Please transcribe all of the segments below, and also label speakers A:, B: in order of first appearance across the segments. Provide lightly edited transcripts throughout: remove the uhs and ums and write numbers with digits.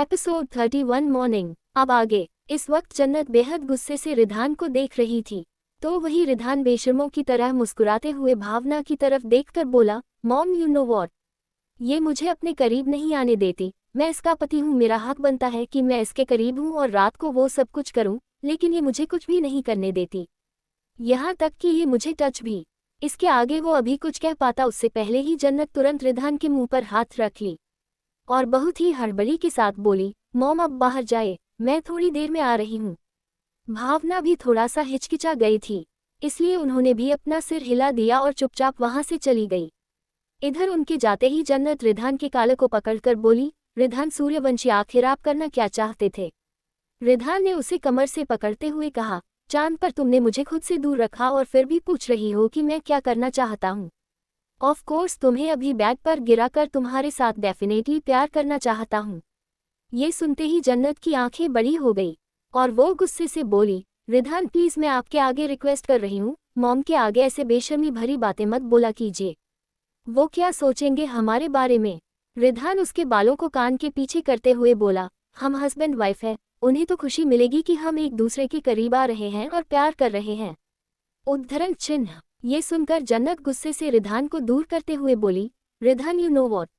A: Episode 31 morning. अब आगे। इस वक्त जन्नत बेहद गुस्से से रिधान को देख रही थी, तो वही रिधान बेशर्मों की तरह मुस्कुराते हुए भावना की तरफ देखकर बोला, मॉम यू नो वॉट, ये मुझे अपने करीब नहीं आने देती। मैं इसका पति हूँ, मेरा हक बनता है कि मैं इसके करीब हूँ और रात को वो सब कुछ करूँ, लेकिन ये मुझे कुछ भी नहीं करने देती, यहाँ तक कि ये मुझे टच भी। इसके आगे वो अभी कुछ कह पाता उससे पहले ही जन्नत तुरंत रिधान के मुंह पर हाथ रख ली और बहुत ही हड़बड़ी के साथ बोली, मॉम अब बाहर जाए, मैं थोड़ी देर में आ रही हूँ। भावना भी थोड़ा सा हिचकिचा गई थी, इसलिए उन्होंने भी अपना सिर हिला दिया और चुपचाप वहां से चली गई। इधर उनके जाते ही जन्नत रिधान के काले को पकड़कर बोली, रिधान सूर्यवंशी, आखिर आप करना क्या चाहते थे? रिधान ने उसे कमर से पकड़ते हुए कहा, चांद पर तुमने मुझे खुद से दूर रखा और फिर भी पूछ रही हो कि मैं क्या करना चाहता हूँ। ऑफ कोर्स तुम्हें अभी बेड पर गिराकर तुम्हारे साथ डेफिनेटली प्यार करना चाहता हूँ। ये सुनते ही जन्नत की आंखें बड़ी हो गई और वो गुस्से से बोली, रिधान प्लीज मैं आपके आगे रिक्वेस्ट कर रही हूँ, मॉम के आगे ऐसे बेशर्मी भरी बातें मत बोला कीजिए। वो क्या सोचेंगे हमारे बारे में? रिधान उसके बालों को कान के पीछे करते हुए बोला, हम हस्बैंड वाइफ है, उन्हें तो खुशी मिलेगी कि हम एक दूसरे के करीब आ रहे हैं और प्यार कर रहे हैं। उद्धरण चिन्ह। ये सुनकर जन्नत गुस्से से रिधान को दूर करते हुए बोली, रिधान यू नो वॉट,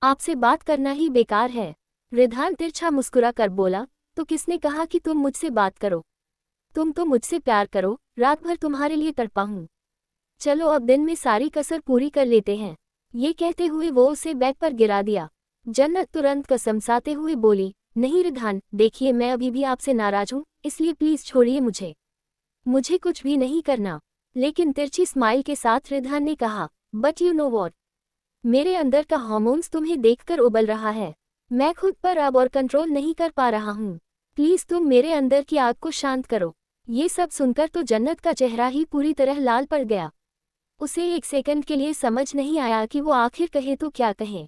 A: आपसे बात करना ही बेकार है। रिधान तिरछा मुस्कुरा कर बोला, तो किसने कहा कि तुम मुझसे बात करो? तुम तो मुझसे प्यार करो, रात भर तुम्हारे लिए तड़पा हूँ। चलो अब दिन में सारी कसर पूरी कर लेते हैं। ये कहते हुए वो उसे बेड पर गिरा दिया। जन्नत तुरंत कसमसाते हुए बोली, नहीं रिधान, देखिए मैं अभी भी आपसे नाराज हूँ, इसलिए प्लीज छोड़िए मुझे कुछ भी नहीं करना। लेकिन तिरछी स्माइल के साथ रिधान ने कहा, बट यू नो वॉट, मेरे अंदर का हार्मोन्स तुम्हें देखकर उबल रहा है। मैं खुद पर अब और कंट्रोल नहीं कर पा रहा हूँ। प्लीज तुम मेरे अंदर की आग को शांत करो। ये सब सुनकर तो जन्नत का चेहरा ही पूरी तरह लाल पड़ गया। उसे एक सेकंड के लिए समझ नहीं आया कि वो आखिर कहे तो क्या कहे।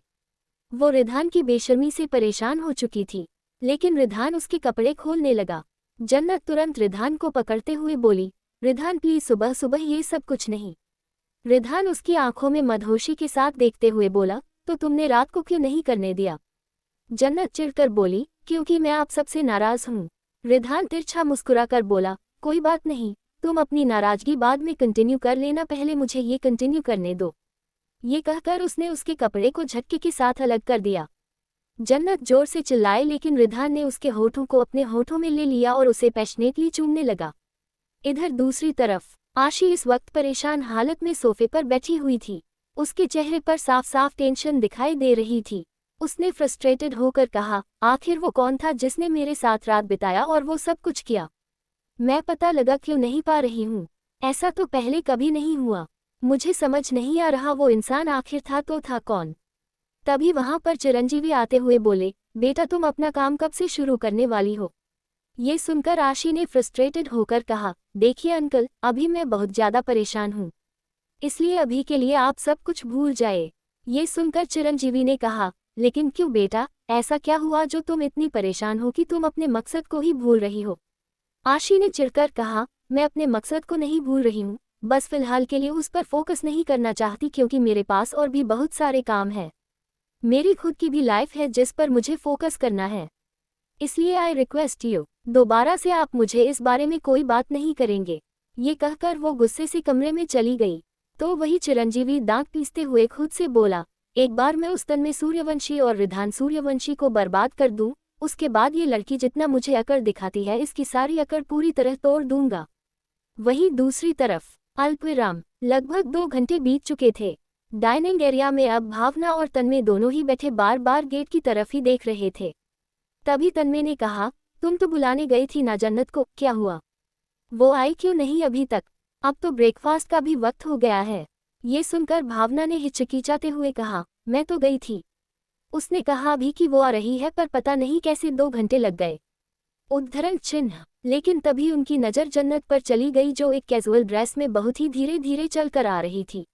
A: वो रिधान की बेशर्मी से परेशान हो चुकी थी, लेकिन रिधान उसके कपड़े खोलने लगा। जन्नत तुरंत रिधान को पकड़ते हुए बोली, रिधान प्लीज सुबह सुबह ये सब कुछ नहीं। रिधान उसकी आंखों में मदहोशी के साथ देखते हुए बोला, तो तुमने रात को क्यों नहीं करने दिया? जन्नत चिढ़कर बोली, क्योंकि मैं आप सबसे नाराज हूँ। रिधान तिरछा मुस्कुराकर बोला, कोई बात नहीं, तुम अपनी नाराजगी बाद में कंटिन्यू कर लेना, पहले मुझे ये कंटिन्यू करने दो। ये कहकर उसने उसके कपड़े को झटके के साथ अलग कर दिया। जन्नत जोर से चिल्लाए, लेकिन रिधान ने उसके होठों को अपने होठों में ले लिया और उसे पैशनेटली चूमने लगा। इधर दूसरी तरफ आशी इस वक्त परेशान हालत में सोफे पर बैठी हुई थी। उसके चेहरे पर साफ साफ टेंशन दिखाई दे रही थी। उसने फ्रस्ट्रेटेड होकर कहा, आखिर वो कौन था जिसने मेरे साथ रात बिताया और वो सब कुछ किया? मैं पता लगा क्यों नहीं पा रही हूँ। ऐसा तो पहले कभी नहीं हुआ। मुझे समझ नहीं आ रहा वो इंसान आखिर था तो था कौन। तभी वहां पर चिरंजीवी आते हुए बोले, बेटा तुम अपना काम कब से शुरू करने वाली हो? ये सुनकर आशी ने फ्रस्ट्रेटेड होकर कहा, देखिए अंकल, अभी मैं बहुत ज्यादा परेशान हूँ, इसलिए अभी के लिए आप सब कुछ भूल जाए। ये सुनकर चिरंजीवी ने कहा, लेकिन क्यों बेटा, ऐसा क्या हुआ जो तुम इतनी परेशान हो कि तुम अपने मकसद को ही भूल रही हो? आशी ने चिढ़कर कहा, मैं अपने मकसद को नहीं भूल रही हूँ, बस फिलहाल के लिए उस पर फोकस नहीं करना चाहती, क्योंकि मेरे पास और भी बहुत सारे काम हैं। मेरी खुद की भी लाइफ है जिस पर मुझे फोकस करना है, इसलिए आई रिक्वेस्ट यू, दोबारा से आप मुझे इस बारे में कोई बात नहीं करेंगे। ये कहकर वो गुस्से से कमरे में चली गई। तो वही चिरंजीवी दांत पीसते हुए खुद से बोला, एक बार मैं उस तन में सूर्यवंशी और रिधान सूर्यवंशी को बर्बाद कर दूं, उसके बाद ये लड़की जितना मुझे अकड़ दिखाती है, इसकी सारी अकड़ पूरी तरह तोड़ दूंगा। वहीं दूसरी तरफ अल्पविराम। लगभग 2 घंटे बीत चुके थे। डाइनिंग एरिया में अब भावना और तन्मय दोनों ही बैठे बार बार गेट की तरफ ही देख रहे थे। तभी तन्मय ने कहा, तुम तो बुलाने गई थी ना जन्नत को, क्या हुआ? वो आई क्यों नहीं अभी तक? अब तो ब्रेकफास्ट का भी वक्त हो गया है। ये सुनकर भावना ने हिचकिचाते हुए कहा, मैं तो गई थी। उसने कहा भी कि वो आ रही है, पर पता नहीं कैसे 2 घंटे लग गए। उद्धरण चिन्ह। लेकिन तभी उनकी नज़र जन्नत पर चली गई, जो एक कैजुअल ड्रेस में बहुत ही धीरे धीरे चलकर आ रही थी।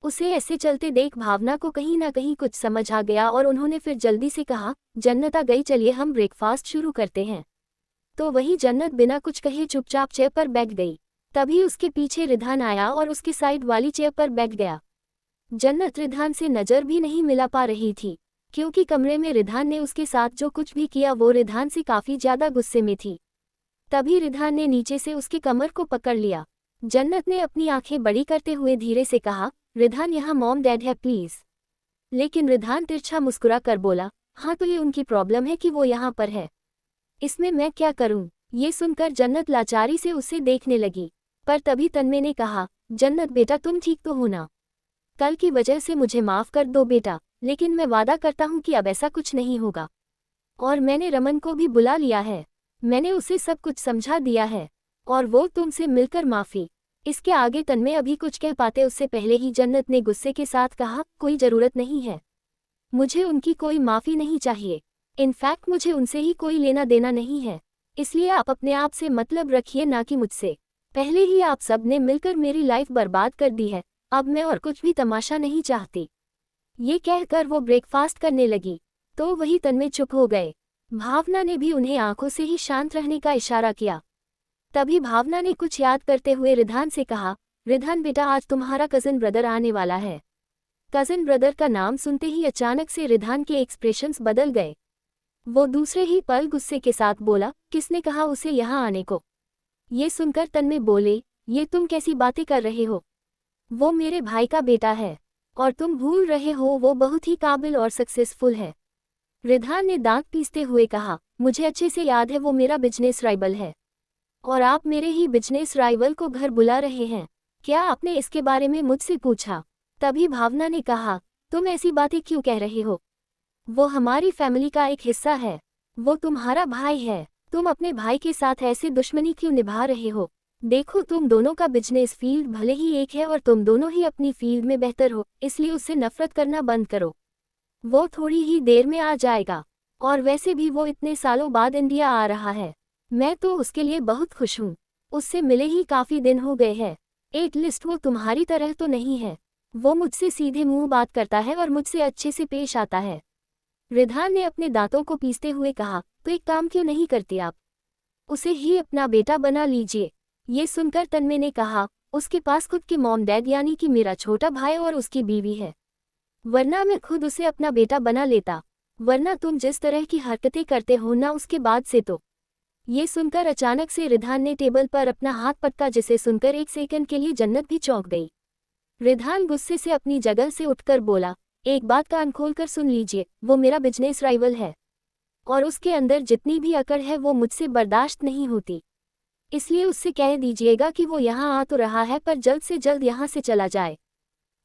A: उसे ऐसे चलते देख भावना को कहीं ना कहीं कुछ समझ आ गया और उन्होंने फिर जल्दी से कहा, जन्नत आ गई, चलिए हम ब्रेकफास्ट शुरू करते हैं। तो वही जन्नत बिना कुछ कहे चुपचाप चेयर पर बैठ गई। तभी उसके पीछे रिधान आया और उसके साइड वाली चेयर पर बैठ गया। जन्नत रिधान से नज़र भी नहीं मिला पा रही थी। क्योंकि कमरे में रिधान ने उसके साथ जो कुछ भी किया वो रिधान से काफ़ी ज़्यादा गुस्से में थी। तभी रिधान ने नीचे से उसकी कमर को पकड़ लिया। जन्नत ने अपनी आंखें बड़ी करते हुए धीरे से कहा, रिधान यहाँ मॉम डैड है प्लीज़। लेकिन रिधान तिरछा मुस्कुरा कर बोला, हाँ तो ये उनकी प्रॉब्लम है कि वो यहाँ पर है, इसमें मैं क्या करूँ। ये सुनकर जन्नत लाचारी से उसे देखने लगी। पर तभी तन्मय ने कहा, जन्नत बेटा तुम ठीक तो हो ना? कल की वजह से मुझे माफ़ कर दो बेटा, लेकिन मैं वादा करता हूँ कि अब ऐसा कुछ नहीं होगा। और मैंने रमन को भी बुला लिया है, मैंने उसे सब कुछ समझा दिया है और वो तुमसे मिलकर माफ़ी। इसके आगे तन्मय अभी कुछ कह पाते उससे पहले ही जन्नत ने गुस्से के साथ कहा, कोई ज़रूरत नहीं है, मुझे उनकी कोई माफ़ी नहीं चाहिए। इनफैक्ट मुझे उनसे ही कोई लेना देना नहीं है, इसलिए आप अपने आप से मतलब रखिए ना कि मुझसे। पहले ही आप सब ने मिलकर मेरी लाइफ बर्बाद कर दी है, अब मैं और कुछ भी तमाशा नहीं चाहती। ये कहकर वो ब्रेकफास्ट करने लगी तो वही तन्मय चुप हो गए। भावना ने भी उन्हें आंखों से ही शांत रहने का इशारा किया। तभी भावना ने कुछ याद करते हुए रिधान से कहा, रिधान बेटा आज तुम्हारा कज़न ब्रदर आने वाला है। कज़न ब्रदर का नाम सुनते ही अचानक से रिधान के एक्सप्रेशंस बदल गए। वो दूसरे ही पल गुस्से के साथ बोला, किसने कहा उसे यहाँ आने को? ये सुनकर तन्मय बोले, ये तुम कैसी बातें कर रहे हो? वो मेरे भाई का बेटा है और तुम भूल रहे हो वो बहुत ही काबिल और सक्सेसफुल है। रिधान ने दांत पीसते हुए कहा, मुझे अच्छे से याद है वो मेरा बिजनेस राइवल है और आप मेरे ही बिजनेस राइवल को घर बुला रहे हैं। क्या आपने इसके बारे में मुझसे पूछा? तभी भावना ने कहा, तुम ऐसी बातें क्यों कह रहे हो? वो हमारी फैमिली का एक हिस्सा है, वो तुम्हारा भाई है, तुम अपने भाई के साथ ऐसे दुश्मनी क्यों निभा रहे हो? देखो तुम दोनों का बिजनेस फील्ड भले ही एक है और तुम दोनों ही अपनी फील्ड में बेहतर हो, इसलिए उससे नफरत करना बंद करो। वो थोड़ी ही देर में आ जाएगा और वैसे भी वो इतने सालों बाद इंडिया आ रहा है, मैं तो उसके लिए बहुत खुश हूँ। उससे मिले ही काफ़ी दिन हो गए हैं। एटलीस्ट वो तुम्हारी तरह तो नहीं है, वो मुझसे सीधे मुंह बात करता है और मुझसे अच्छे से पेश आता है। रिधान ने अपने दांतों को पीसते हुए कहा, तो एक काम क्यों नहीं करती आप? उसे ही अपना बेटा बना लीजिए। ये सुनकर तन्मय ने कहा, उसके पास खुद के मॉम डैड यानी कि मेरा छोटा भाई और उसकी बीवी है, वरना मैं खुद उसे अपना बेटा बना लेता। वरना तुम जिस तरह की हरकतें करते हो ना उसके बाद से तो। ये सुनकर अचानक से रिधान ने टेबल पर अपना हाथ पटका, जिसे सुनकर एक सेकंड के लिए जन्नत भी चौंक गई। रिधान गुस्से से अपनी जगह से उठकर बोला, एक बात कान खोलकर सुन लीजिए, वो मेरा बिजनेस राइवल है और उसके अंदर जितनी भी अकड़ है वो मुझसे बर्दाश्त नहीं होती। इसलिए उससे कह दीजिएगा कि वो यहाँ आ तो रहा है पर जल्द से जल्द यहाँ से चला जाए,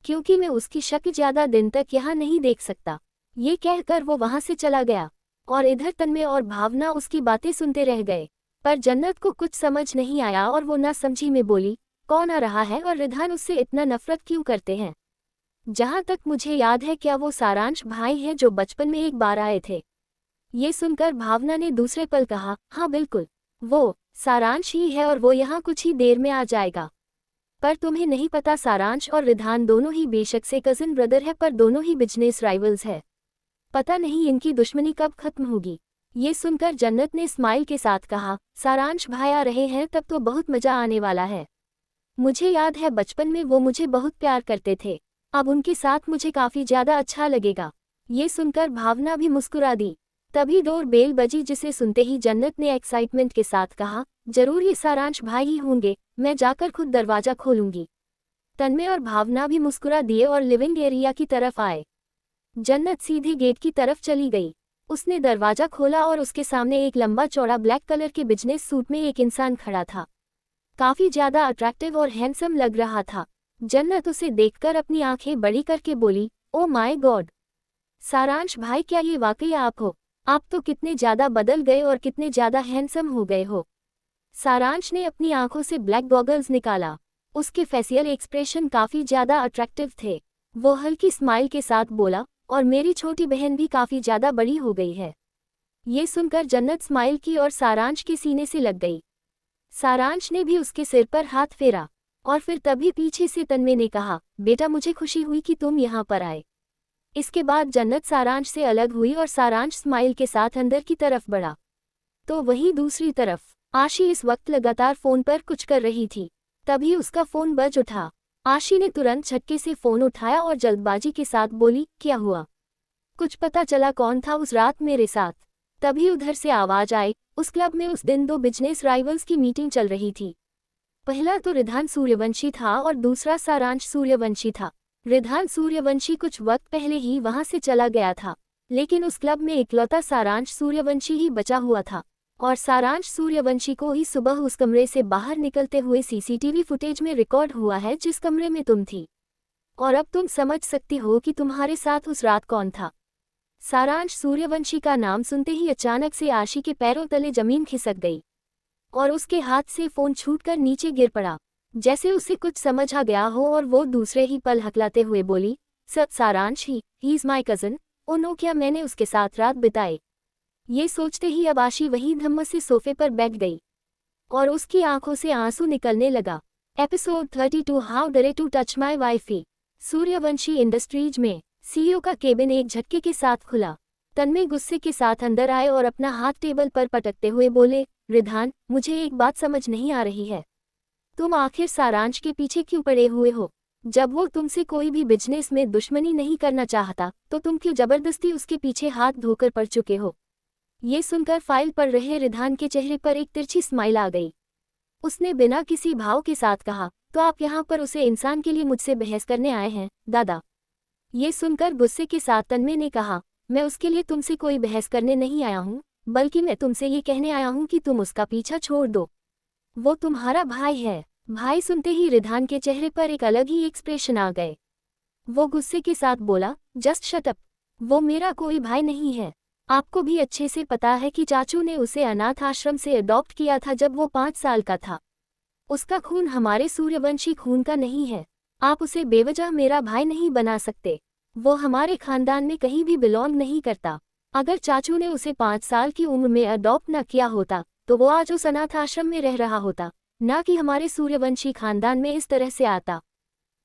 A: क्योंकि मैं उसकी शक्ल ज़्यादा दिन तक यहाँ नहीं देख सकता। ये कहकर वो वहाँ से चला गया और इधर तन्मय और भावना उसकी बातें सुनते रह गए। पर जन्नत को कुछ समझ नहीं आया और वो ना समझी में बोली, कौन आ रहा है और रिधान उससे इतना नफरत क्यों करते हैं? जहाँ तक मुझे याद है क्या वो सारांश भाई है जो बचपन में एक बार आए थे? ये सुनकर भावना ने दूसरे पल कहा, हाँ बिल्कुल, वो सारांश ही है और वो यहाँ कुछ ही देर में आ जाएगा। पर तुम्हें नहीं पता सारांश और रिधान दोनों ही बेशक से कज़न ब्रदर है पर दोनों ही बिजनेस राइवल्स है। पता नहीं इनकी दुश्मनी कब खत्म होगी। ये सुनकर जन्नत ने स्माइल के साथ कहा, सारांश भाई आ रहे हैं तब तो बहुत मजा आने वाला है। मुझे याद है बचपन में वो मुझे बहुत प्यार करते थे, अब उनके साथ मुझे काफ़ी ज़्यादा अच्छा लगेगा। ये सुनकर भावना भी मुस्कुरा दी। तभी डोर बेल बजी, जिसे सुनते ही जन्नत ने एक्साइटमेंट के साथ कहा, जरूर ये सारांश भाई ही होंगे, मैं जाकर खुद दरवाज़ा खोलूंगी। तन्मय और भावना भी मुस्कुरा दिए और लिविंग एरिया की तरफ आए। जन्नत सीधे गेट की तरफ चली गई। उसने दरवाज़ा खोला और उसके सामने एक लंबा चौड़ा ब्लैक कलर के बिजनेस सूट में एक इंसान खड़ा था। काफ़ी ज़्यादा अट्रैक्टिव और हैंडसम लग रहा था। जन्नत उसे देखकर अपनी आंखें बड़ी करके बोली, ओ माय गॉड, सारांश भाई क्या ये वाकई आप हो? आप तो कितने ज़्यादा बदल गए और कितने ज़्यादा हैंडसम हो गए हो। सारांश ने अपनी आंखों से ब्लैक गॉगल्स निकाला। उसके फेशियल एक्सप्रेशन काफ़ी ज़्यादा अट्रैक्टिव थे। वो हल्की स्माइल के साथ बोला, और मेरी छोटी बहन भी काफ़ी ज़्यादा बड़ी हो गई है। ये सुनकर जन्नत स्माइल की और सारांश के सीने से लग गई। सारांश ने भी उसके सिर पर हाथ फेरा और फिर तभी पीछे से तन्मय ने कहा, बेटा मुझे खुशी हुई कि तुम यहाँ पर आए। इसके बाद जन्नत सारांश से अलग हुई और सारांश स्माइल के साथ अंदर की तरफ बढ़ा। तो वहीं दूसरी तरफ आशी इस वक्त लगातार फ़ोन पर कुछ कर रही थी। तभी उसका फ़ोन बज उठा। आशी ने तुरंत झटके से फ़ोन उठाया और जल्दबाजी के साथ बोली, क्या हुआ? कुछ पता चला कौन था उस रात मेरे साथ। तभी उधर से आवाज आई, उस क्लब में उस दिन 2 बिजनेस राइवल्स की मीटिंग चल रही थी। पहला तो रिधान सूर्यवंशी था और दूसरा सारांश सूर्यवंशी था। रिधान सूर्यवंशी कुछ वक्त पहले ही वहां से चला गया था, लेकिन उस क्लब में इकलौता सारांश सूर्यवंशी ही बचा हुआ था। और सारांश सूर्यवंशी को ही सुबह उस कमरे से बाहर निकलते हुए सीसीटीवी फुटेज में रिकॉर्ड हुआ है जिस कमरे में तुम थी। और अब तुम समझ सकती हो कि तुम्हारे साथ उस रात कौन था। सारांश सूर्यवंशी का नाम सुनते ही अचानक से आशी के पैरों तले जमीन खिसक गई और उसके हाथ से फोन छूटकर नीचे गिर पड़ा, जैसे उसे कुछ समझ आ गया हो। और वो दूसरे ही पल हकलाते हुए बोली, Saransh he is my cousin. Oh no, क्या मैंने उसके साथ रात बिताई। ये सोचते ही अब आशी वहीं धम्म से सोफे पर बैठ गई और उसकी आंखों से आंसू निकलने लगा। Episode 32 how dare to touch my wifey. Suryavanshi industries में सीईओ का केबिन एक झटके के साथ खुला। तन्मय गुस्से के साथ अंदर आए और अपना हाथ टेबल पर पटकते हुए बोले, रिधान, मुझे एक बात समझ नहीं आ रही है। तुम आखिर सारांश के पीछे क्यों पड़े हुए हो? जब वो तुमसे कोई भी बिजनेस में दुश्मनी नहीं करना चाहता तो तुम क्यों जबरदस्ती उसके पीछे हाथ धोकर पड़ चुके हो? ये सुनकर फाइल पढ़ रहे रिधान के चेहरे पर एक तिरछी स्माइल आ गई। उसने बिना किसी भाव के साथ कहा, तो आप यहाँ पर उसे इंसान के लिए मुझसे बहस करने आए हैं, दादा? ये सुनकर गुस्से के साथ तन्मय ने कहा, मैं उसके लिए तुमसे कोई बहस करने नहीं आया हूँ, बल्कि मैं तुमसे ये कहने आया हूँ कि तुम उसका पीछा छोड़ दो। वो तुम्हारा भाई है। भाई सुनते ही रिधान के चेहरे पर एक अलग ही एक्सप्रेशन आ गए। वो गुस्से के साथ बोला, जस्ट शट अप। वो मेरा कोई भाई नहीं है। आपको भी अच्छे से पता है कि चाचू ने उसे अनाथ आश्रम से अडॉप्ट किया था जब वो 5 साल का था। उसका खून हमारे सूर्यवंशी खून का नहीं है। आप उसे बेवजह मेरा भाई नहीं बना सकते। वो हमारे खानदान में कहीं भी बिलोंग नहीं करता। अगर चाचू ने उसे 5 साल की उम्र में अडॉप्ट न किया होता तो वो आज उस अनाथ आश्रम में रह रहा होता, ना कि हमारे सूर्यवंशी खानदान में इस तरह से आता।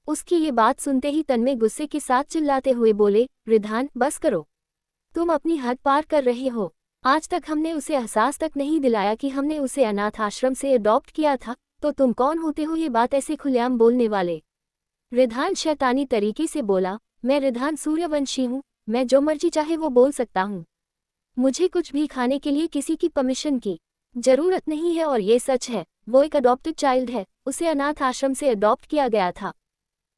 A: उसकी ये बात सुनते ही तन्मय गुस्से के साथ चिल्लाते हुए बोले, रिधान, बस करो। तुम अपनी हद पार कर रहे हो। आज तक हमने उसे एहसास तक नहीं दिलाया कि हमने उसे अनाथ आश्रम से अडॉप्ट किया था, तो तुम कौन होते हो ये बात ऐसे खुलेआम बोलने वाले? रिधान शैतानी तरीके से बोला, मैं रिधान सूर्यवंशी हूँ, मैं जो मर्जी चाहे वो बोल सकता हूँ। मुझे कुछ भी खाने के लिए किसी की परमिशन की जरूरत नहीं है और ये सच है, वो एक अडॉप्टेड चाइल्ड है, उसे अनाथ आश्रम से अडॉप्ट किया गया था।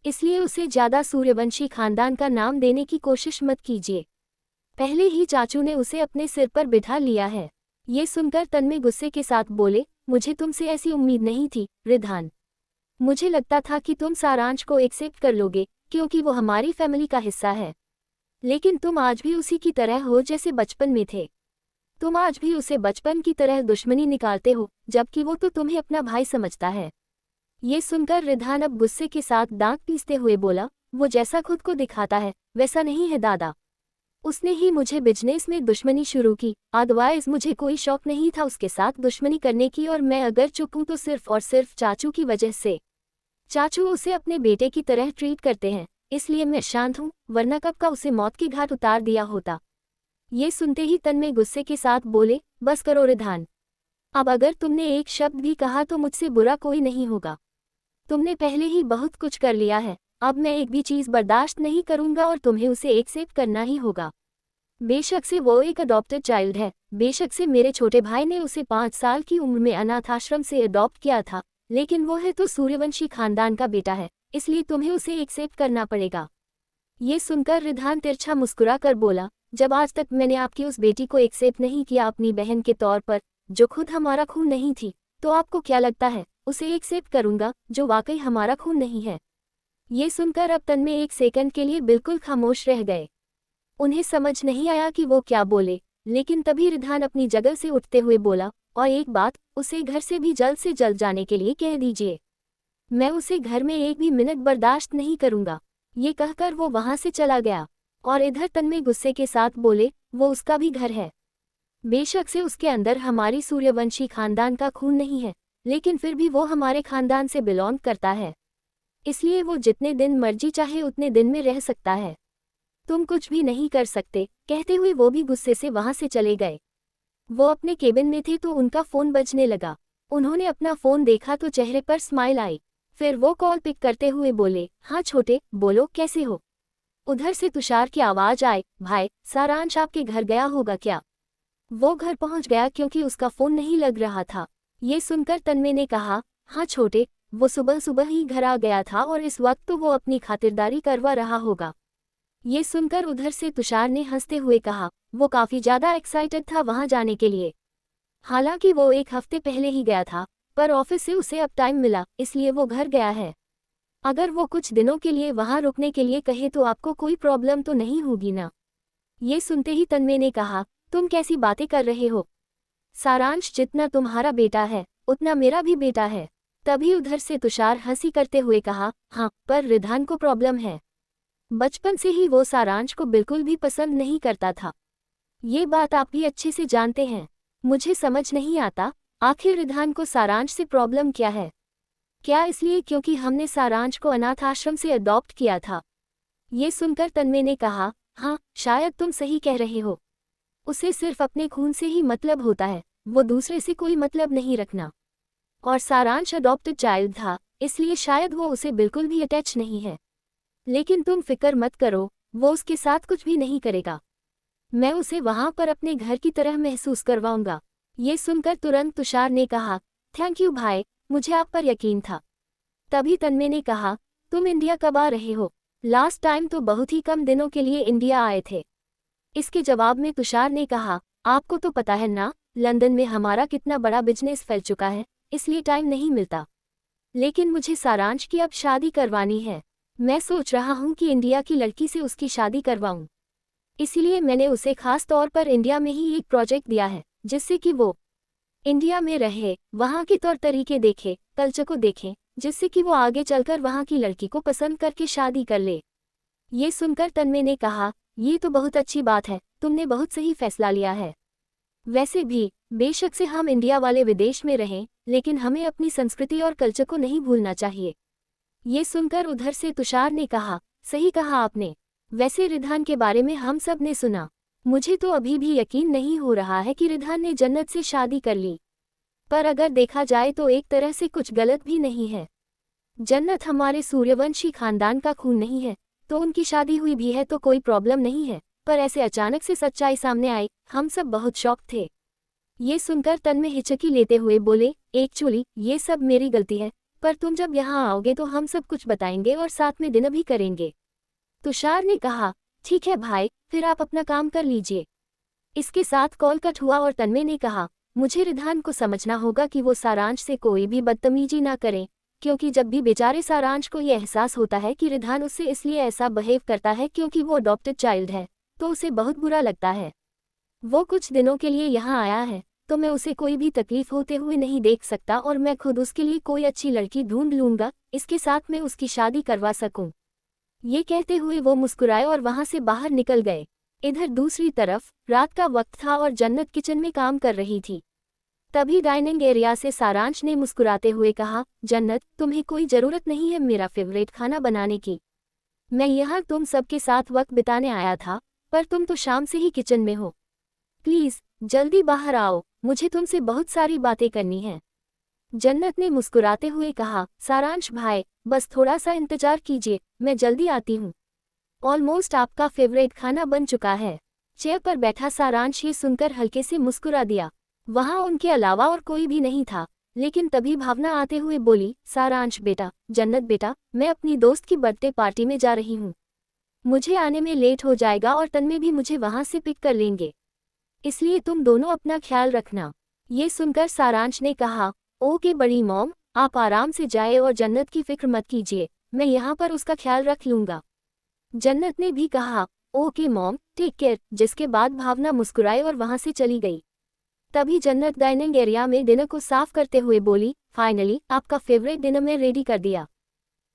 A: इसलिए उसे ज्यादा सूर्यवंशी खानदान का नाम देने की कोशिश मत कीजिए। पहले ही चाचू ने उसे अपने सिर पर बिठा लिया है। ये सुनकर तन्मय गुस्से के साथ बोले, मुझे तुमसे ऐसी उम्मीद नहीं थी, रिधान। मुझे लगता था कि तुम सारांश को एक्सेप्ट कर लोगे, क्योंकि वो हमारी फैमिली का हिस्सा है। लेकिन तुम आज भी उसी की तरह हो जैसे बचपन में थे। तुम आज भी उसे बचपन की तरह दुश्मनी निकालते हो, जबकि वो तो तुम्हें अपना भाई समझता है। ये सुनकर रिधान अब गुस्से के साथ दांत पीसते हुए बोला, वो जैसा खुद को दिखाता है वैसा नहीं है दादा। उसने ही मुझे बिजनेस में दुश्मनी शुरू की, अदरवाइज मुझे कोई शौक नहीं था उसके साथ दुश्मनी करने की। और मैं अगर चुप हूं तो सिर्फ और सिर्फ चाचू की वजह से। चाचू उसे अपने बेटे की तरह ट्रीट करते हैं, इसलिए मैं शांत हूँ, वरना कब का उसे मौत के घाट उतार दिया होता। ये सुनते ही तन्मय गुस्से के साथ बोले, बस करो रिधान। अब अगर तुमने एक शब्द भी कहा तो मुझसे बुरा कोई नहीं होगा। तुमने पहले ही बहुत कुछ कर लिया है, अब मैं एक भी चीज़ बर्दाश्त नहीं करूंगा और तुम्हें उसे एक्सेप्ट करना ही होगा। बेशक से वो एक अडॉप्टेड चाइल्ड है, बेशक से मेरे छोटे भाई ने उसे 5 साल की उम्र में अनाथ आश्रम से अडॉप्ट किया था, लेकिन वो है तो सूर्यवंशी खानदान का बेटा है, इसलिए तुम्हें उसे एक्सेप्ट करना पड़ेगा। ये सुनकर रिधान तिरछा मुस्कुरा कर बोला, जब आज तक मैंने आपकी उस बेटी को एक्सेप्ट नहीं किया अपनी बहन के तौर पर, जो खुद हमारा खून नहीं थी, तो आपको क्या लगता है उसे एक्सेप्ट करूंगा जो वाकई हमारा खून नहीं है? ये सुनकर अब तन्मय एक सेकंड के लिए बिल्कुल खामोश रह गए। उन्हें समझ नहीं आया कि वो क्या बोले, लेकिन तभी रिधान अपनी जगह से उठते हुए बोला, और एक बात, उसे घर से भी जल्द से जल्द जाने के लिए कह दीजिए। मैं उसे घर में एक भी मिनट बर्दाश्त नहीं करूंगा। ये कहकर वो वहां से चला गया। और इधर तन्मय गुस्से के साथ बोले, वो उसका भी घर है। बेशक से उसके अंदर हमारी सूर्यवंशी खानदान का खून नहीं है, लेकिन फिर भी वो हमारे खानदान से बिलोंग करता है, इसलिए वो जितने दिन मर्जी चाहे उतने दिन में रह सकता है। तुम कुछ भी नहीं कर सकते। कहते हुए वो भी गुस्से से वहां से चले गए। वो अपने केबिन में थे तो उनका फोन बजने लगा। उन्होंने अपना फोन देखा तो चेहरे पर स्माइल आई। फिर वो कॉल पिक करते हुए बोले, हाँ छोटे, बोलो कैसे हो? उधर से तुषार की आवाज आई, भाई सारांश आपके घर गया होगा क्या? वो घर पहुंच गया क्योंकि उसका फोन नहीं लग रहा था। ये सुनकर तन्मय ने कहा, हाँ छोटे, वो सुबह सुबह ही घर आ गया था और इस वक्त तो वो अपनी खातिरदारी करवा रहा होगा। ये सुनकर उधर से तुषार ने हंसते हुए कहा, वो काफी ज्यादा एक्साइटेड था वहां जाने के लिए। हालांकि वो 1 हफ्ते पहले ही गया था, पर ऑफिस से उसे अब टाइम मिला, इसलिए वो घर गया है। अगर वो कुछ दिनों के लिए वहां रुकने के लिए कहे तो आपको कोई प्रॉब्लम तो नहीं होगी ना? ये सुनते ही तन्मय ने कहा, तुम कैसी बातें कर रहे हो? सारांश जितना तुम्हारा बेटा है उतना मेरा भी बेटा है। तभी उधर से तुषार हंसी करते हुए कहा, हाँ पर रिधान को प्रॉब्लम है। बचपन से ही वो सारांश को बिल्कुल भी पसंद नहीं करता था। ये बात आप भी अच्छे से जानते हैं। मुझे समझ नहीं आता, आखिर रिधान को सारांश से प्रॉब्लम क्या है? क्या इसलिए क्योंकि हमने सारांश को अनाथ आश्रम से अडॉप्ट किया था? ये सुनकर तन्मय ने कहा, हाँ शायद तुम सही कह रहे हो। उसे सिर्फ अपने खून से ही मतलब होता है, वो दूसरे से कोई मतलब नहीं रखना। और सारांश अडॉप्टेड चाइल्ड था, इसलिए शायद वो उसे बिल्कुल भी अटैच नहीं है। लेकिन तुम फिक्र मत करो, वो उसके साथ कुछ भी नहीं करेगा। मैं उसे वहां पर अपने घर की तरह महसूस करवाऊंगा। ये सुनकर तुरंत तुषार ने कहा, थैंक यू भाई, मुझे आप पर यकीन था। तभी तन्मय ने कहा, तुम इंडिया कब आ रहे हो? लास्ट टाइम तो बहुत ही कम दिनों के लिए इंडिया आए थे। इसके जवाब में तुषार ने कहा, आपको तो पता है ना, लंदन में हमारा कितना बड़ा बिजनेस फैल चुका है, इसलिए टाइम नहीं मिलता। लेकिन मुझे सारांश की अब शादी करवानी है। मैं सोच रहा हूँ कि इंडिया की लड़की से उसकी शादी करवाऊँ। इसीलिए मैंने उसे खास तौर पर इंडिया में ही एक प्रोजेक्ट दिया है, जिससे कि वो इंडिया में रहे, वहाँ के तौर तरीके देखे, कल्चर को देखें, जिससे कि वो आगे चलकर वहाँ की लड़की को पसंद करके शादी कर ले। ये सुनकर तन्मय ने कहा, ये तो बहुत अच्छी बात है, तुमने बहुत सही फैसला लिया है। वैसे भी बेशक से हम इंडिया वाले विदेश में रहें, लेकिन हमें अपनी संस्कृति और कल्चर को नहीं भूलना चाहिए। ये सुनकर उधर से तुषार ने कहा, सही कहा आपने। वैसे रिधान के बारे में हम सब ने सुना। मुझे तो अभी भी यकीन नहीं हो रहा है कि रिधान ने जन्नत से शादी कर ली। पर अगर देखा जाए तो एक तरह से कुछ गलत भी नहीं है। जन्नत हमारे सूर्यवंशी खानदान का खून नहीं है, तो उनकी शादी हुई भी है तो कोई प्रॉब्लम नहीं है। पर ऐसे अचानक से सच्चाई सामने आई, हम सब बहुत शॉक थे। ये सुनकर तन्मय हिचकी लेते हुए बोले, एक्चुअली ये सब मेरी गलती है, पर तुम जब यहाँ आओगे तो हम सब कुछ बताएंगे और साथ में डिनर भी करेंगे। तुषार ने कहा, ठीक है भाई, फिर आप अपना काम कर लीजिए। इसके साथ कॉल कट हुआ और तन्मय ने कहा, मुझे रिधान को समझना होगा कि वो सारांश से कोई भी बदतमीजी ना करें, क्योंकि जब भी बेचारे सारांश को ये एहसास होता है कि रिधान उससे इसलिए ऐसा बिहेव करता है क्योंकि वो अडॉप्टेड चाइल्ड है, तो उसे बहुत बुरा लगता है। वो कुछ दिनों के लिए यहाँ आया है, तो मैं उसे कोई भी तकलीफ होते हुए नहीं देख सकता और मैं खुद उसके लिए कोई अच्छी लड़की ढूंढ लूंगा, इसके साथ मैं उसकी शादी करवा सकूं। ये कहते हुए वो मुस्कुराए और वहां से बाहर निकल गए। इधर दूसरी तरफ रात का वक्त था और जन्नत किचन में काम कर रही थी। तभी डाइनिंग एरिया से सारांश ने मुस्कुराते हुए कहा, जन्नत तुम्हें कोई ज़रूरत नहीं है मेरा फेवरेट खाना बनाने की। मैं यहाँ तुम सबके साथ वक्त बिताने आया था, पर तुम तो शाम से ही किचन में हो। प्लीज़ जल्दी बाहर आओ, मुझे तुमसे बहुत सारी बातें करनी हैं। जन्नत ने मुस्कुराते हुए कहा, सारांश भाई बस थोड़ा सा इंतजार कीजिए, मैं जल्दी आती हूँ। ऑलमोस्ट आपका फेवरेट खाना बन चुका है। चेयर पर बैठा सारांश ये सुनकर हल्के से मुस्कुरा दिया। वहाँ उनके अलावा और कोई भी नहीं था। लेकिन तभी भावना आते हुए बोली, सारांश बेटा, जन्नत बेटा, मैं अपनी दोस्त की बर्थडे पार्टी में जा रही हूँ। मुझे आने में लेट हो जाएगा और तन्मय भी मुझे वहाँ से पिक कर लेंगे, इसलिए तुम दोनों अपना ख्याल रखना। ये सुनकर सारांश ने कहा, ओके बड़ी मॉम, आप आराम से जाए और जन्नत की फिक्र मत कीजिए, मैं यहाँ पर उसका ख्याल रख लूँगा। जन्नत ने भी कहा, ओके मॉम, टेक केयर। जिसके बाद भावना मुस्कुराई और वहाँ से चली गई। तभी जन्नत डाइनिंग एरिया में डिनर को साफ करते हुए बोली, फाइनली आपका फेवरेट डिनर मैं रेडी कर दिया।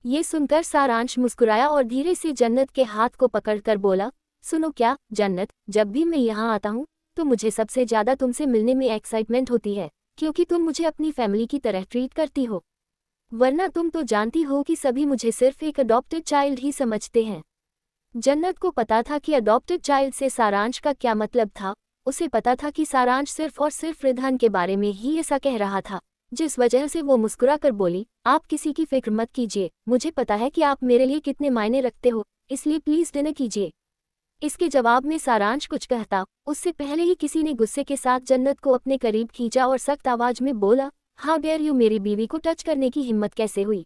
A: ये सुनकर सारांश मुस्कुराया और धीरे से जन्नत के हाथ को पकड़कर बोला, सुनो क्या जन्नत, जब भी मैं यहाँ आता हूँ तो मुझे सबसे ज़्यादा तुमसे मिलने में एक्साइटमेंट होती है, क्योंकि तुम मुझे अपनी फैमिली की तरह ट्रीट करती हो। वरना तुम तो जानती हो कि सभी मुझे सिर्फ एक अडॉप्टेड चाइल्ड ही समझते हैं। जन्नत को पता था कि अडॉप्टेड चाइल्ड से सारांश का क्या मतलब था। उसे पता था कि सारांश सिर्फ और सिर्फ रिधान के बारे में ही ऐसा कह रहा था, जिस वजह से वो मुस्कुरा कर बोली, आप किसी की फिक्र मत कीजिए, मुझे पता है कि आप मेरे लिए कितने मायने रखते हो, इसलिए प्लीज डिनर कीजिए। इसके जवाब में सारांश कुछ कहता, उससे पहले ही किसी ने गुस्से के साथ जन्नत को अपने करीब खींचा और सख्त आवाज में बोला, हाउ डेयर यू, मेरी बीवी को टच करने की हिम्मत कैसे हुई।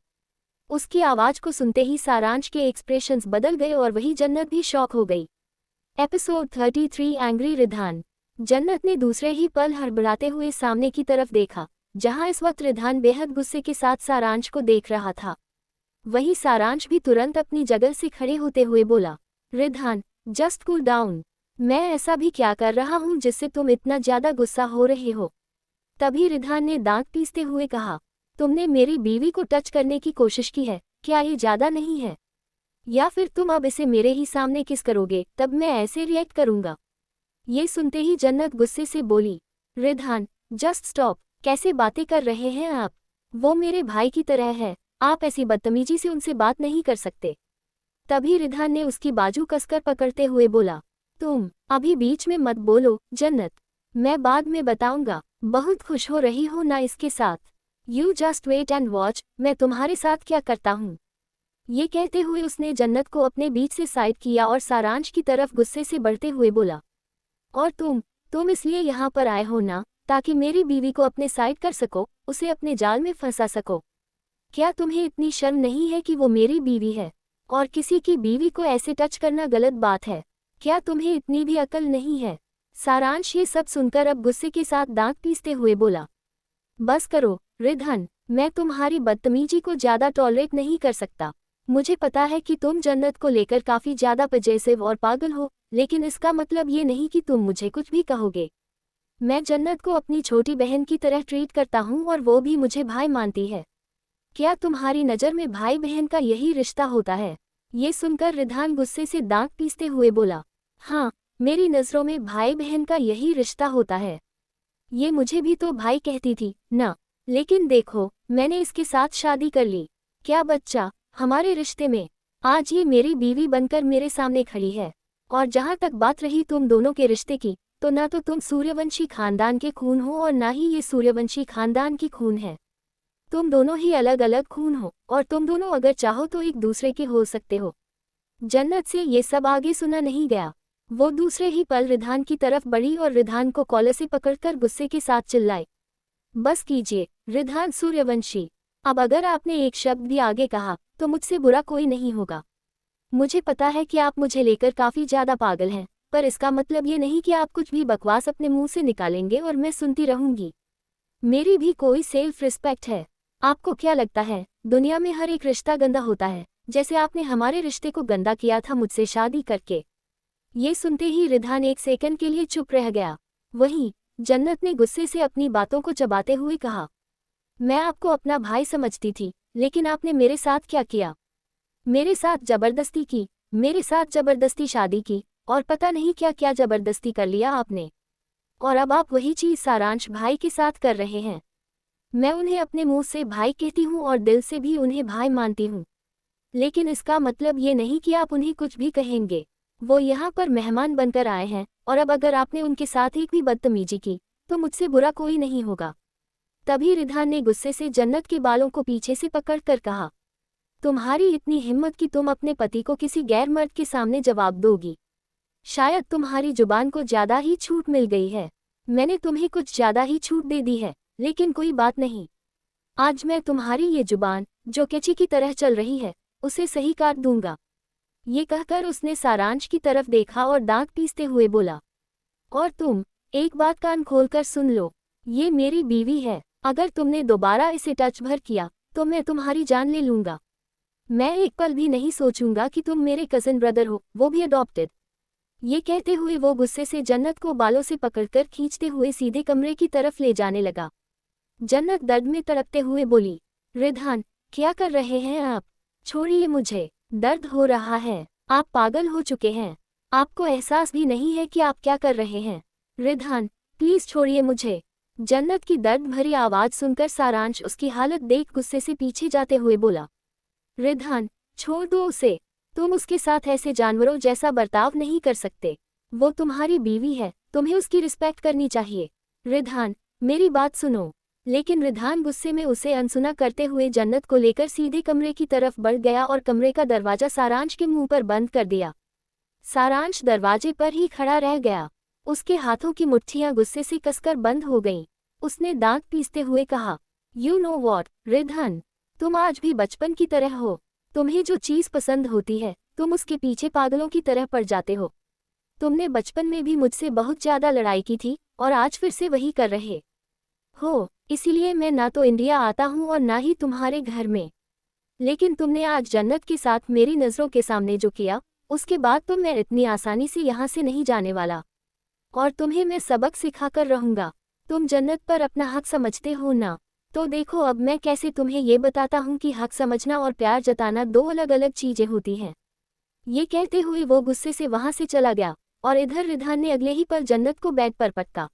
A: उसकी आवाज को सुनते ही सारांश के एक्सप्रेशंस बदल गए और वही जन्नत भी शॉक हो गई। Episode 33 angry Ridhan. जन्नत ने दूसरे ही पल हड़बड़ाते हुए सामने की तरफ देखा, जहां इस वक्त रिधान बेहद गुस्से के साथ सारांश को देख रहा था। वही सारांश भी तुरंत अपनी जगह से खड़े होते हुए बोला, रिधान जस्ट कूल डाउन, मैं ऐसा भी क्या कर रहा हूं जिससे तुम इतना ज्यादा गुस्सा हो रहे हो। तभी रिधान ने दांत पीसते हुए कहा, तुमने मेरी बीवी को टच करने की कोशिश की है, क्या ये ज्यादा नहीं है? या फिर तुम अब इसे मेरे ही सामने किस करोगे, तब मैं ऐसे रिएक्ट करूंगा। ये सुनते ही जन्नत गुस्से से बोली, रिधान जस्ट स्टॉप, कैसे बातें कर रहे हैं आप? वो मेरे भाई की तरह है, आप ऐसी बदतमीजी से उनसे बात नहीं कर सकते। तभी रिधान ने उसकी बाजू कसकर पकड़ते हुए बोला, तुम अभी बीच में मत बोलो जन्नत, मैं बाद में बताऊंगा। बहुत खुश हो रही हो ना इसके साथ? You just wait and watch, मैं तुम्हारे साथ क्या करता हूँ। ये कहते हुए उसने जन्नत को अपने बीच से साइड किया और सारांश की तरफ गुस्से से बढ़ते हुए बोला, और तुम इसलिए यहाँ पर आए हो ना, ताकि मेरी बीवी को अपने साइड कर सको, उसे अपने जाल में फंसा सको। क्या तुम्हें इतनी शर्म नहीं है कि वो मेरी बीवी है और किसी की बीवी को ऐसे टच करना गलत बात है? क्या तुम्हें इतनी भी अकल नहीं है? सारांश ये सब सुनकर अब गुस्से के साथ दांत पीसते हुए बोला, बस करो रिधान, मैं तुम्हारी बदतमीजी को ज्यादा टॉलरेट नहीं कर सकता। मुझे पता है कि तुम जन्नत को लेकर काफी ज्यादा पजेसिव और पागल हो, लेकिन इसका मतलब ये नहीं कि तुम मुझे कुछ भी कहोगे। मैं जन्नत को अपनी छोटी बहन की तरह ट्रीट करता हूँ और वो भी मुझे भाई मानती है। क्या तुम्हारी नज़र में भाई बहन का यही रिश्ता होता है? ये सुनकर रिधान गुस्से से दांत पीसते हुए बोला, हाँ, मेरी नज़रों में भाई बहन का यही रिश्ता होता है। ये मुझे भी तो भाई कहती थी ना, लेकिन देखो मैंने इसके साथ शादी कर ली। क्या बच्चा हमारे रिश्ते में? आज ये मेरी बीवी बनकर मेरे सामने खड़ी है। और जहाँ तक बात रही तुम दोनों के रिश्ते की, तो ना तो तुम सूर्यवंशी खानदान के खून हो और ना ही ये सूर्यवंशी खानदान की खून है। तुम दोनों ही अलग अलग खून हो और तुम दोनों अगर चाहो तो एक दूसरे के हो सकते हो। जन्नत से ये सब आगे सुना नहीं गया। वो दूसरे ही पल रिधान की तरफ बढ़ी और रिधान को कॉलर से पकड़कर गुस्से के साथ चिल्लाई, बस कीजिए रिधान सूर्यवंशी, अब अगर आपने एक शब्द भी आगे कहा तो मुझसे बुरा कोई नहीं होगा। मुझे पता है कि आप मुझे लेकर काफी ज्यादा पागल हैं, पर इसका मतलब ये नहीं कि आप कुछ भी बकवास अपने मुंह से निकालेंगे और मैं सुनती रहूंगी। मेरी भी कोई सेल्फ रिस्पेक्ट है। आपको क्या लगता है दुनिया में हर एक रिश्ता गंदा होता है, जैसे आपने हमारे रिश्ते को गंदा किया था मुझसे शादी करके? ये सुनते ही रिधान एक सेकंड के लिए चुप रह गया। वहीं जन्नत ने गुस्से से अपनी बातों को चबाते हुए कहा, मैं आपको अपना भाई समझती थी, लेकिन आपने मेरे साथ क्या किया? मेरे साथ जबरदस्ती की, मेरे साथ जबरदस्ती शादी की, और पता नहीं क्या क्या जबरदस्ती कर लिया आपने। और अब आप वही चीज़ सारांश भाई के साथ कर रहे हैं। मैं उन्हें अपने मुंह से भाई कहती हूँ और दिल से भी उन्हें भाई मानती हूँ, लेकिन इसका मतलब ये नहीं कि आप उन्हें कुछ भी कहेंगे। वो यहाँ पर मेहमान बनकर आए हैं, और अब अगर आपने उनके साथ एक भी बदतमीजी की तो मुझसे बुरा कोई नहीं होगा। तभी रिधान ने गुस्से से जन्नत के बालों को पीछे से पकड़कर कहा, तुम्हारी इतनी हिम्मत कि तुम अपने पति को किसी गैर मर्द के सामने जवाब दोगी? शायद तुम्हारी जुबान को ज्यादा ही छूट मिल गई है। मैंने तुम्हें कुछ ज्यादा ही छूट दे दी है, लेकिन कोई बात नहीं, आज मैं तुम्हारी ये जुबान जो कैंची की तरह चल रही है उसे सही काट दूंगा। ये कहकर उसने सारांश की तरफ देखा और दांत पीसते हुए बोला, और तुम एक बात कान खोलकर सुन लो, ये मेरी बीवी है। अगर तुमने दोबारा इसे टच भर किया तो मैं तुम्हारी जान ले लूंगा। मैं एक पल भी नहीं सोचूंगा कि तुम मेरे कजिन ब्रदर हो, वो भी अडॉप्टेड। ये कहते हुए वो गुस्से से जन्नत को बालों से पकड़कर खींचते हुए सीधे कमरे की तरफ ले जाने लगा। जन्नत दर्द में तड़पते हुए बोली, रिधान क्या कर रहे हैं आप? छोड़िए मुझे, दर्द हो रहा है। आप पागल हो चुके हैं, आपको एहसास भी नहीं है कि आप क्या कर रहे हैं। रिधान प्लीज छोड़िए मुझे। जन्नत की दर्द भरी आवाज सुनकर सारांश उसकी हालत देख गुस्से से पीछे जाते हुए बोला, रिधान छोड़ दो उसे, तुम उसके साथ ऐसे जानवरों जैसा बर्ताव नहीं कर सकते। वो तुम्हारी बीवी है, तुम्हें उसकी रिस्पेक्ट करनी चाहिए। रिधान मेरी बात सुनो। लेकिन रिधान गुस्से में उसे अनसुना करते हुए जन्नत को लेकर सीधे कमरे की तरफ बढ़ गया और कमरे का दरवाजा सारांश के मुंह पर बंद कर दिया। सारांश दरवाजे पर ही खड़ा रह गया। उसके हाथों की मुट्ठियां गुस्से से कसकर बंद हो गईं। उसने दांत पीसते हुए कहा, यू नो वॉट रिधान, तुम आज भी बचपन की तरह हो। तुम्हें जो चीज़ पसंद होती है तुम उसके पीछे पागलों की तरह पड़ जाते हो। तुमने बचपन में भी मुझसे बहुत ज़्यादा लड़ाई की थी और आज फिर से वही कर रहे हो। इसीलिए मैं ना तो इंडिया आता हूँ और ना ही तुम्हारे घर में। लेकिन तुमने आज जन्नत के साथ मेरी नज़रों के सामने जो किया, उसके बाद तो मैं इतनी आसानी से यहाँ से नहीं जाने वाला और तुम्हें मैं सबक सिखाकर रहूँगा। तुम जन्नत पर अपना हक समझते हो ना? तो देखो अब मैं कैसे तुम्हें ये बताता हूँ कि हक समझना और प्यार जताना दो अलग अलग चीज़ें होती हैं। ये कहते हुए वो गुस्से से वहाँ से चला गया और इधर रिधान ने अगले ही पल जन्नत को बेड पर पटका।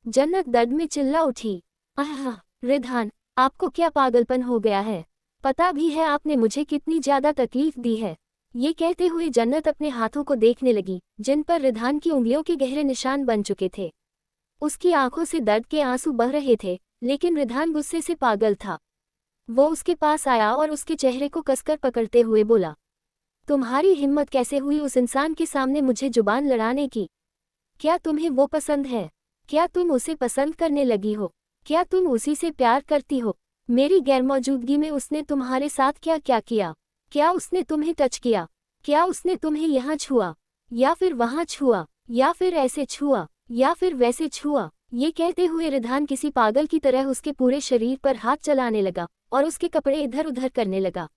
A: जन्नत दर्द में चिल्ला उठी, आह रिधान, आपको क्या पागलपन हो गया है? पता भी है आपने मुझे कितनी ज़्यादा तकलीफ दी है। ये कहते हुए जन्नत अपने हाथों को देखने लगी जिन पर रिधान की उंगलियों के गहरे निशान बन चुके थे। उसकी आंखों से दर्द के आंसू बह रहे थे, लेकिन रिधान गुस्से से पागल था। वो उसके पास आया और उसके चेहरे को कसकर पकड़ते हुए बोला, तुम्हारी हिम्मत कैसे हुई उस इंसान के सामने मुझे जुबान लड़ाने की? क्या तुम्हें वो पसंद है? क्या तुम उसे पसंद करने लगी हो? क्या तुम उसी से प्यार करती हो? मेरी गैरमौजूदगी में उसने तुम्हारे साथ क्या क्या किया? क्या उसने तुम्हें टच किया? क्या उसने तुम्हें यहाँ छुआ या फिर वहाँ छुआ या फिर ऐसे छुआ या फिर वैसे छुआ? ये कहते हुए रिधान किसी पागल की तरह उसके पूरे शरीर पर हाथ चलाने लगा और उसके कपड़े इधर उधर करने लगा।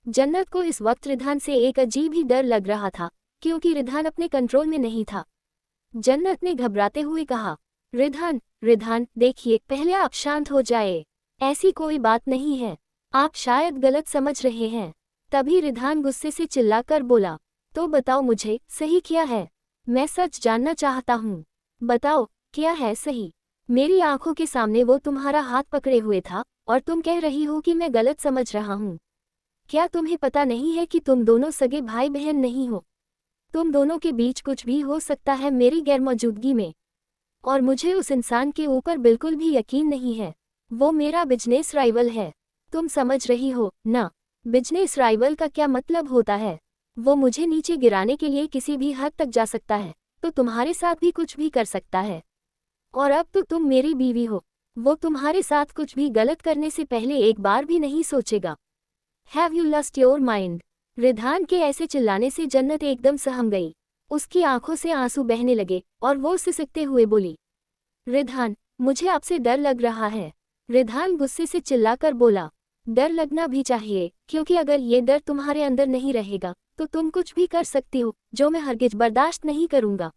A: जन्नत को इस वक्त रिधान से एक अजीब ही डर लग रहा था, क्योंकि रिधान अपने कंट्रोल में नहीं था। जन्नत ने घबराते हुए कहा, रिधान रिधान देखिए, पहले आप शांत हो जाए। ऐसी कोई बात नहीं है, आप शायद गलत समझ रहे हैं। तभी रिधान गुस्से से चिल्लाकर बोला, तो बताओ मुझे सही क्या है? मैं सच जानना चाहता हूँ। बताओ क्या है सही? मेरी आंखों के सामने वो तुम्हारा हाथ पकड़े हुए था और तुम कह रही हो कि मैं गलत समझ रहा हूँ। क्या तुम्हें पता नहीं है कि तुम दोनों सगे भाई बहन नहीं हो? तुम दोनों के बीच कुछ भी हो सकता है मेरी गैरमौजूदगी में। और मुझे उस इंसान के ऊपर बिल्कुल भी यकीन नहीं है। वो मेरा बिजनेस राइवल है। तुम समझ रही हो ना? बिजनेस राइवल का क्या मतलब होता है? वो मुझे नीचे गिराने के लिए किसी भी हद तक जा सकता है, तो तुम्हारे साथ भी कुछ भी कर सकता है। और अब तो तुम मेरी बीवी हो। वो तुम्हारे साथ कुछ भी गलत करने से पहले एक बार भी नहीं सोचेगा। Have you lost your mind? Ridhan के ऐसे चिल्लाने से जन्नत एकदम सहम गई। उसकी आंखों से आंसू बहने लगे और वो सिसकते हुए बोली, रिधान, मुझे आपसे डर लग रहा है। रिधान गुस्से से चिल्लाकर बोला, डर लगना भी चाहिए, क्योंकि अगर ये डर तुम्हारे अंदर नहीं रहेगा तो तुम कुछ भी कर सकती हो, जो मैं हरगिज बर्दाश्त नहीं करूंगा।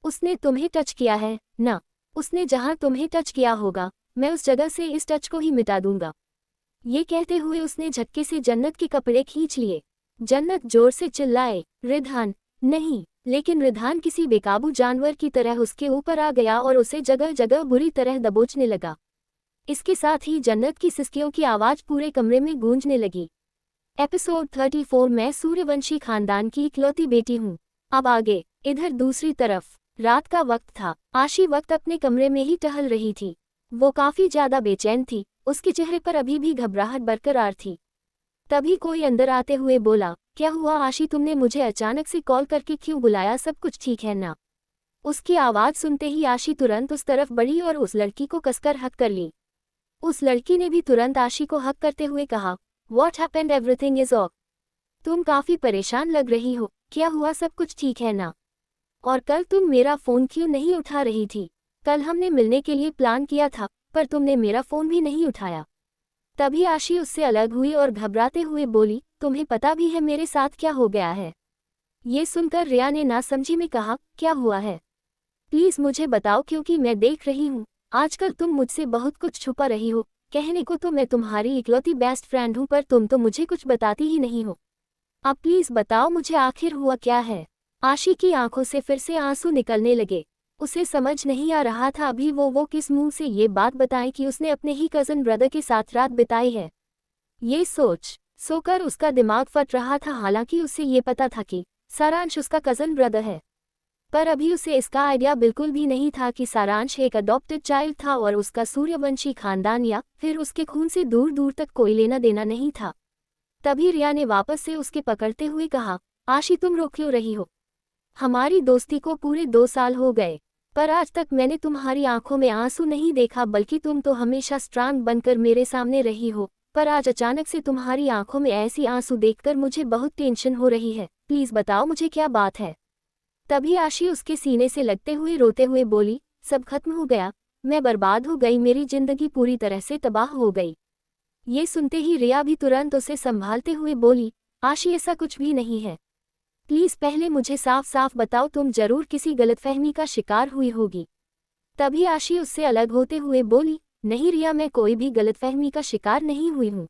A: उसने तुम्हें टच किया है ना? उसने जहां तुम्हें टच किया होगा, मैं उस जगह से इस टच को ही मिटा दूंगा। ये कहते हुए उसने झटके से जन्नत के कपड़े खींच लिए। जन्नत जोर से चिल्लाए, रिधान नहीं। लेकिन रिधान किसी बेकाबू जानवर की तरह उसके ऊपर आ गया और उसे जगह जगह बुरी तरह दबोचने लगा। इसके साथ ही जन्नत की सिसकियों की आवाज़ पूरे कमरे में गूंजने लगी। एपिसोड 34 मैं सूर्यवंशी खानदान की इकलौती बेटी हूँ। अब आगे। इधर दूसरी तरफ रात का वक्त था। आशी वक्त अपने कमरे में ही टहल रही थी। वो काफी ज्यादा बेचैन थी। उसके चेहरे पर अभी भी घबराहट बरकरार थी। तभी कोई अंदर आते हुए बोला, क्या हुआ आशी, तुमने मुझे अचानक से कॉल करके क्यों बुलाया? सब कुछ ठीक है ना? उसकी आवाज़ सुनते ही आशी तुरंत उस तरफ बढ़ी और उस लड़की को कसकर हक कर ली। उस लड़की ने भी तुरंत आशी को हक करते हुए कहा, What happened? Everything is ok? तुम काफ़ी परेशान लग रही हो, क्या हुआ? सब कुछ ठीक है ना? और कल तुम मेरा फ़ोन क्यों नहीं उठा रही थी? कल हमने मिलने के लिए प्लान किया था, पर तुमने मेरा फ़ोन भी नहीं उठाया। तभी आशी उससे अलग हुई और घबराते हुए बोली, तुम्हें पता भी है मेरे साथ क्या हो गया है? ये सुनकर रिया ने नासमझी में कहा, क्या हुआ है? प्लीज़ मुझे बताओ, क्योंकि मैं देख रही हूँ आजकल तुम मुझसे बहुत कुछ छुपा रही हो। कहने को तो मैं तुम्हारी इकलौती बेस्ट फ्रेंड हूँ, पर तुम तो मुझे कुछ बताती ही नहीं हो। अब प्लीज़ बताओ मुझे, आखिर हुआ क्या है? आशी की आंखों से फिर से आंसू निकलने लगे। उसे समझ नहीं आ रहा था अभी वो किस मुंह से ये बात बताए कि उसने अपने ही कज़न ब्रदर के साथ रात बिताई है। ये सोकर उसका दिमाग फट रहा था। हालांकि उसे ये पता था कि सारांश उसका कज़न ब्रदर है। पर अभी उसे इसका आइडिया बिल्कुल भी नहीं था कि सारांश एक अडॉप्टेड चाइल्ड था और उसका सूर्यवंशी खानदान या फिर उसके खून से दूर दूर तक कोई लेना देना नहीं था। तभी रिया ने वापस से उसके पकड़ते हुए कहा, आशी तुम रो क्यों रही हो? हमारी दोस्ती को पूरे 2 साल हो गए, पर आज तक मैंने तुम्हारी आंखों में आंसू नहीं देखा, बल्कि तुम तो हमेशा स्ट्रांग बनकर मेरे सामने रही हो। पर आज अचानक से तुम्हारी आंखों में ऐसी आंसू देखकर मुझे बहुत टेंशन हो रही है। प्लीज बताओ मुझे क्या बात है? तभी आशी उसके सीने से लगते हुए रोते हुए बोली, सब खत्म हो गया, मैं बर्बाद हो गई, मेरी जिंदगी पूरी तरह से तबाह हो गई। ये सुनते ही रिया भी तुरंत उसे संभालते हुए बोली, आशी ऐसा कुछ भी नहीं है। प्लीज पहले मुझे साफ साफ बताओ, तुम जरूर किसी गलतफहमी का शिकार हुई होगी। तभी आशी उससे अलग होते हुए बोली, नहीं रिया, मैं कोई भी गलतफहमी का शिकार नहीं हुई हूँ,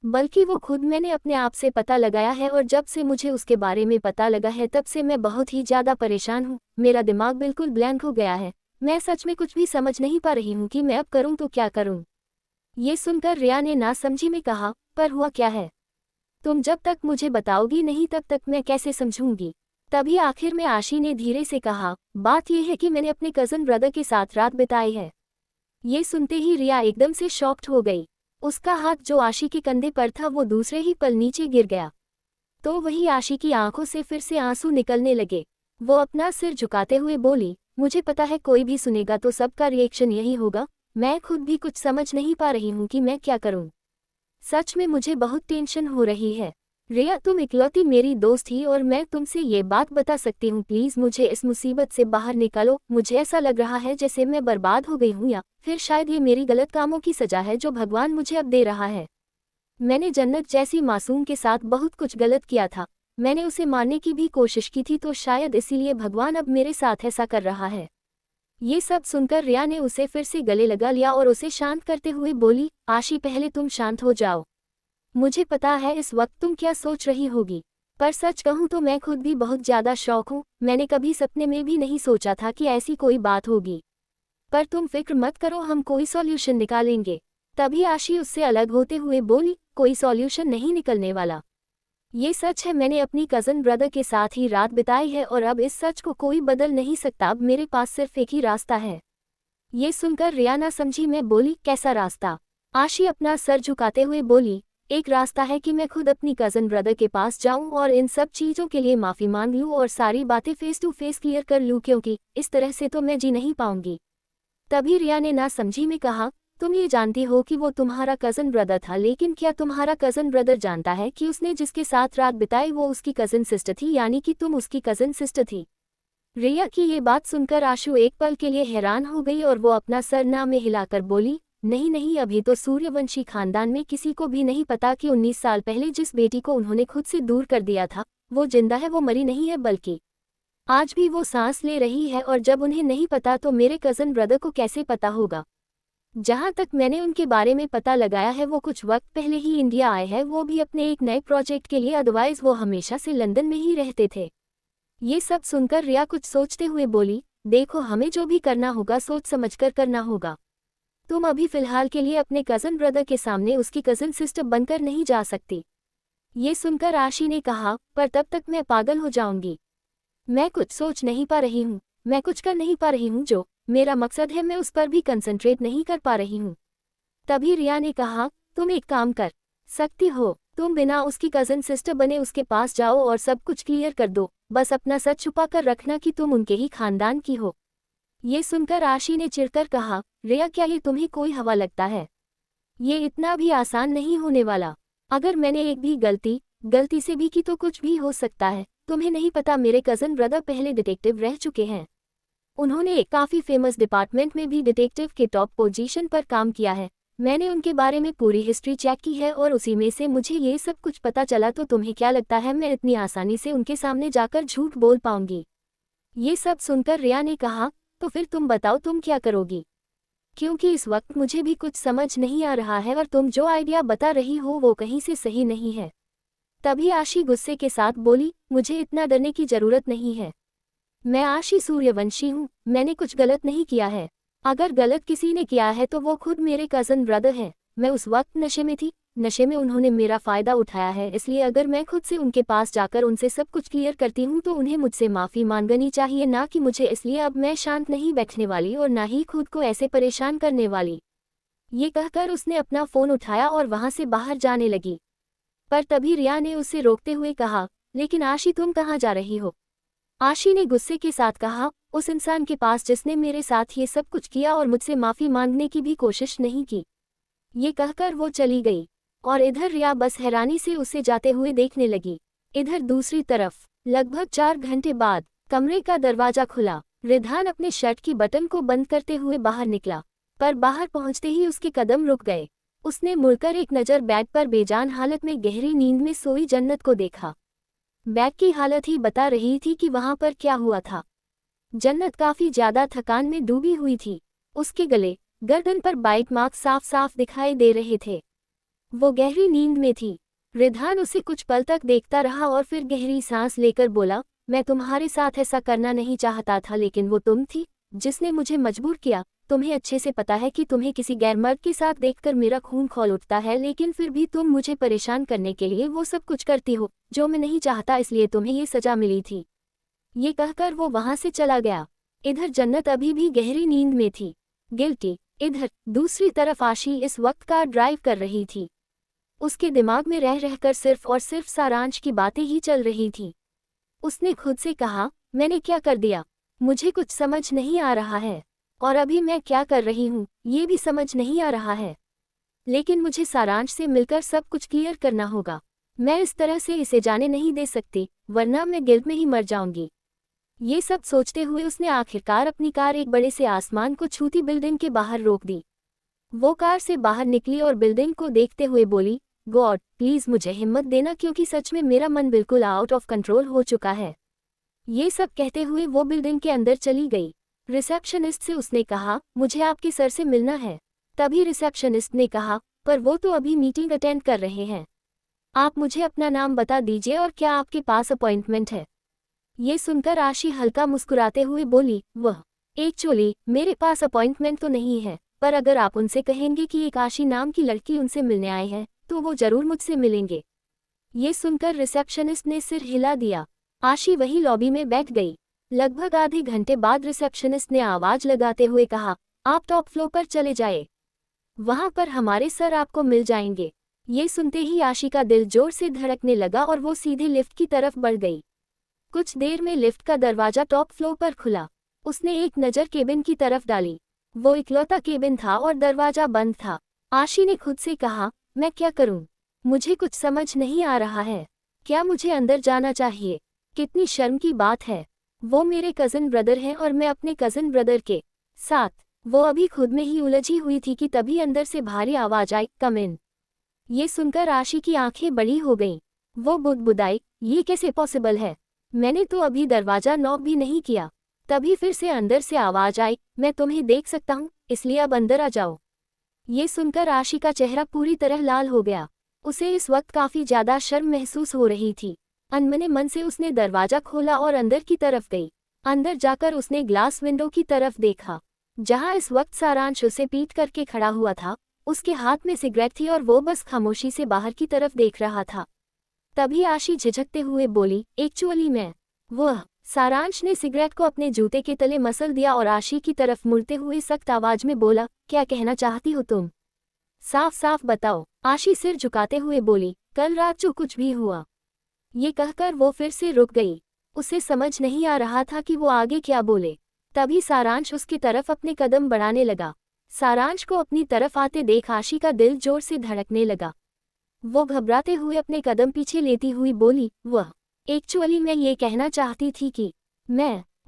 A: बल्कि वो खुद मैंने अपने आप से पता लगाया है, और जब से मुझे उसके बारे में पता लगा है तब से मैं बहुत ही ज़्यादा परेशान हूँ। मेरा दिमाग बिल्कुल ब्लैंक हो गया है। मैं सच में कुछ भी समझ नहीं पा रही हूँ कि मैं अब करूँ तो क्या करूँ। ये सुनकर रिया ने नासमझी में कहा, पर हुआ क्या है? तुम जब तक मुझे बताओगी नहीं तब तक मैं कैसे समझूंगी? तभी आखिर में आशी ने धीरे से कहा, बात यह है कि मैंने अपने कज़न ब्रदर के साथ रात बिताई है। ये सुनते ही रिया एकदम से शॉक्ड हो गई। उसका हाथ जो आशी के कंधे पर था वो दूसरे ही पल नीचे गिर गया। तो वही आशी की आंखों से फिर से आंसू निकलने लगे। वो अपना सिर झुकाते हुए बोली, मुझे पता है कोई भी सुनेगा तो सबका रिएक्शन यही होगा। मैं खुद भी कुछ समझ नहीं पा रही हूँ कि मैं क्या करूँ। सच में मुझे बहुत टेंशन हो रही है। रिया, तुम इकलौती मेरी दोस्त थी और मैं तुमसे ये बात बता सकती हूँ, प्लीज़ मुझे इस मुसीबत से बाहर निकालो। मुझे ऐसा लग रहा है जैसे मैं बर्बाद हो गई हूँ, या फिर शायद ये मेरी गलत कामों की सज़ा है जो भगवान मुझे अब दे रहा है। मैंने जन्नत जैसी मासूम के साथ बहुत कुछ गलत किया था। मैंने उसे मारने की भी कोशिश की थी, तो शायद इसीलिए भगवान अब मेरे साथ ऐसा कर रहा है। ये सब सुनकर रिया ने उसे फिर से गले लगा लिया और उसे शांत करते हुए बोली, आशी पहले तुम शांत हो जाओ। मुझे पता है इस वक्त तुम क्या सोच रही होगी, पर सच कहूँ तो मैं खुद भी बहुत ज़्यादा शौक हूँ। मैंने कभी सपने में भी नहीं सोचा था कि ऐसी कोई बात होगी। पर तुम फिक्र मत करो, हम कोई सॉल्यूशन निकालेंगे। तभी आशी उससे अलग होते हुए बोली, कोई सॉल्यूशन नहीं निकलने वाला। ये सच है, मैंने अपनी कज़न ब्रदर के साथ ही रात बिताई है और अब इस सच को कोई बदल नहीं सकता। अब मेरे पास सिर्फ एक ही रास्ता है। ये सुनकर रिया ना समझी में बोली, कैसा रास्ता? आशी अपना सर झुकाते हुए बोली, एक रास्ता है कि मैं खुद अपनी कज़न ब्रदर के पास जाऊं और इन सब चीज़ों के लिए माफ़ी मांग लूं और सारी बातें फेस टू फेस क्लियर कर लूं, क्योंकि इस तरह से तो मैं जी नहीं पाऊंगी। तभी रिया ने ना समझी में कहा, तुम ये जानती हो कि वो तुम्हारा कज़न ब्रदर था, लेकिन क्या तुम्हारा कज़न ब्रदर जानता है कि उसने जिसके साथ रात बिताई वो उसकी कज़न सिस्टर थी, यानी कि तुम उसकी कज़न सिस्टर थी? रिया की ये बात सुनकर आशु एक पल के लिए हैरान हो गई और वो अपना सर ना में हिलाकर बोली, नहीं नहीं, अभी तो सूर्यवंशी खानदान में किसी को भी नहीं पता कि 19 साल पहले जिस बेटी को उन्होंने खुद से दूर कर दिया था वो जिंदा है। वो मरी नहीं है, बल्कि आज भी वो सांस ले रही है। और जब उन्हें नहीं पता तो मेरे कज़न ब्रदर को कैसे पता होगा? जहाँ तक मैंने उनके बारे में पता लगाया है वो कुछ वक्त पहले ही इंडिया आए हैं, वो भी अपने एक नए प्रोजेक्ट के लिए, अदरवाइज वो हमेशा से लंदन में ही रहते थे। ये सब सुनकर रिया कुछ सोचते हुए बोली, देखो हमें जो भी करना होगा सोच समझकर करना होगा। तुम अभी फिलहाल के लिए अपने कज़न ब्रदर के सामने उसकी कज़न सिस्टर बनकर नहीं जा सकती। ये सुनकर आशी ने कहा, पर तब तक मैं पागल हो जाऊंगी। मैं कुछ सोच नहीं पा रही हूँ, मैं कुछ कर नहीं पा रही हूँ, जो मेरा मकसद है मैं उस पर भी कंसंट्रेट नहीं कर पा रही हूँ। तभी रिया ने कहा, तुम एक काम कर सकती हो, तुम बिना उसकी कज़न सिस्टर बने उसके पास जाओ और सब कुछ क्लियर कर दो। बस अपना सच छुपा कर रखना कि तुम उनके ही खानदान की हो। ये सुनकर आशी ने चिढ़कर कहा, रिया क्या ये तुम्हें कोई हवा लगता है? ये इतना भी आसान नहीं होने वाला। अगर मैंने एक भी गलती से भी की तो कुछ भी हो सकता है। तुम्हें नहीं पता, मेरे कज़न ब्रदर पहले डिटेक्टिव रह चुके हैं। उन्होंने एक काफ़ी फेमस डिपार्टमेंट में भी डिटेक्टिव के टॉप पोजीशन पर काम किया है। मैंने उनके बारे में पूरी हिस्ट्री चेक की है और उसी में से मुझे ये सब कुछ पता चला। तो तुम्हें क्या लगता है मैं इतनी आसानी से उनके सामने जाकर झूठ बोल पाऊंगी? ये सब सुनकर रिया ने कहा, तो फिर तुम बताओ तुम क्या करोगी? क्योंकि इस वक्त मुझे भी कुछ समझ नहीं आ रहा है और तुम जो आइडिया बता रही हो वो कहीं से सही नहीं है। तभी आशी गुस्से के साथ बोली, मुझे इतना डरने की जरूरत नहीं है। मैं आशी सूर्यवंशी हूँ, मैंने कुछ गलत नहीं किया है। अगर गलत किसी ने किया है तो वो खुद मेरे कज़न ब्रदर हैं। मैं उस वक्त नशे में थी, नशे में उन्होंने मेरा फ़ायदा उठाया है, इसलिए अगर मैं खुद से उनके पास जाकर उनसे सब कुछ क्लियर करती हूँ तो उन्हें मुझसे माफ़ी मांगनी चाहिए, ना कि मुझे। इसलिए अब मैं शांत नहीं बैठने वाली और ना ही खुद को ऐसे परेशान करने वाली। ये कहकर उसने अपना फ़ोन उठाया और वहाँ से बाहर जाने लगी। पर तभी रिया ने उसे रोकते हुए कहा, लेकिन आशी तुम कहाँ जा रही हो? आशी ने गुस्से के साथ कहा, उस इंसान के पास जिसने मेरे साथ ये सब कुछ किया और मुझसे माफ़ी मांगने की भी कोशिश नहीं की। ये कहकर वो चली गई और इधर रिया बस हैरानी से उसे जाते हुए देखने लगी। इधर दूसरी तरफ लगभग 4 घंटे बाद कमरे का दरवाजा खुला। रिधान अपने शर्ट की बटन को बंद करते हुए बाहर निकला, पर बाहर पहुंचते ही उसके कदम रुक गए। उसने मुड़कर एक नज़र बेड पर बेजान हालत में गहरी नींद में सोई जन्नत को देखा। बेड की हालत ही बता रही थी कि वहां पर क्या हुआ था। जन्नत काफी ज्यादा थकान में डूबी हुई थी। उसके गले, गर्दन पर बाइट मार्क साफ साफ दिखाई दे रहे थे। वो गहरी नींद में थी। रिधान उसे कुछ पल तक देखता रहा और फिर गहरी सांस लेकर बोला, मैं तुम्हारे साथ ऐसा करना नहीं चाहता था, लेकिन वो तुम थी जिसने मुझे मजबूर किया। तुम्हें अच्छे से पता है कि तुम्हें किसी गैर मर्द के साथ देखकर मेरा खून खौल उठता है, लेकिन फिर भी तुम मुझे परेशान करने के लिए वो सब कुछ करती हो जो मैं नहीं चाहता, इसलिए तुम्हें ये सजा मिली थी। ये कहकर वो वहां से चला गया। इधर जन्नत अभी भी गहरी नींद में थी। गिल्टी। इधर दूसरी तरफ आशी इस वक्त कार ड्राइव कर रही थी। उसके दिमाग में रह रहकर सिर्फ और सिर्फ सारांश की बातें ही चल रही थी। उसने खुद से कहा, मैंने क्या कर दिया? मुझे कुछ समझ नहीं आ रहा है, और अभी मैं क्या कर रही हूँ ये भी समझ नहीं आ रहा है। लेकिन मुझे सारांश से मिलकर सब कुछ क्लियर करना होगा। मैं इस तरह से इसे जाने नहीं दे सकती, वरना मैं गिल्ट में ही मर जाऊंगी। ये सब सोचते हुए उसने आखिरकार अपनी कार एक बड़े से आसमान को छूती बिल्डिंग के बाहर रोक दी। वो कार से बाहर निकली और बिल्डिंग को देखते हुए बोली, गॉड प्लीज़ मुझे हिम्मत देना, क्योंकि सच में मेरा मन बिल्कुल आउट ऑफ कंट्रोल हो चुका है। ये सब कहते हुए वो बिल्डिंग के अंदर चली गई। रिसेप्शनिस्ट से उसने कहा, मुझे आपके सर से मिलना है। तभी रिसेप्शनिस्ट ने कहा, पर वो तो अभी मीटिंग अटेंड कर रहे हैं। आप मुझे अपना नाम बता दीजिए और क्या आपके पास अपॉइंटमेंट है? ये सुनकर आशी हल्का मुस्कुराते हुए बोली, वह एक्चुअली मेरे पास अपॉइंटमेंट तो नहीं है, पर अगर आप उनसे कहेंगे कि एक आशी नाम की लड़की उनसे मिलने आई है तो वो जरूर मुझसे मिलेंगे। ये सुनकर रिसेप्शनिस्ट ने सिर हिला दिया। आशी वही लॉबी में बैठ गई। लगभग आधे घंटे बाद रिसेप्शनिस्ट ने आवाज लगाते हुए कहा, आप टॉप फ्लोर पर चले जाए, वहां पर हमारे सर आपको मिल जाएंगे। ये सुनते ही आशी का दिल जोर से धड़कने लगा और वो सीधे लिफ्ट की तरफ बढ़ गई। कुछ देर में लिफ्ट का दरवाजा टॉप फ्लोर पर खुला। उसने एक नज़र केबिन की तरफ डाली। वो इकलौता केबिन था और दरवाजा बंद था। आशी ने खुद से कहा, मैं क्या करूं? मुझे कुछ समझ नहीं आ रहा है। क्या मुझे अंदर जाना चाहिए? कितनी शर्म की बात है। वो मेरे कज़न ब्रदर हैं और मैं अपने कज़न ब्रदर के साथ। वो अभी खुद में ही उलझी हुई थी कि तभी अंदर से भारी आवाज आई, कम इन। ये सुनकर आशी की आंखें बड़ी हो गईं। वो बुदबुदाई, ये कैसे पॉसिबल है? मैंने तो अभी दरवाजा नॉक भी नहीं किया। तभी फिर से अंदर से आवाज आई, मैं तुम्हें देख सकता हूँ, इसलिए अब अंदर आ जाओ। ये सुनकर आशी का चेहरा पूरी तरह लाल हो गया। उसे इस वक्त काफी ज्यादा शर्म महसूस हो रही थी। अनमने मन से उसने दरवाजा खोला और अंदर की तरफ गई। अंदर जाकर उसने ग्लास विंडो की तरफ देखा, जहां इस वक्त सारांश उसे पीट करके खड़ा हुआ था। उसके हाथ में सिगरेट थी और वो बस खामोशी से बाहर की तरफ देख रहा था। तभी आशी झिझकते हुए बोली, एक्चुअली मैं वह। सारांश ने सिगरेट को अपने जूते के तले मसल दिया और आशी की तरफ मुड़ते हुए सख्त आवाज में बोला, क्या कहना चाहती हो तुम? साफ साफ बताओ। आशी सिर झुकाते हुए बोली, कल रात जो कुछ भी हुआ। ये कहकर वो फिर से रुक गई। उसे समझ नहीं आ रहा था कि वो आगे क्या बोले। तभी सारांश उसकी तरफ अपने कदम बढ़ाने लगा। सारांश को अपनी तरफ आते देख आशी का दिल जोर से धड़कने लगा। वो घबराते हुए अपने कदम पीछे लेती हुई बोली, वह एक्चुअली मैं ये कहना चाहती थी कि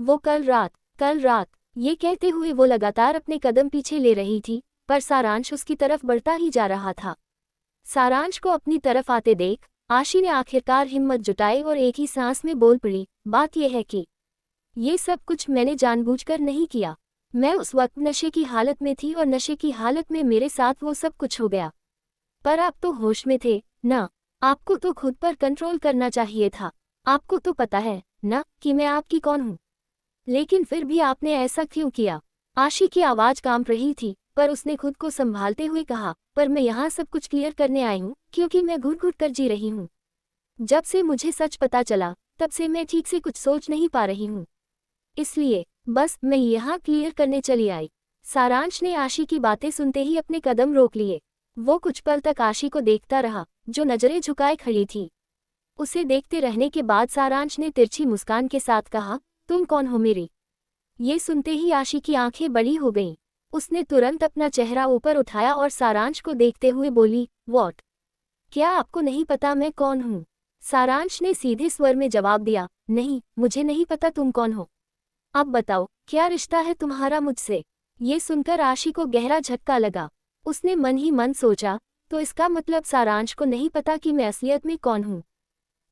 A: वो कल रात। ये कहते हुए वो लगातार अपने कदम पीछे ले रही थी, पर सारांश उसकी तरफ बढ़ता ही जा रहा था। सारांश को अपनी तरफ आते देख आशी ने आखिरकार हिम्मत जुटाई और एक ही सांस में बोल पड़ी, बात यह है कि ये सब कुछ मैंने जानबूझकर नहीं किया। मैं उस वक्त नशे की हालत में थी और नशे की हालत में मेरे साथ वो सब कुछ हो गया। पर आप तो होश में थे ना? आपको तो खुद पर कंट्रोल करना चाहिए था। आपको तो पता है ना कि मैं आपकी कौन हूँ। लेकिन फिर भी आपने ऐसा क्यों किया? आशी की आवाज कांप रही थी, पर उसने खुद को संभालते हुए कहा, पर मैं यहाँ सब कुछ क्लियर करने आई हूँ क्योंकि मैं घुट घुट कर जी रही हूँ। जब से मुझे सच पता चला तब से मैं ठीक से कुछ सोच नहीं पा रही हूँ, इसलिए बस मैं यहाँ क्लियर करने चली आई। सारांश ने आशी की बातें सुनते ही अपने कदम रोक लिए। वो कुछ पल तक आशी को देखता रहा, जो नजरें झुकाए खड़ी थी। उसे देखते रहने के बाद सारांश ने तिरछी मुस्कान के साथ कहा, तुम कौन हो मेरी? ये सुनते ही आशी की आंखें बड़ी हो गईं। उसने तुरंत अपना चेहरा ऊपर उठाया और सारांश को देखते हुए बोली, व्हाट? क्या आपको नहीं पता मैं कौन हूँ? सारांश ने सीधे स्वर में जवाब दिया, नहीं, मुझे नहीं पता तुम कौन हो। अब बताओ, क्या रिश्ता है तुम्हारा मुझसे? ये सुनकर आशी को गहरा झटका लगा। उसने मन ही मन सोचा, तो इसका मतलब सारांश को नहीं पता कि मैं असलियत में कौन हूँ।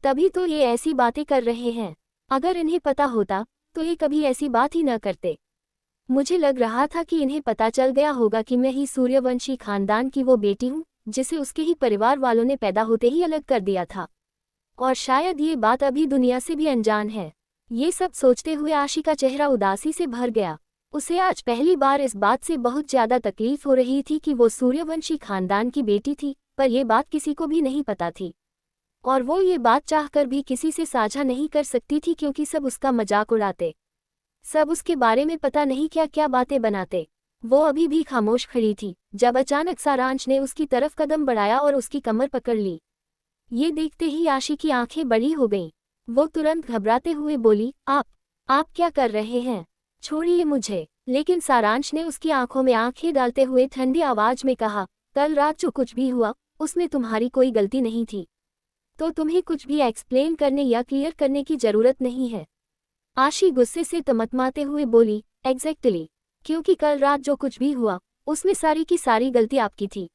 A: तभी तो ये ऐसी बातें कर रहे हैं। अगर इन्हें पता होता तो ये कभी ऐसी बात ही न करते। मुझे लग रहा था कि इन्हें पता चल गया होगा कि मैं ही सूर्यवंशी खानदान की वो बेटी हूँ जिसे उसके ही परिवार वालों ने पैदा होते ही अलग कर दिया था, और शायद ये बात अभी दुनिया से भी अनजान है। ये सब सोचते हुए आशी का चेहरा उदासी से भर गया। उसे आज पहली बार इस बात से बहुत ज्यादा तकलीफ हो रही थी कि वो सूर्यवंशी खानदान की बेटी थी, पर यह बात किसी को भी नहीं पता थी, और वो ये बात चाहकर भी किसी से साझा नहीं कर सकती थी क्योंकि सब उसका मजाक उड़ाते, सब उसके बारे में पता नहीं क्या क्या बातें बनाते। वो अभी भी खामोश खड़ी थी जब अचानक सारांश ने उसकी तरफ कदम बढ़ाया और उसकी कमर पकड़ ली। ये देखते ही आशी की आंखें बड़ी हो गईं। वो तुरंत घबराते हुए बोली, आप क्या कर रहे हैं? छोड़िए मुझे। लेकिन सारांश ने उसकी आंखों में आंखें डालते हुए ठंडी आवाज में कहा, कल रात जो कुछ भी हुआ उसमें तुम्हारी कोई गलती नहीं थी, तो तुम्हें कुछ भी एक्सप्लेन करने या क्लियर करने की जरूरत नहीं है। आशी गुस्से से तमतमाते हुए बोली, एग्जैक्टली, क्योंकि कल रात जो कुछ भी हुआ उसमें सारी की सारी गलती आपकी थी।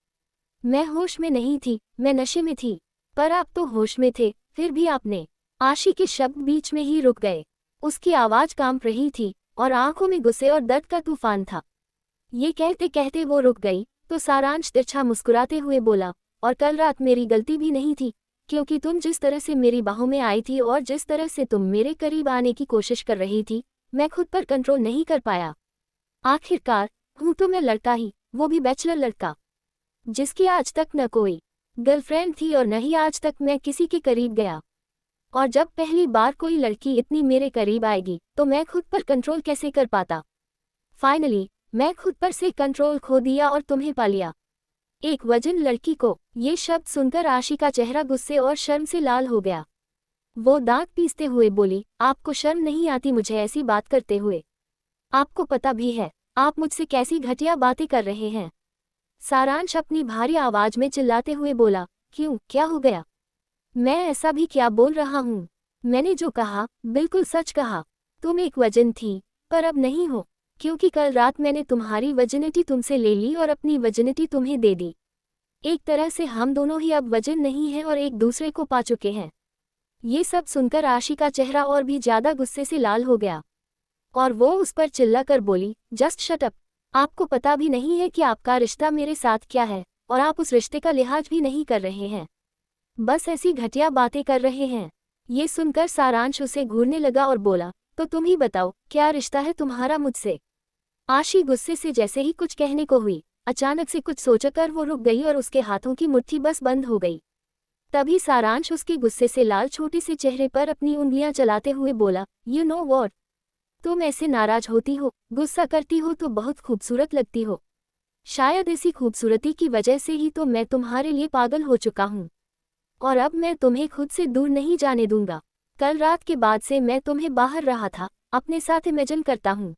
A: मैं होश में नहीं थी, मैं नशे में थी, पर आप तो होश में थे, फिर भी आपने। आशी के शब्द बीच में ही रुक गए। उसकी आवाज कांप रही थी और आंखों में गुस्से और दर्द का तूफान था। ये कहते कहते वो रुक गई तो सारांश तिरछा मुस्कुराते हुए बोला, और कल रात मेरी गलती भी नहीं थी, क्योंकि तुम जिस तरह से मेरी बाहों में आई थी और जिस तरह से तुम मेरे करीब आने की कोशिश कर रही थी, मैं खुद पर कंट्रोल नहीं कर पाया। आखिरकार हूँ तो मैं लड़का ही, वो भी बैचलर लड़का, जिसकी आज तक न कोई गर्लफ्रेंड थी और न ही आज तक मैं किसी के करीब गया। और जब पहली बार कोई लड़की इतनी मेरे करीब आएगी तो मैं खुद पर कंट्रोल कैसे कर पाता? फाइनली मैं खुद पर से कंट्रोल खो दिया और तुम्हें पा लिया, एक वजन लड़की को। ये शब्द सुनकर आशी का चेहरा गुस्से और शर्म से लाल हो गया। वो दांत पीसते हुए बोली, आपको शर्म नहीं आती मुझे ऐसी बात करते हुए? आपको पता भी है आप मुझसे कैसी घटिया बातें कर रहे हैं? सारांश अपनी भारी आवाज में चिल्लाते हुए बोला, क्यों, क्या हो गया? मैं ऐसा भी क्या बोल रहा हूँ? मैंने जो कहा बिल्कुल सच कहा। तुम एक वजन थी, पर अब नहीं हो, क्योंकि कल रात मैंने तुम्हारी वजनिटी तुमसे ले ली और अपनी वजनिटी तुम्हें दे दी। एक तरह से हम दोनों ही अब वजन नहीं हैं और एक दूसरे को पा चुके हैं। ये सब सुनकर आशी का चेहरा और भी ज्यादा गुस्से से लाल हो गया और वो उस पर चिल्लाकर बोली, जस्ट शट अप। आपको पता भी नहीं है कि आपका रिश्ता मेरे साथ क्या है, और आप उस रिश्ते का लिहाज भी नहीं कर रहे हैं, बस ऐसी घटिया बातें कर रहे हैं। ये सुनकर सारांश उसे घूरने लगा और बोला, तो तुम ही बताओ, क्या रिश्ता है तुम्हारा मुझसे? आशी गुस्से से जैसे ही कुछ कहने को हुई, अचानक से कुछ सोचकर वो रुक गई और उसके हाथों की मुट्ठी बस बंद हो गई। तभी सारांश उसके गुस्से से लाल छोटे से चेहरे पर अपनी उंगलियां चलाते हुए बोला, यू नो व्हाट, तुम ऐसे नाराज होती हो, गुस्सा करती हो तो बहुत खूबसूरत लगती हो। शायद इसी खूबसूरती की वजह से ही तो मैं तुम्हारे लिए पागल हो चुका हूँ, और अब मैं तुम्हें खुद से दूर नहीं जाने दूंगा। कल रात के बाद से मैं तुम्हें बाहर रहा था, अपने साथ इमेजिन करता हूँ।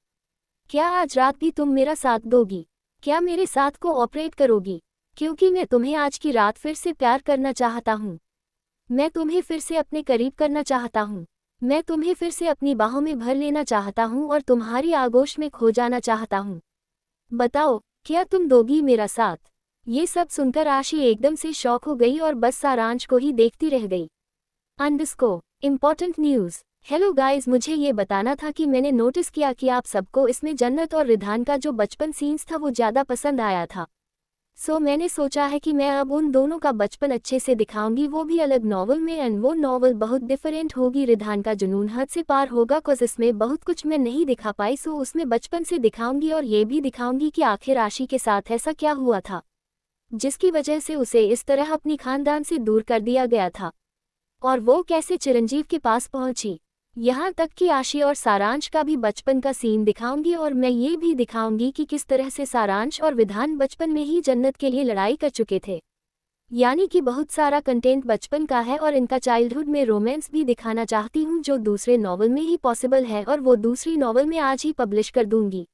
A: क्या आज रात भी तुम मेरा साथ दोगी? क्या मेरे साथ कोऑपरेट करोगी? क्योंकि मैं तुम्हें आज की रात फिर से प्यार करना चाहता हूँ। मैं तुम्हें फिर से अपने करीब करना चाहता हूँ। मैं तुम्हें फिर से अपनी बाहों में भर लेना चाहता हूँ और तुम्हारी आगोश में खो जाना चाहता हूँ। बताओ, क्या तुम दोगी मेरा साथ? ये सब सुनकर आशी एकदम से शॉक हो गई और बस सारांश को ही देखती रह गई। Important news. हेलो गाइस, मुझे ये बताना था कि मैंने नोटिस किया कि आप सबको इसमें जन्नत और रिधान का जो बचपन सीन्स था वो ज़्यादा पसंद आया था। मैंने सोचा है कि मैं अब उन दोनों का बचपन अच्छे से दिखाऊंगी, वो भी अलग नॉवल में, एंड वो नॉवल बहुत डिफरेंट होगी। रिधान का जुनून हद से पार होगा, कॉज इसमें बहुत कुछ मैं नहीं दिखा पाई, सो उसमें बचपन से दिखाऊंगी और ये भी दिखाऊंगी कि आखिर आशी के साथ ऐसा क्या हुआ था जिसकी वजह से उसे इस तरह अपनी खानदान से दूर कर दिया गया था, और वो कैसे चिरंजीव के पास पहुंची। यहाँ तक कि आशी और सारांश का भी बचपन का सीन दिखाऊंगी, और मैं ये भी दिखाऊंगी कि किस तरह से सारांश और विधान बचपन में ही जन्नत के लिए लड़ाई कर चुके थे। यानी कि बहुत सारा कंटेंट बचपन का है, और इनका चाइल्डहुड में रोमांस भी दिखाना चाहती हूँ, जो दूसरे नॉवल में ही पॉसिबल है, और वो दूसरी नॉवल में आज ही पब्लिश कर दूंगी,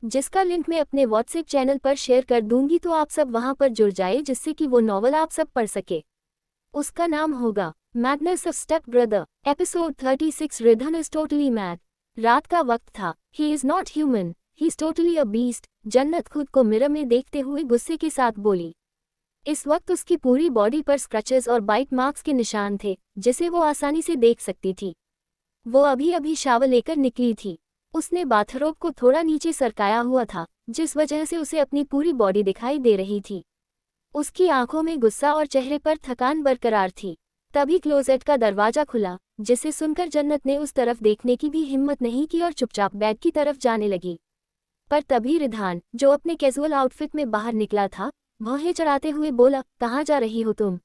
A: जिसका लिंक मैं अपने व्हाट्सएप चैनल पर शेयर कर दूंगी, तो आप सब वहां पर जुड़ जाए, जिससे कि वो नॉवल आप सब पढ़ सके। उसका नाम होगा madness of step brother. Episode 36। Ridhan is totally mad. रात का वक्त था। He is not human, he is totally a beast. Jannat खुद को मिरर में देखते हुए गुस्से के साथ बोली। इस वक्त उसकी पूरी बॉडी पर स्क्रचेस और बाइट मार्क्स के निशान थे, जिसे वो आसानी से देख सकती थी। वो अभी अभी शावर लेकर निकली थी। उसने बाथरोब को थोड़ा नीचे सरकाया हुआ था, जिस वजह से उसे अपनी पूरी बॉडी दिखाई दे रही थी। उसकी आंखों में गुस्सा और चेहरे पर थकान बरकरार थी। तभी क्लोजेट का दरवाजा खुला, जिसे सुनकर जन्नत ने उस तरफ देखने की भी हिम्मत नहीं की और चुपचाप बेड की तरफ जाने लगी। पर तभी रिधान, जो अपने कैजुअल आउटफिट में बाहर निकला था, भौहें चढ़ाते हुए बोला, कहाँ जा रही हो तुम?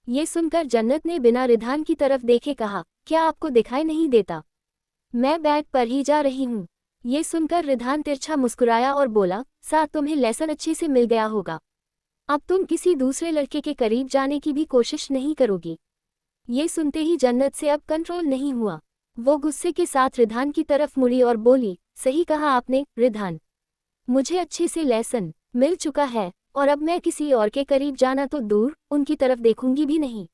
A: ये सुनकर जन्नत ने बिना रिधान की तरफ देखे कहा, क्या आपको दिखाई नहीं देता? मैं बेड पर ही जा रही हूँ। ये सुनकर रिधान तिरछा मुस्कुराया और बोला, साथ तुम्हें लेसन अच्छे से मिल गया होगा। अब तुम किसी दूसरे लड़के के करीब जाने की भी कोशिश नहीं करोगी। ये सुनते ही जन्नत से अब कंट्रोल नहीं हुआ। वो गुस्से के साथ रिधान की तरफ मुड़ी और बोली, सही कहा आपने रिधान, मुझे अच्छे से लेसन मिल चुका है, और अब मैं किसी और के करीब जाना तो दूर, उनकी तरफ देखूंगी भी नहीं।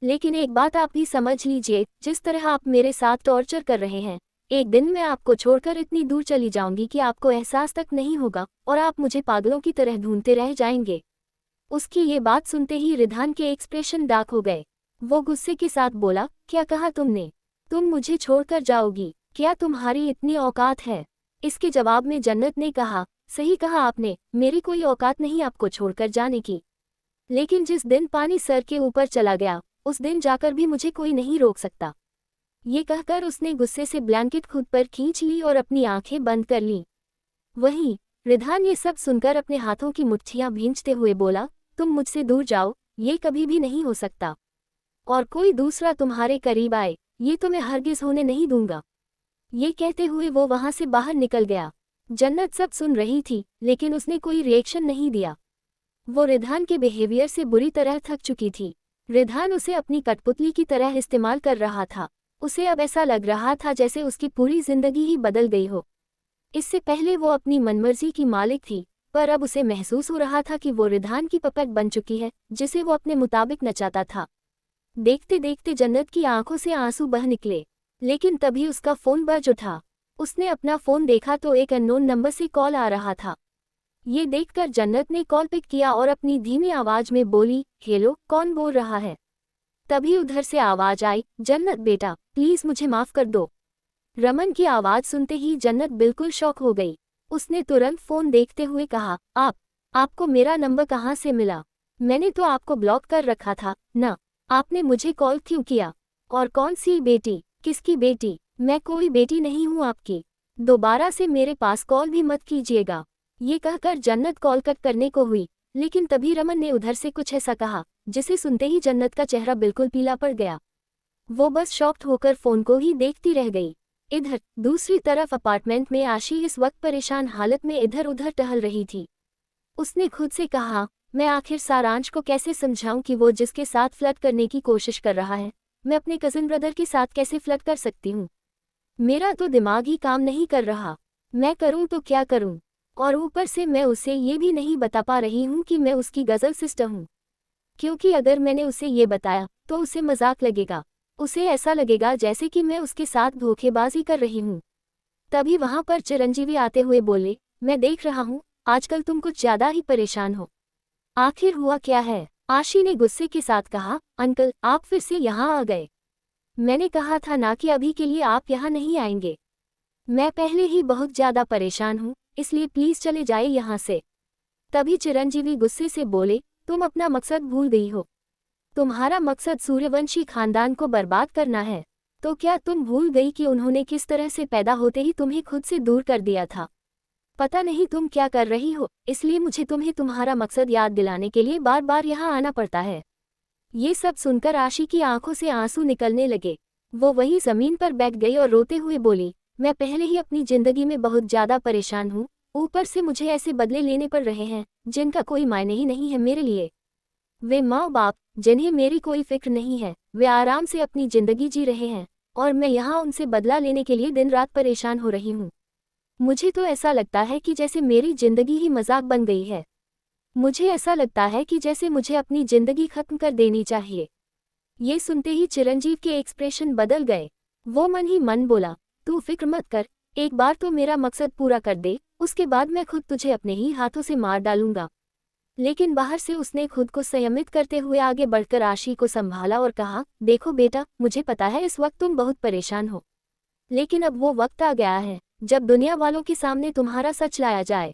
A: लेकिन एक बात आप भी समझ लीजिए, जिस तरह आप मेरे साथ टॉर्चर कर रहे हैं, एक दिन मैं आपको छोड़कर इतनी दूर चली जाऊंगी कि आपको एहसास तक नहीं होगा, और आप मुझे पागलों की तरह ढूंढते रह जाएंगे। उसकी ये बात सुनते ही रिधान के एक्सप्रेशन डार्क हो गए। वो गुस्से के साथ बोला, क्या कहा तुमने? तुम मुझे छोड़कर जाओगी? क्या तुम्हारी इतनी औकात है? इसके जवाब में जन्नत ने कहा, सही कहा आपने, मेरी कोई औकात नहीं आपको छोड़कर जाने की। लेकिन जिस दिन पानी सर के ऊपर चला गया, उस दिन जाकर भी मुझे कोई नहीं रोक सकता। ये कहकर उसने गुस्से से ब्लैंकेट खुद पर खींच ली और अपनी आंखें बंद कर लीं। वहीं रिधान ये सब सुनकर अपने हाथों की मुट्ठियां भींचते हुए बोला, तुम मुझसे दूर जाओ, ये कभी भी नहीं हो सकता। और कोई दूसरा तुम्हारे करीब आए, ये तो मैं हरगिज होने नहीं दूंगा। ये कहते हुए वो वहां से बाहर निकल गया। जन्नत सब सुन रही थी, लेकिन उसने कोई रिएक्शन नहीं दिया। वो रिधान के बिहेवियर से बुरी तरह थक चुकी थी। रिधान उसे अपनी कठपुतली की तरह इस्तेमाल कर रहा था। उसे अब ऐसा लग रहा था जैसे उसकी पूरी जिंदगी ही बदल गई हो। इससे पहले वो अपनी मनमर्जी की मालिक थी, पर अब उसे महसूस हो रहा था कि वो रिधान की पपेट बन चुकी है, जिसे वो अपने मुताबिक नचाता था। देखते देखते जन्नत की आंखों से आंसू बह निकले, लेकिन तभी उसका फोन बज उठा। उसने अपना फोन देखा तो एक अननोन नंबर से कॉल आ रहा था। ये देखकर जन्नत ने कॉल पिक किया और अपनी धीमी आवाज में बोली, हेलो, कौन बोल रहा है? तभी उधर से आवाज आई, जन्नत बेटा, प्लीज मुझे माफ कर दो। रमन की आवाज सुनते ही जन्नत बिल्कुल शॉक हो गई। उसने तुरंत फोन देखते हुए कहा, आपको मेरा नंबर कहाँ से मिला? मैंने तो आपको ब्लॉक कर रखा था ना। आपने मुझे कॉल क्यों किया? और कौन सी बेटी? किसकी बेटी? मैं कोई बेटी नहीं हूँ आपकी। दोबारा से मेरे पास कॉल भी मत कीजिएगा। ये कहकर जन्नत कॉल कट करने को हुई, लेकिन तभी रमन ने उधर से कुछ ऐसा कहा, जिसे सुनते ही जन्नत का चेहरा बिल्कुल पीला पड़ गया। वो बस शॉक्ड होकर फोन को ही देखती रह गई। इधर दूसरी तरफ अपार्टमेंट में आशी इस वक्त परेशान हालत में इधर उधर टहल रही थी। उसने खुद से कहा, मैं आखिर सारांश को कैसे समझाऊं कि वो जिसके साथ फ्लर्ट करने की कोशिश कर रहा है, मैं अपने कजिन ब्रदर के साथ कैसे फ्लर्ट कर सकती हूँ? मेरा तो दिमाग ही काम नहीं कर रहा। मैं करूँ तो क्या करूँ? और ऊपर से मैं उसे ये भी नहीं बता पा रही हूँ कि मैं उसकी गजल सिस्टर हूँ, क्योंकि अगर मैंने उसे ये बताया तो उसे मजाक लगेगा। उसे ऐसा लगेगा जैसे कि मैं उसके साथ धोखेबाजी कर रही हूँ। तभी वहां पर चिरंजीवी आते हुए बोले, मैं देख रहा हूँ आजकल तुम कुछ ज्यादा ही परेशान हो। आखिर हुआ क्या है? आशी ने गुस्से के साथ कहा, अंकल आप फिर से यहाँ आ गए। मैंने कहा था ना कि अभी के लिए आप यहाँ नहीं आएंगे। मैं पहले ही बहुत ज्यादा परेशान हूँ, इसलिए प्लीज चले जाए यहाँ से। तभी चिरंजीवी गुस्से से बोले, तुम अपना मकसद भूल गई हो। तुम्हारा मकसद सूर्यवंशी खानदान को बर्बाद करना है। तो क्या तुम भूल गई कि उन्होंने किस तरह से पैदा होते ही तुम्हें खुद से दूर कर दिया था? पता नहीं तुम क्या कर रही हो, इसलिए मुझे तुम्हें तुम्हारा मकसद याद दिलाने के लिए बार बार यहाँ आना पड़ता है। ये सब सुनकर आशी की आंखों से आंसू निकलने लगे। वो वहीं जमीन पर बैठ गई और रोते हुए बोली, मैं पहले ही अपनी जिंदगी में बहुत ज्यादा परेशान हूँ, ऊपर से मुझे ऐसे बदले लेने पड़ रहे हैं जिनका कोई मायने ही नहीं है मेरे लिए। वे माँ बाप जिन्हें मेरी कोई फिक्र नहीं है, वे आराम से अपनी जिंदगी जी रहे हैं और मैं यहाँ उनसे बदला लेने के लिए दिन रात परेशान हो रही हूँ। मुझे तो ऐसा लगता है कि जैसे मेरी जिंदगी ही मजाक बन गई है। मुझे ऐसा लगता है कि जैसे मुझे अपनी जिंदगी खत्म कर देनी चाहिए। ये सुनते ही चिरंजीव के एक्सप्रेशन बदल गए। वो मन ही मन बोला, तू फिक्र मत कर, एक बार तो मेरा मकसद पूरा कर दे, उसके बाद मैं खुद तुझे अपने ही हाथों से मार डालूंगा। लेकिन बाहर से उसने खुद को संयमित करते हुए आगे बढ़कर आशी को संभाला और कहा, देखो बेटा, मुझे पता है इस वक्त तुम बहुत परेशान हो, लेकिन अब वो वक्त आ गया है जब दुनिया वालों के सामने तुम्हारा सच लाया जाए।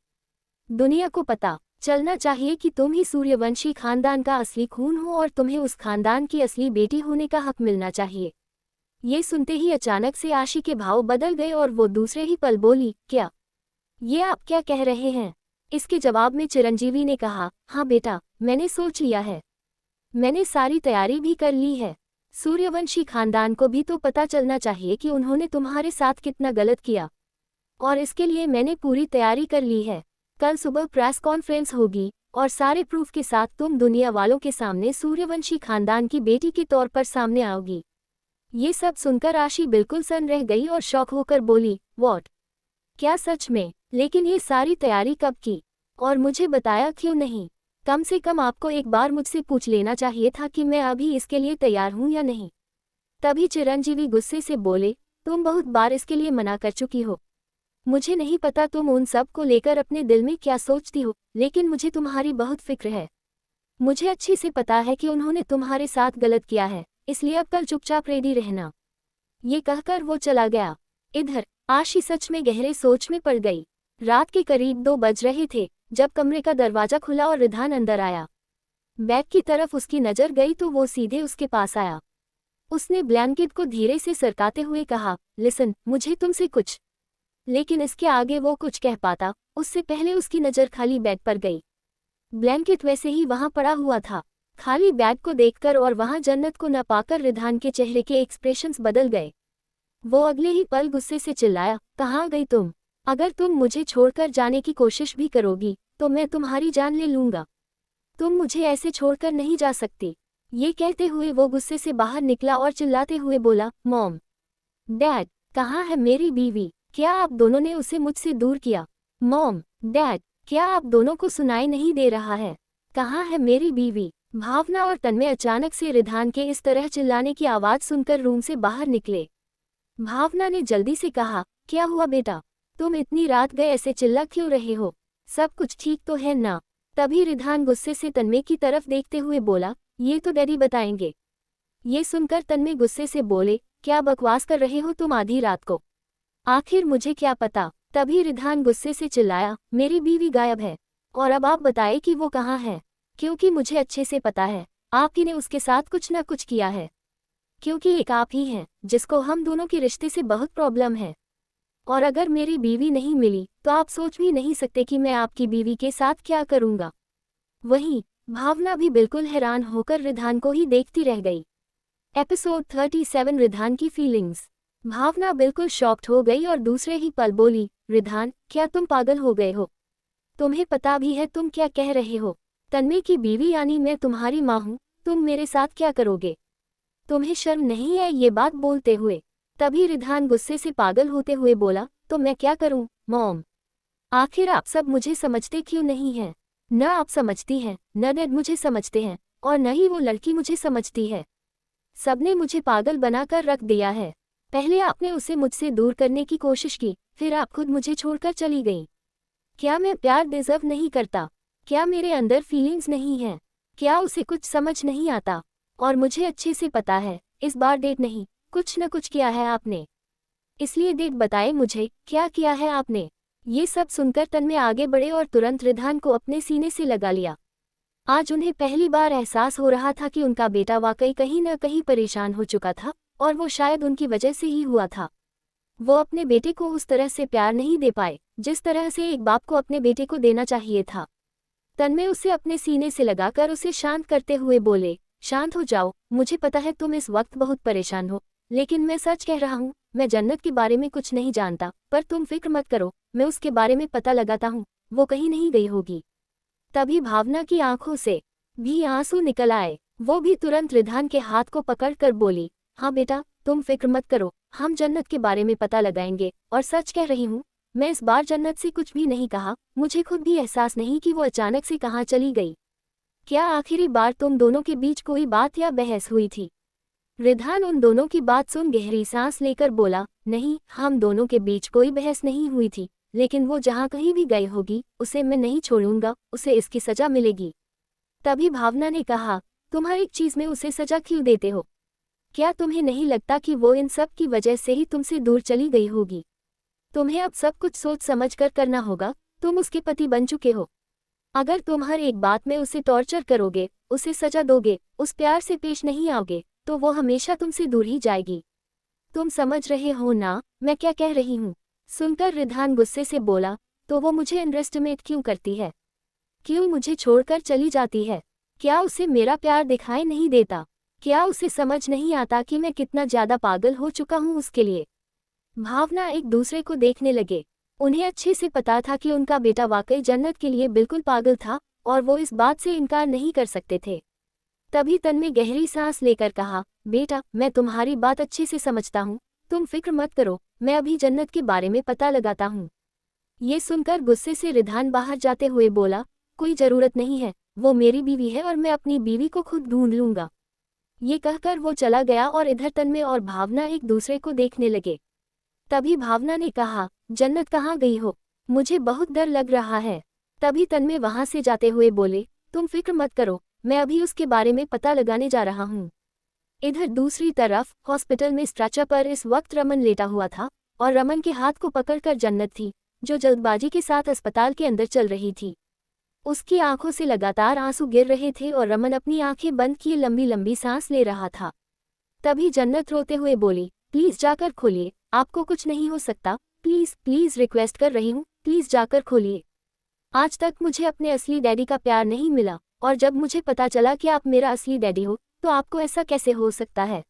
A: दुनिया को पता चलना चाहिए कि तुम ही सूर्यवंशी खानदान का असली खून हो और तुम्हें उस खानदान की असली बेटी होने का हक मिलना चाहिए। ये सुनते ही अचानक से आशी के भाव बदल गए और वो दूसरे ही पल बोली, क्या? ये आप क्या कह रहे हैं? इसके जवाब में चिरंजीवी ने कहा, हाँ बेटा, मैंने सोच लिया है, मैंने सारी तैयारी भी कर ली है। सूर्यवंशी खानदान को भी तो पता चलना चाहिए कि उन्होंने तुम्हारे साथ कितना गलत किया, और इसके लिए मैंने पूरी तैयारी कर ली है। कल सुबह प्रेस कॉन्फ्रेंस होगी और सारे प्रूफ के साथ तुम दुनिया वालों के सामने सूर्यवंशी खानदान की बेटी के तौर पर सामने आओगी। ये सब सुनकर आशी बिल्कुल सन्न रह गई और शॉक होकर बोली, व्हाट? क्या सच में? लेकिन ये सारी तैयारी कब की और मुझे बताया क्यों नहीं? कम से कम आपको एक बार मुझसे पूछ लेना चाहिए था कि मैं अभी इसके लिए तैयार हूँ या नहीं। तभी चिरंजीवी गुस्से से बोले, तुम बहुत बार इसके लिए मना कर चुकी हो। मुझे नहीं पता तुम उन सब को लेकर अपने दिल में क्या सोचती हो, लेकिन मुझे तुम्हारी बहुत फिक्र है। मुझे अच्छी से पता है कि उन्होंने तुम्हारे साथ गलत किया है, इसलिए अब कल चुपचाप रेडी रहना। ये कहकर वो चला गया। इधर आशी सच में गहरे सोच में पड़ गई। रात के करीब 2 बज रहे थे जब कमरे का दरवाजा खुला और रिधान अंदर आया। बैग की तरफ उसकी नजर गई तो वो सीधे उसके पास आया। उसने ब्लैंकेट को धीरे से सरकाते हुए कहा, लिसन, मुझे तुमसे कुछ। लेकिन इसके आगे वो कुछ कह पाता उससे पहले उसकी नज़र खाली बैग पर गई। ब्लैंकेट वैसे ही वहां पड़ा हुआ था। खाली बैग को देखकर और वहां जन्नत को न पाकर रिधान के चेहरे के एक्सप्रेशंस बदल गए। वो अगले ही पल गुस्से से चिल्लाया, कहाँ गई तुम? अगर तुम मुझे छोड़कर जाने की कोशिश भी करोगी तो मैं तुम्हारी जान ले लूंगा। तुम मुझे ऐसे छोड़कर नहीं जा सकती। ये कहते हुए वो गुस्से से बाहर निकला और चिल्लाते हुए बोला, मॉम, डैड, कहाँ है मेरी बीवी? क्या आप दोनों ने उसे मुझसे दूर किया? मॉम, डैड, क्या आप दोनों को सुनाई नहीं दे रहा है? कहाँ है मेरी बीवी? भावना और तन्मय अचानक से रिधान के इस तरह चिल्लाने की आवाज़ सुनकर रूम से बाहर निकले। भावना ने जल्दी से कहा, क्या हुआ बेटा? तुम इतनी रात गए ऐसे चिल्ला क्यों रहे हो? सब कुछ ठीक तो है ना? तभी रिधान गुस्से से तन्मय की तरफ देखते हुए बोला, ये तो डैडी बताएंगे। ये सुनकर तन्मय गुस्से से बोले, क्या बकवास कर रहे हो तुम आधी रात को? आखिर मुझे क्या पता? तभी रिधान गुस्से से चिल्लाया, मेरी बीवी गायब है और अब आप बताएं कि वो कहाँ है, क्योंकि मुझे अच्छे से पता है आप ही ने उसके साथ कुछ ना कुछ किया है, क्योंकि एक आप ही हैं जिसको हम दोनों के रिश्ते से बहुत प्रॉब्लम है। और अगर मेरी बीवी नहीं मिली तो आप सोच भी नहीं सकते कि मैं आपकी बीवी के साथ क्या करूँगा। वहीं भावना भी बिल्कुल हैरान होकर रिधान को ही देखती रह गई। एपिसोड 37 रिधान की फीलिंग्स। भावना बिल्कुल शॉक्ड हो गई और दूसरे ही पल बोली, रिधान, क्या तुम पागल हो गए हो? तुम्हें पता भी है तुम क्या कह रहे हो? तन्मय की बीवी यानी मैं तुम्हारी माँ हूँ, तुम मेरे साथ क्या करोगे? तुम्हें शर्म नहीं है ये बात बोलते हुए? तभी रिधान गुस्से से पागल होते हुए बोला, तो मैं क्या करूं मॉम? आखिर आप सब मुझे समझते क्यों नहीं हैं? न आप समझती हैं, न डैड मुझे समझते हैं, और न ही वो लड़की मुझे समझती है। सबने मुझे पागल बनाकर रख दिया है। पहले आपने उसे मुझसे दूर करने की कोशिश की, फिर आप खुद मुझे छोड़कर चली गई। क्या मैं प्यार डिजर्व नहीं करता? क्या मेरे अंदर फीलिंग्स नहीं हैं? क्या उसे कुछ समझ नहीं आता? और मुझे अच्छे से पता है इस बार डेट नहीं, कुछ न कुछ किया है आपने। इसलिए डेट बताए मुझे, क्या किया है आपने? ये सब सुनकर तन्मय आगे बढ़े और तुरंत रिधान को अपने सीने से लगा लिया। आज उन्हें पहली बार एहसास हो रहा था कि उनका बेटा वाकई कहीं न कहीं परेशान हो चुका था, और वो शायद उनकी वजह से ही हुआ था। वो अपने बेटे को उस तरह से प्यार नहीं दे पाए जिस तरह से एक बाप को अपने बेटे को देना चाहिए था। तन्मय उसे अपने सीने से लगाकर उसे शांत करते हुए बोले, शांत हो जाओ, मुझे पता है तुम इस वक्त बहुत परेशान हो, लेकिन मैं सच कह रहा हूँ, मैं जन्नत के बारे में कुछ नहीं जानता, पर तुम फिक्र मत करो, मैं उसके बारे में पता लगाता हूँ, वो कहीं नहीं गई होगी। तभी भावना की आंखों से भी आंसू निकल आए। वो भी तुरंत रिधान के हाथ को पकड़कर बोली, हाँ बेटा, तुम फिक्र मत करो, हम जन्नत के बारे में पता लगाएंगे, और सच कह रही हूँ, मैं इस बार जन्नत से कुछ भी नहीं कहा, मुझे खुद भी एहसास नहीं कि वो अचानक से कहाँ चली गई। क्या आखिरी बार तुम दोनों के बीच कोई बात या बहस हुई थी? रिधान उन दोनों की बात सुन गहरी सांस लेकर बोला, नहीं, हम दोनों के बीच कोई बहस नहीं हुई थी, लेकिन वो जहाँ कहीं भी गई होगी, उसे मैं नहीं छोड़ूंगा, उसे इसकी सजा मिलेगी। तभी भावना ने कहा, तुम हर एक चीज में उसे सजा क्यों देते हो? क्या तुम्हें नहीं लगता कि वो इन सब की वजह से ही तुमसे दूर चली गई होगी? तुम्हें अब सब कुछ सोच समझ कर करना होगा, तुम उसके पति बन चुके हो। अगर तुम हर एक बात में उसे टॉर्चर करोगे, उसे सजा दोगे, उस प्यार से पेश नहीं आओगे, तो वो हमेशा तुमसे दूर ही जाएगी। तुम समझ रहे हो ना मैं क्या कह रही हूँ? सुनकर रिधान गुस्से से बोला, तो वो मुझे अंडरएस्टिमेट क्यों करती है? क्यों मुझे छोड़कर चली जाती है? क्या उसे मेरा प्यार दिखाई नहीं देता? क्या उसे समझ नहीं आता कि मैं कितना ज्यादा पागल हो चुका हूँ उसके लिए? भावना एक दूसरे को देखने लगे। उन्हें अच्छे से पता था कि उनका बेटा वाकई जन्नत के लिए बिल्कुल पागल था, और वो इस बात से इनकार नहीं कर सकते थे। तभी तन्मय गहरी सांस लेकर कहा, बेटा, मैं तुम्हारी बात अच्छे से समझता हूँ, तुम फिक्र मत करो, मैं अभी जन्नत के बारे में पता लगाता हूँ। ये सुनकर गुस्से से रिधान बाहर जाते हुए बोला, कोई जरूरत नहीं है, वो मेरी बीवी है और मैं अपनी बीवी को खुद ढूंढ लूंगा। ये कहकर वो चला गया और इधर तन्मय और भावना एक दूसरे को देखने लगे। तभी भावना ने कहा, जन्नत कहाँ गई हो? मुझे बहुत डर लग रहा है। तभी तन्मय वहां से जाते हुए बोले, तुम फिक्र मत करो, मैं अभी उसके बारे में पता लगाने जा रहा हूँ। इधर दूसरी तरफ हॉस्पिटल में स्ट्रेचर पर इस वक्त रमन लेटा हुआ था, और रमन के हाथ को पकड़कर जन्नत थी, जो जल्दबाजी के साथ अस्पताल के अंदर चल रही थी। उसकी आंखों से लगातार आंसू गिर रहे थे और रमन अपनी आंखें बंद किए लंबी लंबी सांस ले रहा था। तभी जन्नत रोते हुए बोली, प्लीज जाकर खोलिए, आपको कुछ नहीं हो सकता, प्लीज प्लीज रिक्वेस्ट कर रही हूँ, प्लीज जाकर खोलिए। आज तक मुझे अपने असली डैडी का प्यार नहीं मिला, और जब मुझे पता चला कि आप मेरा असली डैडी हो, तो आपको ऐसा कैसे हो सकता है?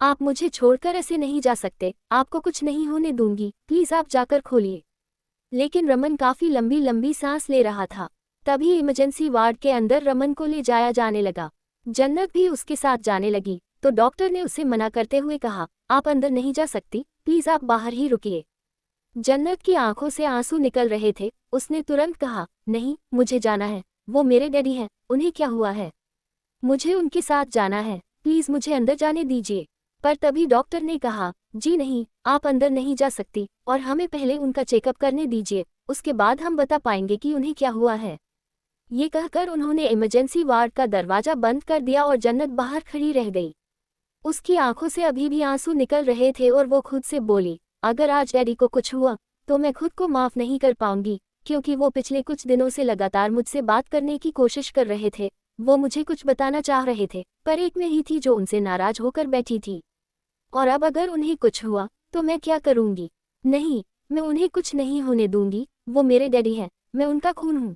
A: आप मुझे छोड़कर ऐसे नहीं जा सकते, आपको कुछ नहीं होने दूंगी, प्लीज आप जाकर खोलिए। लेकिन रमन काफी लंबी लंबी सांस ले रहा था। तभी इमरजेंसी वार्ड के अंदर रमन को ले जाया जाने लगा। जन्नत भी उसके साथ जाने लगी, तो डॉक्टर ने उसे मना करते हुए कहा, आप अंदर नहीं जा सकती, प्लीज आप बाहर ही रुकिए। जन्नत की आंखों से आंसू निकल रहे थे। उसने तुरंत कहा, नहीं, मुझे जाना है, वो मेरे डैडी हैं, उन्हें क्या हुआ है? मुझे उनके साथ जाना है, प्लीज मुझे अंदर जाने दीजिए। पर तभी डॉक्टर ने कहा, जी नहीं, आप अंदर नहीं जा सकती, और हमें पहले उनका चेकअप करने दीजिए, उसके बाद हम बता पाएंगे कि उन्हें क्या हुआ है। ये कहकर उन्होंने इमरजेंसी वार्ड का दरवाजा बंद कर दिया और जन्नत बाहर खड़ी रह गई। उसकी आंखों से अभी भी आंसू निकल रहे थे और वो खुद से बोली, अगर आज डैडी को कुछ हुआ तो मैं खुद को माफ नहीं कर पाऊंगी, क्योंकि वो पिछले कुछ दिनों से लगातार मुझसे बात करने की कोशिश कर रहे थे। वो मुझे कुछ बताना चाह रहे थे, पर एक मैं ही थी जो उनसे नाराज होकर बैठी थी। और अब अगर उन्हें कुछ हुआ तो मैं क्या करूंगी? नहीं, मैं उन्हें कुछ नहीं होने दूंगी, वो मेरे डैडी हैं, मैं उनका खून हूँ।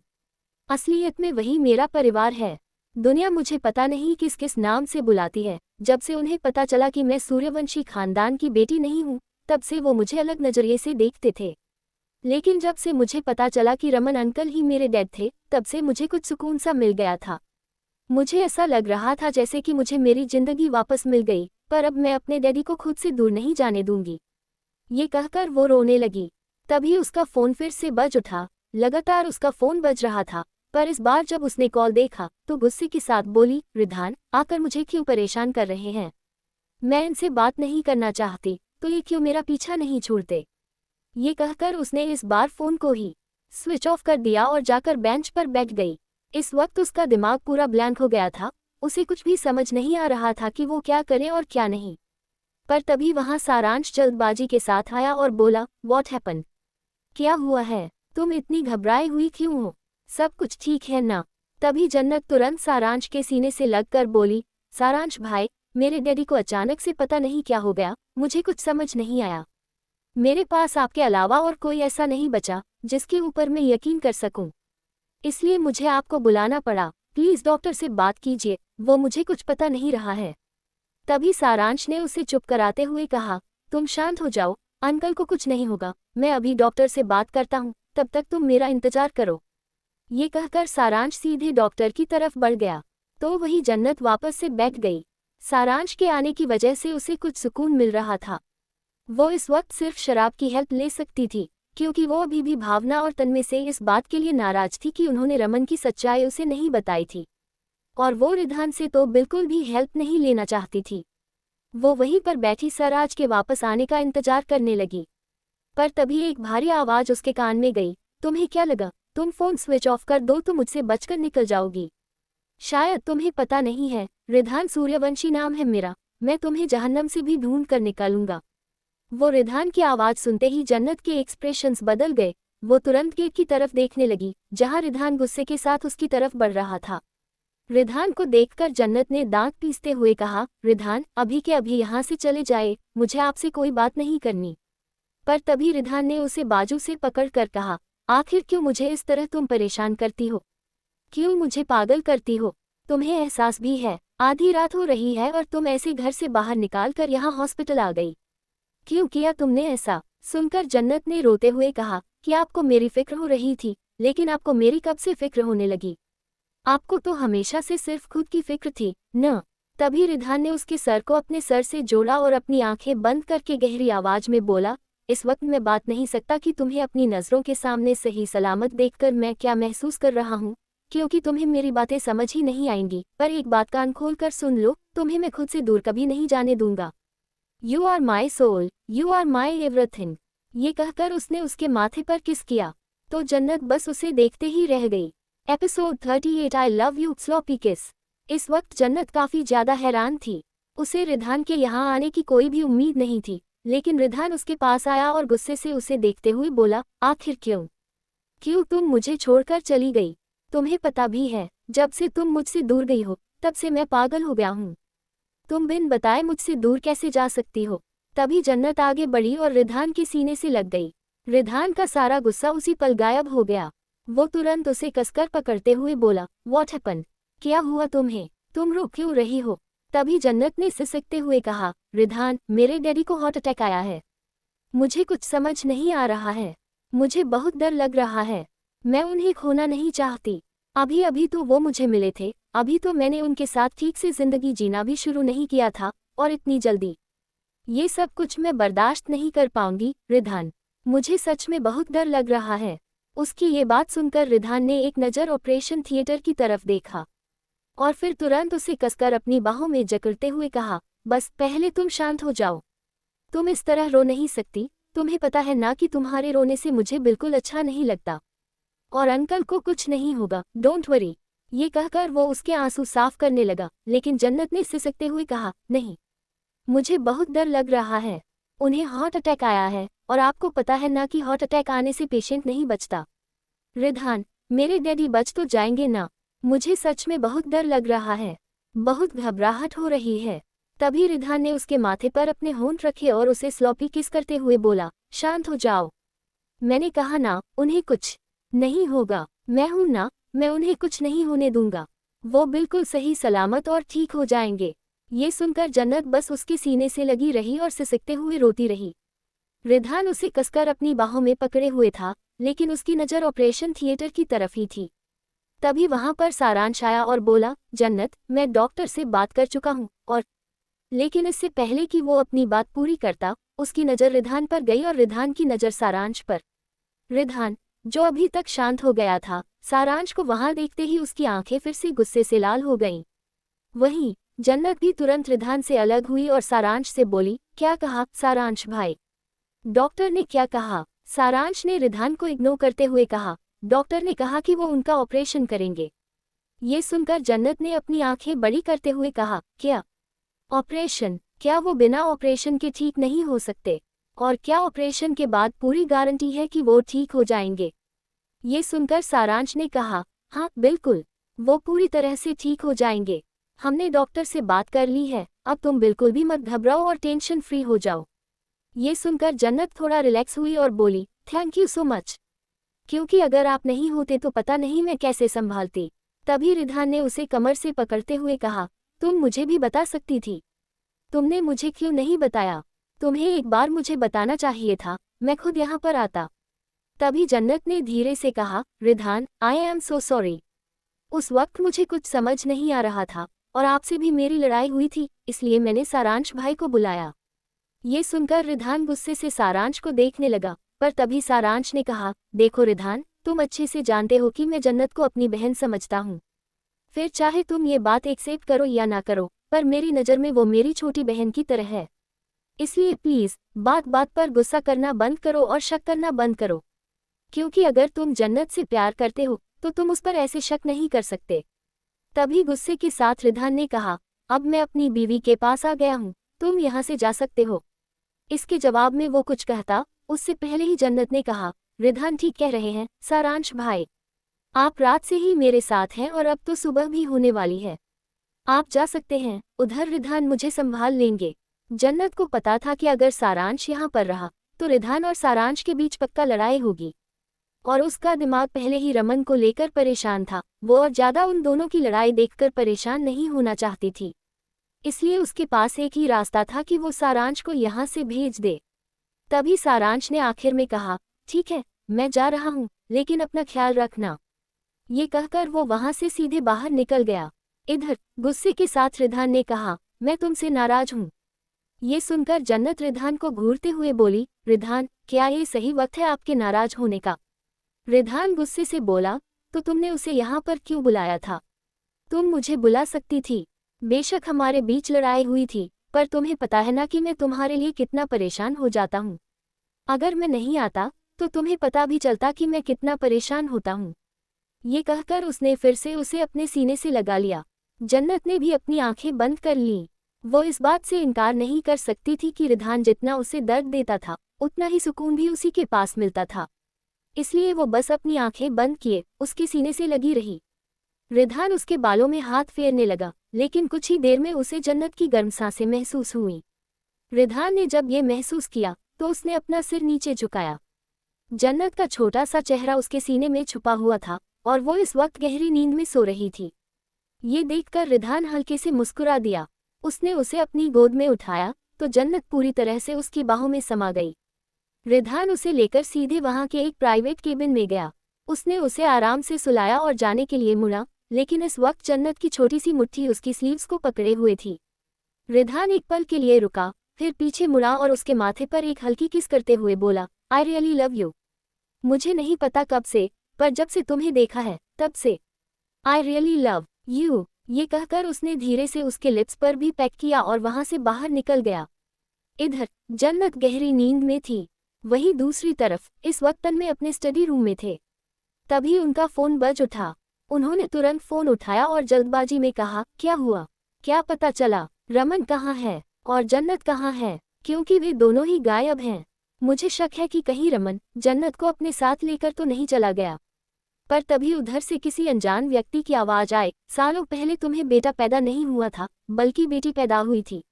A: असलियत में वही मेरा परिवार है। दुनिया मुझे पता नहीं किस किस नाम से बुलाती है। जब से उन्हें पता चला कि मैं सूर्यवंशी खानदान की बेटी नहीं हूँ, तब से वो मुझे अलग नजरिए से देखते थे। लेकिन जब से मुझे पता चला कि रमन अंकल ही मेरे डैड थे, तब से मुझे कुछ सुकून सा मिल गया था। मुझे ऐसा लग रहा था जैसे कि मुझे मेरी जिंदगी वापस मिल गई, पर अब मैं अपने डैडी को खुद से दूर नहीं जाने दूंगी। ये कहकर वो रोने लगी। तभी उसका फोन फिर से बज उठा। लगातार उसका फोन बज रहा था, पर इस बार जब उसने कॉल देखा तो गुस्से के साथ बोली, रिधान, आकर मुझे क्यों परेशान कर रहे हैं? मैं इनसे बात नहीं करना चाहती, तो ये क्यों मेरा पीछा नहीं छोड़ते? ये कहकर उसने इस बार फोन को ही स्विच ऑफ कर दिया और जाकर बेंच पर बैठ गई। इस वक्त उसका दिमाग पूरा ब्लैंक हो गया था। उसे कुछ भी समझ नहीं आ रहा था कि वो क्या करे और क्या नहीं। पर तभी वहां सारांश जल्दबाजी के साथ आया और बोला, व्हाट हैपन? क्या हुआ है? तुम इतनी घबराई हुई क्यों हो? सब कुछ ठीक है ना? तभी जन्नत तुरंत सारांश के सीने से लगकर बोली, सारांश भाई, मेरे डैडी को अचानक से पता नहीं क्या हो गया, मुझे कुछ समझ नहीं आया। मेरे पास आपके अलावा और कोई ऐसा नहीं बचा जिसके ऊपर मैं यकीन कर सकूं। इसलिए मुझे आपको बुलाना पड़ा। प्लीज डॉक्टर से बात कीजिए, वो मुझे कुछ पता नहीं रहा है। तभी सारांश ने उसे चुप कराते हुए कहा, तुम शांत हो जाओ, अंकल को कुछ नहीं होगा, मैं अभी डॉक्टर से बात करता हूँ, तब तक तुम मेरा इंतजार करो। ये कहकर सारांश सीधे डॉक्टर की तरफ बढ़ गया। तो वही जन्नत वापस से बैठ गई। सारांश के आने की वजह से उसे कुछ सुकून मिल रहा था। वो इस वक्त सिर्फ शराब की हेल्प ले सकती थी, क्योंकि वो अभी भी भावना और तन्मय से इस बात के लिए नाराज थी कि उन्होंने रमन की सच्चाई उसे नहीं बताई थी, और वो रिधान से तो बिल्कुल भी हेल्प नहीं लेना चाहती थी। वो वहीं पर बैठी सराज के वापस आने का इंतजार करने लगी। पर तभी एक भारी आवाज उसके कान में गई, तुम्हें क्या लगा, तुम फोन स्विच ऑफ कर दो तो मुझसे बचकर निकल जाओगी। शायद तुम्हें पता नहीं है, रिधान सूर्यवंशी नाम है मेरा, मैं तुम्हें जहन्नम से भी ढूंढ कर निकालूंगा। वो रिधान की आवाज सुनते ही जन्नत के एक्सप्रेशंस बदल गए। वो तुरंत गेट की तरफ देखने लगी, जहां रिधान गुस्से के साथ उसकी तरफ बढ़ रहा था। रिधान को देखकर जन्नत ने दांत पीसते हुए कहा, रिधान, अभी के अभी यहाँ से चले जाए, मुझे आपसे कोई बात नहीं करनी। पर तभी रिधान ने उसे बाजू से पकड़कर कहा, आखिर क्यों मुझे इस तरह तुम परेशान करती हो? क्यों मुझे पागल करती हो? तुम्हें एहसास भी है आधी रात हो रही है और तुम ऐसे घर से बाहर निकाल कर यहाँ हॉस्पिटल आ गई? क्यों किया तुमने ऐसा? सुनकर जन्नत ने रोते हुए कहा कि आपको मेरी फिक्र हो रही थी, लेकिन आपको मेरी कब से फिक्र होने लगी? आपको तो हमेशा से सिर्फ खुद की फिक्र थी न? तभी रिधान ने उसके सर को अपने सर से जोड़ा और अपनी आंखें बंद करके गहरी आवाज में बोला, इस वक्त मैं बात नहीं सकता कि तुम्हें अपनी नज़रों के सामने सही सलामत देखकर मैं क्या महसूस कर रहा हूँ, क्योंकि तुम्हें मेरी बातें समझ ही नहीं आएंगी। पर एक बात कान खोल कर सुन लो, तुम्हें मैं खुद से दूर कभी नहीं जाने दूंगा। You are my soul, you are my everything. ये कहकर उसने उसके माथे पर किस किया, तो जन्नत बस उसे देखते ही रह गई। Episode 38 I love you sloppy किस। इस वक्त जन्नत काफी ज्यादा हैरान थी। उसे रिधान के यहाँ आने की कोई भी उम्मीद नहीं थी, लेकिन रिधान उसके पास आया और गुस्से से उसे देखते हुए बोला, आखिर क्यों तुम मुझे छोड़कर चली गई? तुम्हें पता भी है, जब से तुम मुझसे दूर गई हो तब से मैं पागल हो गया हूँ। तुम बिन बताए मुझसे दूर कैसे जा सकती हो? तभी जन्नत आगे बढ़ी और रिधान के सीने से लग गई। रिधान का सारा गुस्सा उसी पल गायब हो गया। वो तुरंत उसे कसकर पकड़ते हुए बोला, व्हाट हैपन? क्या हुआ तुम्हें? तुम रो क्यों रही हो? तभी जन्नत ने सिसकते हुए कहा, रिधान, मेरे डैडी को हार्ट अटैक आया है। मुझे कुछ समझ नहीं आ रहा है। मुझे बहुत डर लग रहा है। मैं उन्हें खोना नहीं चाहती। अभी अभी तो वो मुझे मिले थे, अभी तो मैंने उनके साथ ठीक से जिंदगी जीना भी शुरू नहीं किया था, और इतनी जल्दी ये सब कुछ मैं बर्दाश्त नहीं कर पाऊंगी। रिधान, मुझे सच में बहुत डर लग रहा है। उसकी ये बात सुनकर रिधान ने एक नज़र ऑपरेशन थिएटर की तरफ देखा और फिर तुरंत उसे कसकर अपनी बाहों में जकड़ते हुए कहा, बस पहले तुम शांत हो जाओ। तुम इस तरह रो नहीं सकती। तुम्हें पता है ना कि तुम्हारे रोने से मुझे बिल्कुल अच्छा नहीं लगता, और अंकल को कुछ नहीं होगा, डोंट वरी। ये कहकर वो उसके आंसू साफ करने लगा, लेकिन जन्नत ने सिसकते हुए कहा, नहीं, मुझे बहुत डर लग रहा है। उन्हें हार्ट अटैक आया है, और आपको पता है ना कि हार्ट अटैक आने से पेशेंट नहीं बचता। रिधान, मेरे डैडी बच तो जाएंगे ना? मुझे सच में बहुत डर लग रहा है, बहुत घबराहट हो रही है। तभी रिधान ने उसके माथे पर अपने होंठ रखे और उसे स्लॉपी किस करते हुए बोला, शांत हो जाओ। मैंने कहा ना, उन्हें कुछ नहीं होगा। मैं हूं ना, मैं उन्हें कुछ नहीं होने दूंगा। वो बिल्कुल सही सलामत और ठीक हो जाएंगे। ये सुनकर जन्नत बस उसके सीने से लगी रही और सिसकते हुए रोती रही। रिधान उसे कसकर अपनी बाहों में पकड़े हुए था, लेकिन उसकी नज़र ऑपरेशन थिएटर की तरफ ही थी। तभी वहां पर सारांश आया और बोला, जन्नत, मैं डॉक्टर से बात कर चुका हूं, और लेकिन इससे पहले कि वो अपनी बात पूरी करता, उसकी नज़र रिधान पर गई और रिधान की नज़र सारांश पर। रिधान, जो अभी तक शांत हो गया था, सारांश को वहां देखते ही उसकी आंखें फिर से गुस्से से लाल हो गईं। वहीं जन्नत भी तुरंत रिधान से अलग हुई और सारांश से बोली, क्या कहा सारांश भाई? डॉक्टर ने क्या कहा? सारांश ने रिधान को इग्नोर करते हुए कहा, डॉक्टर ने कहा कि वो उनका ऑपरेशन करेंगे। ये सुनकर जन्नत ने अपनी आंखें बड़ी करते हुए कहा, क्या ऑपरेशन? क्या वो बिना ऑपरेशन के ठीक नहीं हो सकते? और क्या ऑपरेशन के बाद पूरी गारंटी है कि वो ठीक हो जाएंगे? ये सुनकर सारांश ने कहा, हाँ बिल्कुल, वो पूरी तरह से ठीक हो जाएंगे। हमने डॉक्टर से बात कर ली है, अब तुम बिल्कुल भी मत घबराओ और टेंशन फ्री हो जाओ। ये सुनकर जन्नत थोड़ा रिलैक्स हुई और बोली, थैंक यू सो मच, क्योंकि अगर आप नहीं होते तो पता नहीं मैं कैसे संभालती। तभी रिधान ने उसे कमर से पकड़ते हुए कहा, तुम मुझे भी बता सकती थी, तुमने मुझे क्यों नहीं बताया? तुम्हें एक बार मुझे बताना चाहिए था, मैं खुद यहाँ पर आता। तभी जन्नत ने धीरे से कहा, Ridhan, I am so sorry. उस वक्त मुझे कुछ समझ नहीं आ रहा था और आपसे भी मेरी लड़ाई हुई थी, इसलिए मैंने सारांश भाई को बुलाया। ये सुनकर रिधान गुस्से से सारांश को देखने लगा, पर तभी सारांश ने कहा, देखो रिधान, तुम अच्छे से जानते हो कि मैं जन्नत को अपनी बहन समझता हूँ। फिर चाहे तुम ये बात एक्सेप्ट करो या ना करो, पर मेरी नज़र में वो मेरी छोटी बहन की तरह है। इसलिए प्लीज़ बात बात पर गुस्सा करना बंद करो और शक करना बंद करो, क्योंकि अगर तुम जन्नत से प्यार करते हो तो तुम उस पर ऐसे शक नहीं कर सकते। तभी गुस्से के साथ रिधान ने कहा, अब मैं अपनी बीवी के पास आ गया हूँ, तुम यहाँ से जा सकते हो। इसके जवाब में वो कुछ कहता, उससे पहले ही जन्नत ने कहा, रिधान ठीक कह रहे हैं सारांश भाई, आप रात से ही मेरे साथ हैं और अब तो सुबह भी होने वाली है, आप जा सकते हैं। उधर रिधान मुझे संभाल लेंगे। जन्नत को पता था कि अगर सारांश यहाँ पर रहा तो रिधान और सारांश के बीच पक्का लड़ाई होगी, और उसका दिमाग पहले ही रमन को लेकर परेशान था। वो और ज्यादा उन दोनों की लड़ाई देखकर परेशान नहीं होना चाहती थी, इसलिए उसके पास एक ही रास्ता था कि वो सारांश को यहाँ से भेज दे। तभी सारांश ने आखिर में कहा, ठीक है, मैं जा रहा हूँ, लेकिन अपना ख्याल रखना। ये कहकर वो वहां से सीधे बाहर निकल गया। इधर गुस्से के साथ रिधान ने कहा, मैं तुमसे नाराज हूँ। ये सुनकर जन्नत रिधान को घूरते हुए बोली, रिधान, क्या ये सही वक्त है आपके नाराज होने का? रिधान गुस्से से बोला, तो तुमने उसे यहाँ पर क्यों बुलाया था? तुम मुझे बुला सकती थी। बेशक हमारे बीच लड़ाई हुई थी, पर तुम्हें पता है ना कि मैं तुम्हारे लिए कितना परेशान हो जाता हूँ। अगर मैं नहीं आता तो तुम्हें पता भी चलता कि मैं कितना परेशान होता हूँ। ये कहकर उसने फिर से उसे अपने सीने से लगा लिया। जन्नत ने भी अपनी आंखें बंद कर लीं। वो इस बात से इनकार नहीं कर सकती थी कि रिधान जितना उसे दर्द देता था उतना ही सुकून भी उसी के पास मिलता था, इसलिए वो बस अपनी आंखें बंद किए उसके सीने से लगी रही। रिधान उसके बालों में हाथ फेरने लगा, लेकिन कुछ ही देर में उसे जन्नत की गर्म सांसें महसूस हुईं। रिधान ने जब ये महसूस किया तो उसने अपना सिर नीचे झुकाया। जन्नत का छोटा सा चेहरा उसके सीने में छुपा हुआ था और वो इस वक्त गहरी नींद में सो रही थी। ये देखकर रिधान हल्के से मुस्कुरा दिया। उसने उसे अपनी गोद में उठाया तो जन्नत पूरी तरह से उसकी बाहों में समा गई। रिधान उसे लेकर सीधे वहां के एक प्राइवेट केबिन में गया। उसने उसे आराम से सुलाया और जाने के लिए मुड़ा, लेकिन इस वक्त जन्नत की छोटी सी मुट्ठी उसकी स्लीव्स को पकड़े हुए थी। रिधान एक पल के लिए रुका, फिर पीछे मुड़ा और उसके माथे पर एक हल्की किस करते हुए बोला, आई रियली लव यू। मुझे नहीं पता कब से, पर जब से तुम्हें देखा है तब से आई रियली लव यू। ये कहकर उसने धीरे से उसके लिप्स पर भी पैक किया और वहां से बाहर निकल गया। इधर जन्नत गहरी नींद में थी, वहीं दूसरी तरफ इस वक्त तन्मय अपने स्टडी रूम में थे। तभी उनका फोन बज उठा। उन्होंने तुरंत फोन उठाया और जल्दबाजी में कहा, क्या हुआ, क्या पता चला, रमन कहाँ है और जन्नत कहाँ है, क्योंकि वे दोनों ही गायब हैं। मुझे शक है कि कहीं रमन जन्नत को अपने साथ लेकर तो नहीं चला गया। पर तभी उधर से किसी अनजान व्यक्ति की आवाज आए, सालों पहले तुम्हें बेटा पैदा नहीं हुआ था, बल्कि बेटी पैदा हुई थी,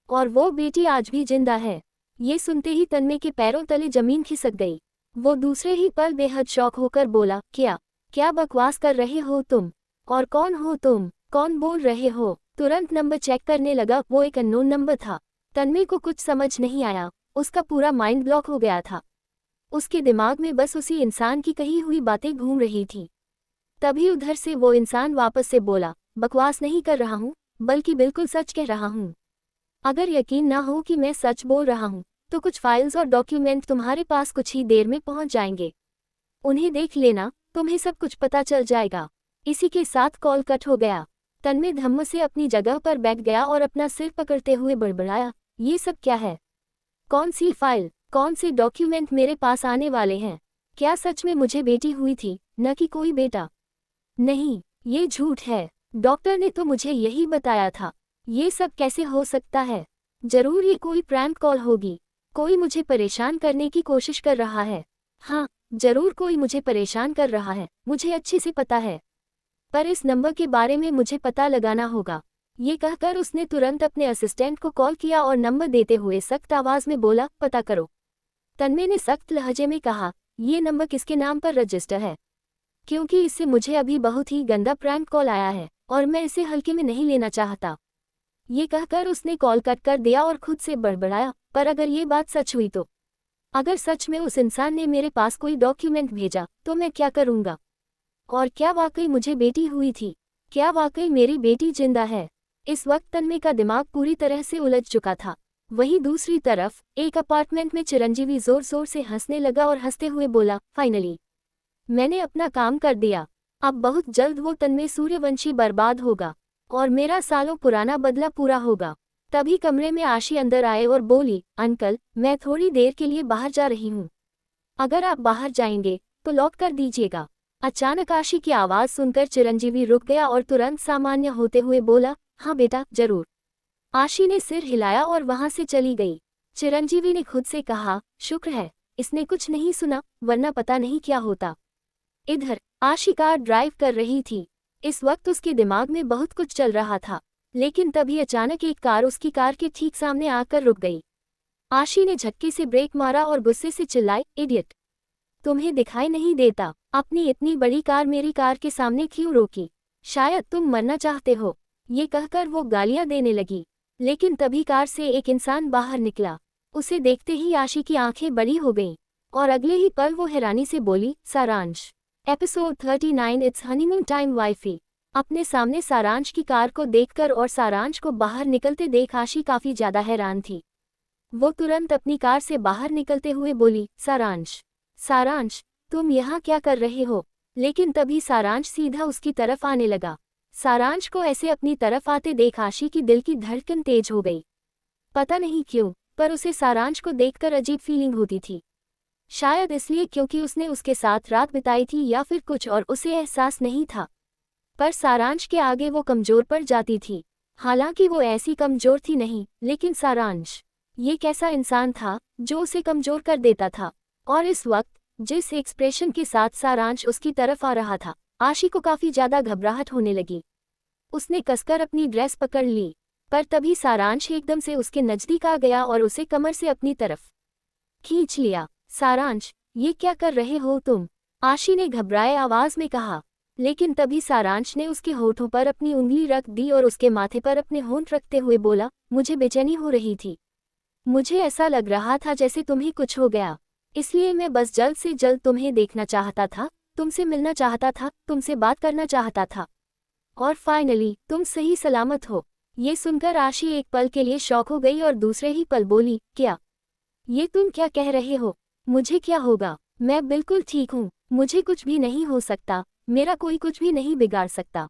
A: और वो बेटी आज भी जिंदा है। ये सुनते ही तन्मय के पैरों तले जमीन खिसक गई। वो दूसरे ही पल बेहद शौक होकर बोला, क्या क्या बकवास कर रहे हो तुम, और कौन हो तुम, कौन बोल रहे हो? तुरंत नंबर चेक करने लगा, वो एक अननोन नंबर था। तन्मय को कुछ समझ नहीं आया, उसका पूरा माइंड ब्लॉक हो गया था। उसके दिमाग में बस उसी इंसान की कही हुई बातें घूम रही थी। तभी उधर से वो इंसान वापस से बोला, बकवास नहीं कर रहा हूँ, बल्कि बिल्कुल सच कह रहा हूँ। अगर यकीन ना हो कि मैं सच बोल रहा हूँ तो कुछ फाइल्स और डॉक्यूमेंट तुम्हारे पास कुछ ही देर में पहुँच जाएंगे, उन्हें देख लेना, तुम्हें सब कुछ पता चल जाएगा। इसी के साथ कॉल कट हो गया। तन्मय धम्म से अपनी जगह पर बैठ गया और अपना सिर पकड़ते हुए बड़बड़ाया, ये सब क्या है? कौन सी फाइल, कौन से डॉक्यूमेंट मेरे पास आने वाले हैं? क्या सच में मुझे बेटी हुई थी, न कि कोई बेटा? नहीं, ये झूठ है। डॉक्टर ने तो मुझे यही बताया था। ये सब कैसे हो सकता है? जरूर ये कोई प्रैंक कॉल होगी। कोई मुझे परेशान करने की कोशिश कर रहा है। हाँ, जरूर कोई मुझे परेशान कर रहा है, मुझे अच्छे से पता है। पर इस नंबर के बारे में मुझे पता लगाना होगा। ये कहकर उसने तुरंत अपने असिस्टेंट को कॉल किया और नंबर देते हुए सख्त आवाज में बोला, पता करो। तन्मय ने सख्त लहजे में कहा, ये नंबर किसके नाम पर रजिस्टर है? क्योंकि इससे मुझे अभी बहुत ही गंदा प्रैंक कॉल आया है और मैं इसे हल्के में नहीं लेना चाहता। ये कहकर उसने कॉल कट कर दिया और खुद से बड़बड़ाया, पर अगर ये बात सच हुई तो? अगर सच में उस इंसान ने मेरे पास कोई डॉक्यूमेंट भेजा तो मैं क्या करूँगा? और क्या वाकई मुझे बेटी हुई थी? क्या वाकई मेरी बेटी जिंदा है? इस वक्त तन्मय का दिमाग पूरी तरह से उलझ चुका था। वहीं दूसरी तरफ एक अपार्टमेंट में चिरंजीवी जोर जोर से हंसने लगा और हंसते हुए बोला, फाइनली मैंने अपना काम कर दिया। अब बहुत जल्द वो तन्मय सूर्यवंशी बर्बाद होगा और मेरा सालों पुराना बदला पूरा होगा। तभी कमरे में आशी अंदर आए और बोली, अंकल मैं थोड़ी देर के लिए बाहर जा रही हूँ। अगर आप बाहर जाएंगे तो लॉक कर दीजिएगा। अचानक आशी की आवाज़ सुनकर चिरंजीवी रुक गया और तुरंत सामान्य होते हुए बोला, हाँ बेटा जरूर। आशी ने सिर हिलाया और वहां से चली गई। चिरंजीवी ने खुद से कहा, शुक्र है इसने कुछ नहीं सुना, वरना पता नहीं क्या होता। इधर आशी कार ड्राइव कर रही थी। इस वक्त उसके दिमाग में बहुत कुछ चल रहा था, लेकिन तभी अचानक एक कार उसकी कार के ठीक सामने आकर रुक गई। आशी ने झटके से ब्रेक मारा और गुस्से से चिल्लाई, इडियट, तुम्हें दिखाई नहीं देता? अपनी इतनी बड़ी कार मेरी कार के सामने क्यों रोकी? शायद तुम मरना चाहते हो। ये कहकर वो गालियां देने लगी, लेकिन तभी कार से एक इंसान बाहर निकला। उसे देखते ही आशी की आंखें बड़ी हो गईं और अगले ही पल वो हैरानी से बोली, सारांश। Episode 39 it's honeymoon time wifey. अपने सामने सारांश की कार को देखकर और सारांश को बाहर निकलते देख आशी काफी ज्यादा हैरान थी। वो तुरंत अपनी कार से बाहर निकलते हुए बोली, सारांश, सारांश तुम यहाँ क्या कर रहे हो? लेकिन तभी सारांश सीधा उसकी तरफ आने लगा। सारांश को ऐसे अपनी तरफ आते देख आशी की दिल की धड़कन तेज हो गई। पता नहीं क्यों, पर उसे सारांश को देखकर अजीब फीलिंग होती थी। शायद इसलिए क्योंकि उसने उसके साथ रात बिताई थी या फिर कुछ और उसे एहसास नहीं था। पर सारांश के आगे वो कमजोर पड़ जाती थी। हालांकि वो ऐसी कमजोर थी नहीं, लेकिन सारांश ये कैसा इंसान था जो उसे कमजोर कर देता था? और इस वक्त जिस एक्सप्रेशन के साथ सारांश उसकी तरफ आ रहा था, आशी को काफी ज्यादा घबराहट होने लगी। उसने कसकर अपनी ड्रेस पकड़ ली, पर तभी सारांश एकदम से उसके नजदीक आ गया और उसे कमर से अपनी तरफ खींच लिया। सारांश, ये क्या कर रहे हो तुम? आशी ने घबराए आवाज में कहा। लेकिन तभी सारांश ने उसके होठों पर अपनी उंगली रख दी और उसके माथे पर अपने होंठ रखते हुए बोला, मुझे बेचैनी हो रही थी। मुझे ऐसा लग रहा था जैसे तुम्हें कुछ हो गया, इसलिए मैं बस जल्द से जल्द तुम्हें देखना चाहता था, तुमसे मिलना चाहता था, तुमसे बात करना चाहता था। और फाइनली तुम सही सलामत हो। ये सुनकर आशी एक पल के लिए शॉक हो गई और दूसरे ही पल बोली, क्या? ये तुम क्या कह रहे हो? मुझे क्या होगा? मैं बिल्कुल ठीक हूँ, मुझे कुछ भी नहीं हो सकता, मेरा कोई कुछ भी नहीं बिगाड़ सकता,